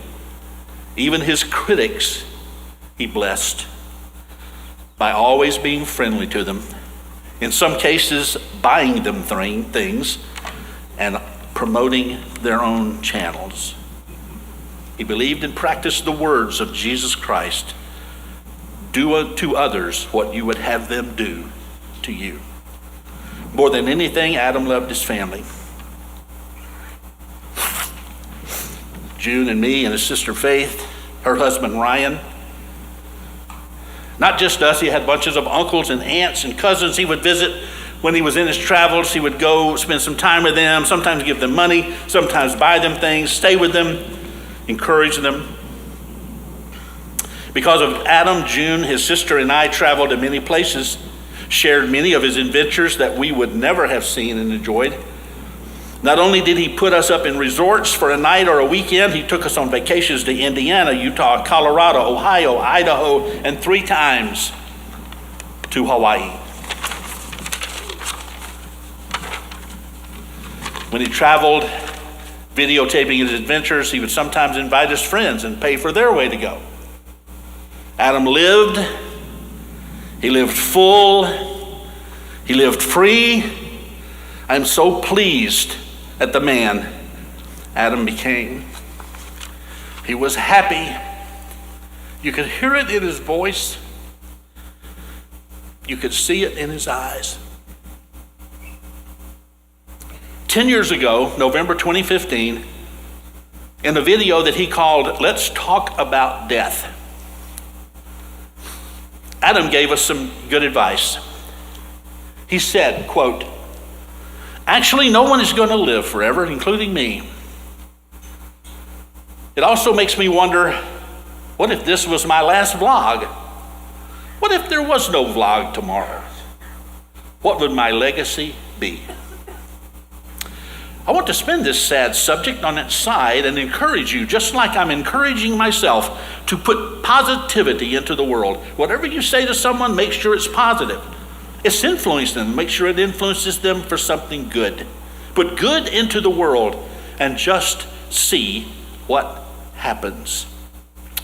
Even his critics he blessed by always being friendly to them, in some cases buying them things and promoting their own channels. He believed and practiced the words of Jesus Christ, "Do unto others what you would have them do to you." More than anything, Adam loved his family. June and me and his sister Faith, her husband Ryan. Not just us, he had bunches of uncles and aunts and cousins he would visit when he was in his travels. He would go spend some time with them, sometimes give them money, sometimes buy them things, stay with them, encourage them. Because of Adam, June, his sister, and I traveled to many places, shared many of his adventures that we would never have seen and enjoyed. Not only did he put us up in resorts for a night or a weekend, he took us on vacations to Indiana, Utah, Colorado, Ohio, Idaho, and 3 times to Hawaii. When he traveled, videotaping his adventures, he would sometimes invite his friends and pay for their way to go. Adam lived, he lived full, he lived free. I'm so pleased at the man Adam became. He was happy. You could hear it in his voice. You could see it in his eyes. 10 years ago, November 2015, in a video that he called "Let's Talk About Death," Adam gave us some good advice. He said, quote, "Actually, no one is going to live forever, including me. It also makes me wonder, what if this was my last vlog? What if there was no vlog tomorrow? What would my legacy be? I want to spin this sad subject on its side and encourage you, just like I'm encouraging myself, to put positivity into the world. Whatever you say to someone, make sure it's positive. It's influenced them. Make sure it influences them for something good. Put good into the world and just see what happens.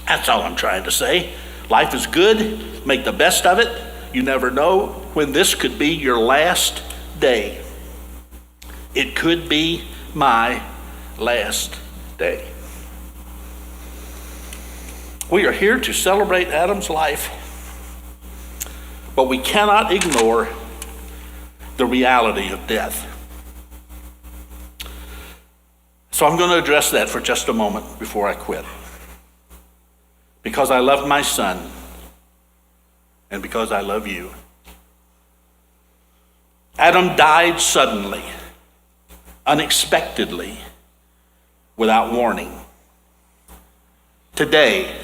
That's all I'm trying to say. Life is good. Make the best of it. You never know when this could be your last day. It could be my last day. We are here to celebrate Adam's life, but we cannot ignore the reality of death. So I'm going to address that for just a moment before I quit. Because I love my son, and because I love you. Adam died suddenly, unexpectedly, without warning. Today,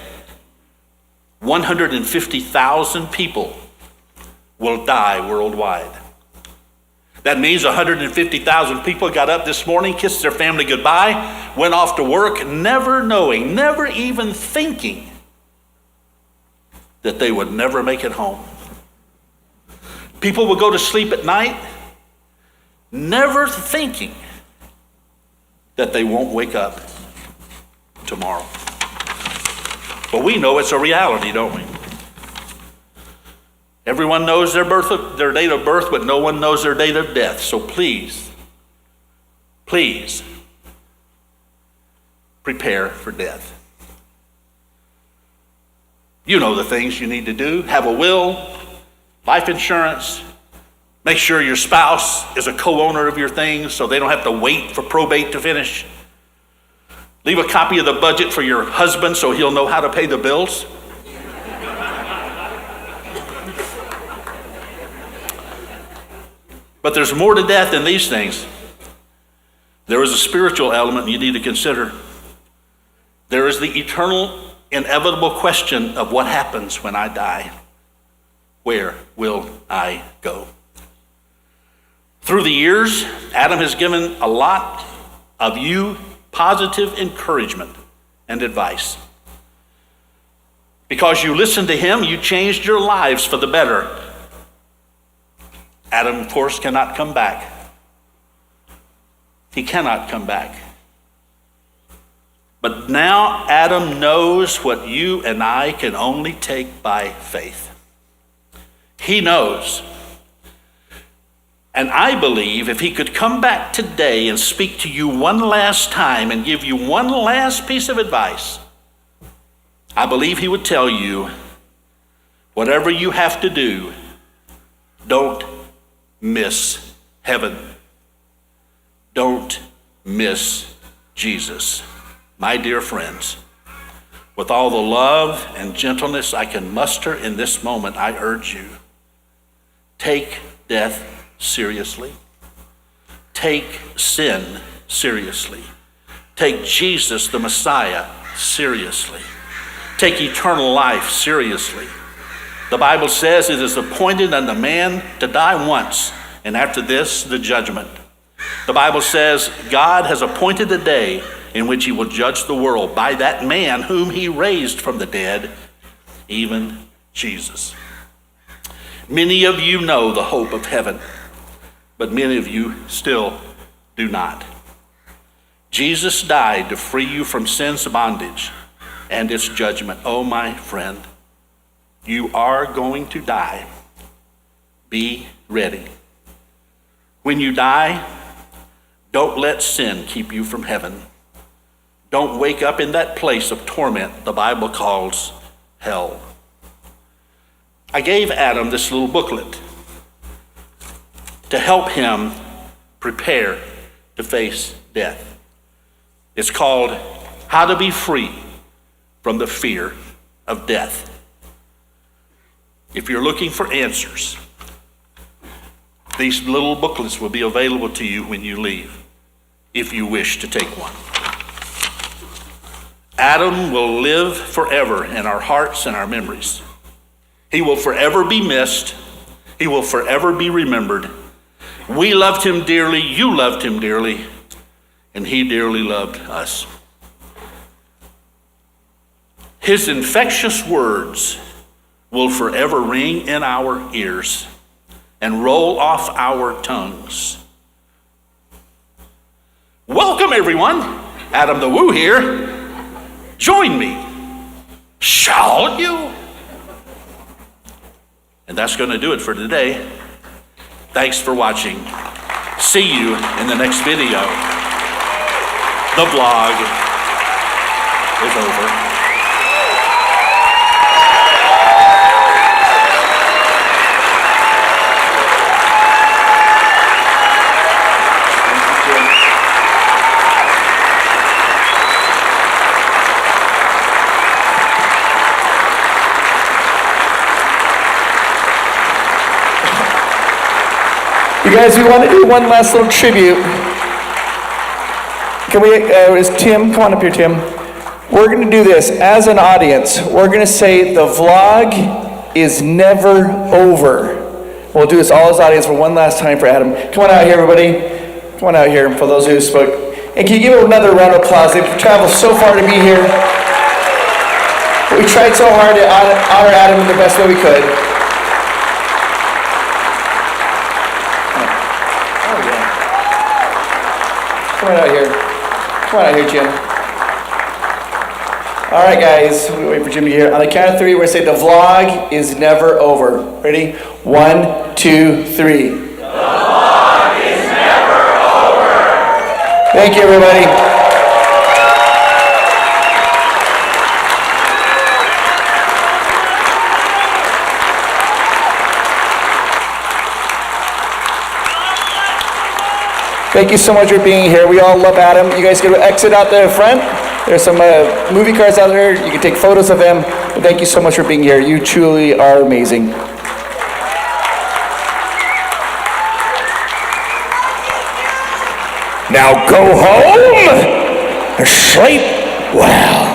150,000 people will die worldwide. That means 150,000 people got up this morning, kissed their family goodbye, went off to work, never knowing, never even thinking that they would never make it home. People will go to sleep at night, never thinking that they won't wake up tomorrow. But we know it's a reality, don't we? Everyone knows their date of birth, but no one knows their date of death. So please, please, prepare for death. You know the things you need to do. Have a will, life insurance. Make sure your spouse is a co-owner of your things so they don't have to wait for probate to finish. Leave a copy of the budget for your husband so he'll know how to pay the bills. But there's more to death than these things. There is a spiritual element you need to consider. There is the eternal, inevitable question of what happens when I die. Where will I go? Through the years, Adam has given a lot of you positive encouragement and advice. Because you listened to him, you changed your lives for the better. Adam, of course, cannot come back. He cannot come back. But now Adam knows what you and I can only take by faith. He knows. And I believe if he could come back today and speak to you one last time and give you one last piece of advice, I believe he would tell you, whatever you have to do, don't miss heaven. Don't miss Jesus. My dear friends, with all the love and gentleness I can muster in this moment, I urge you, take death seriously. Take sin seriously. Take Jesus, the Messiah, seriously. Take eternal life seriously. The Bible says it is appointed unto man to die once, and after this, the judgment. The Bible says God has appointed a day in which he will judge the world by that man whom he raised from the dead, even Jesus. Many of you know the hope of heaven, but many of you still do not. Jesus died to free you from sin's bondage and its judgment. Oh, my friend, you are going to die. Be ready. When you die, don't let sin keep you from heaven. Don't wake up in that place of torment the Bible calls hell. I gave Adam this little booklet to help him prepare to face death. It's called How to Be Free from the Fear of Death. If you're looking for answers, these little booklets will be available to you when you leave, if you wish to take one. Adam will live forever in our hearts and our memories. He will forever be missed. He will forever be remembered. We loved him dearly, you loved him dearly, and he dearly loved us. His infectious words will forever ring in our ears, and roll off our tongues. Welcome, everyone. Adam the Woo here. Join me, shall you? And that's going to do it for today. Thanks for watching. See you in the next video. The vlog is over. You guys, we want to do one last little tribute. Can we, is Tim, come on up here, Tim. We're going to do this as an audience. We're going to say the vlog is never over. We'll do this all as audience for one last time for Adam. Come on out here, everybody. Come on out here for those who spoke. And can you give him another round of applause? They've traveled so far to be here. We tried so hard to honor Adam in the best way we could. Come on out here. Come on out here, Jim. All right, guys. We wait for Jim to get here. On the count of 3, we're going to say the vlog is never over. Ready? 1, 2, 3. The vlog is never over. Thank you, everybody. Thank you so much for being here. We all love Adam. You guys can exit out the front. There's some movie cars out there. You can take photos of them. But thank you so much for being here. You truly are amazing. Now go home and sleep well.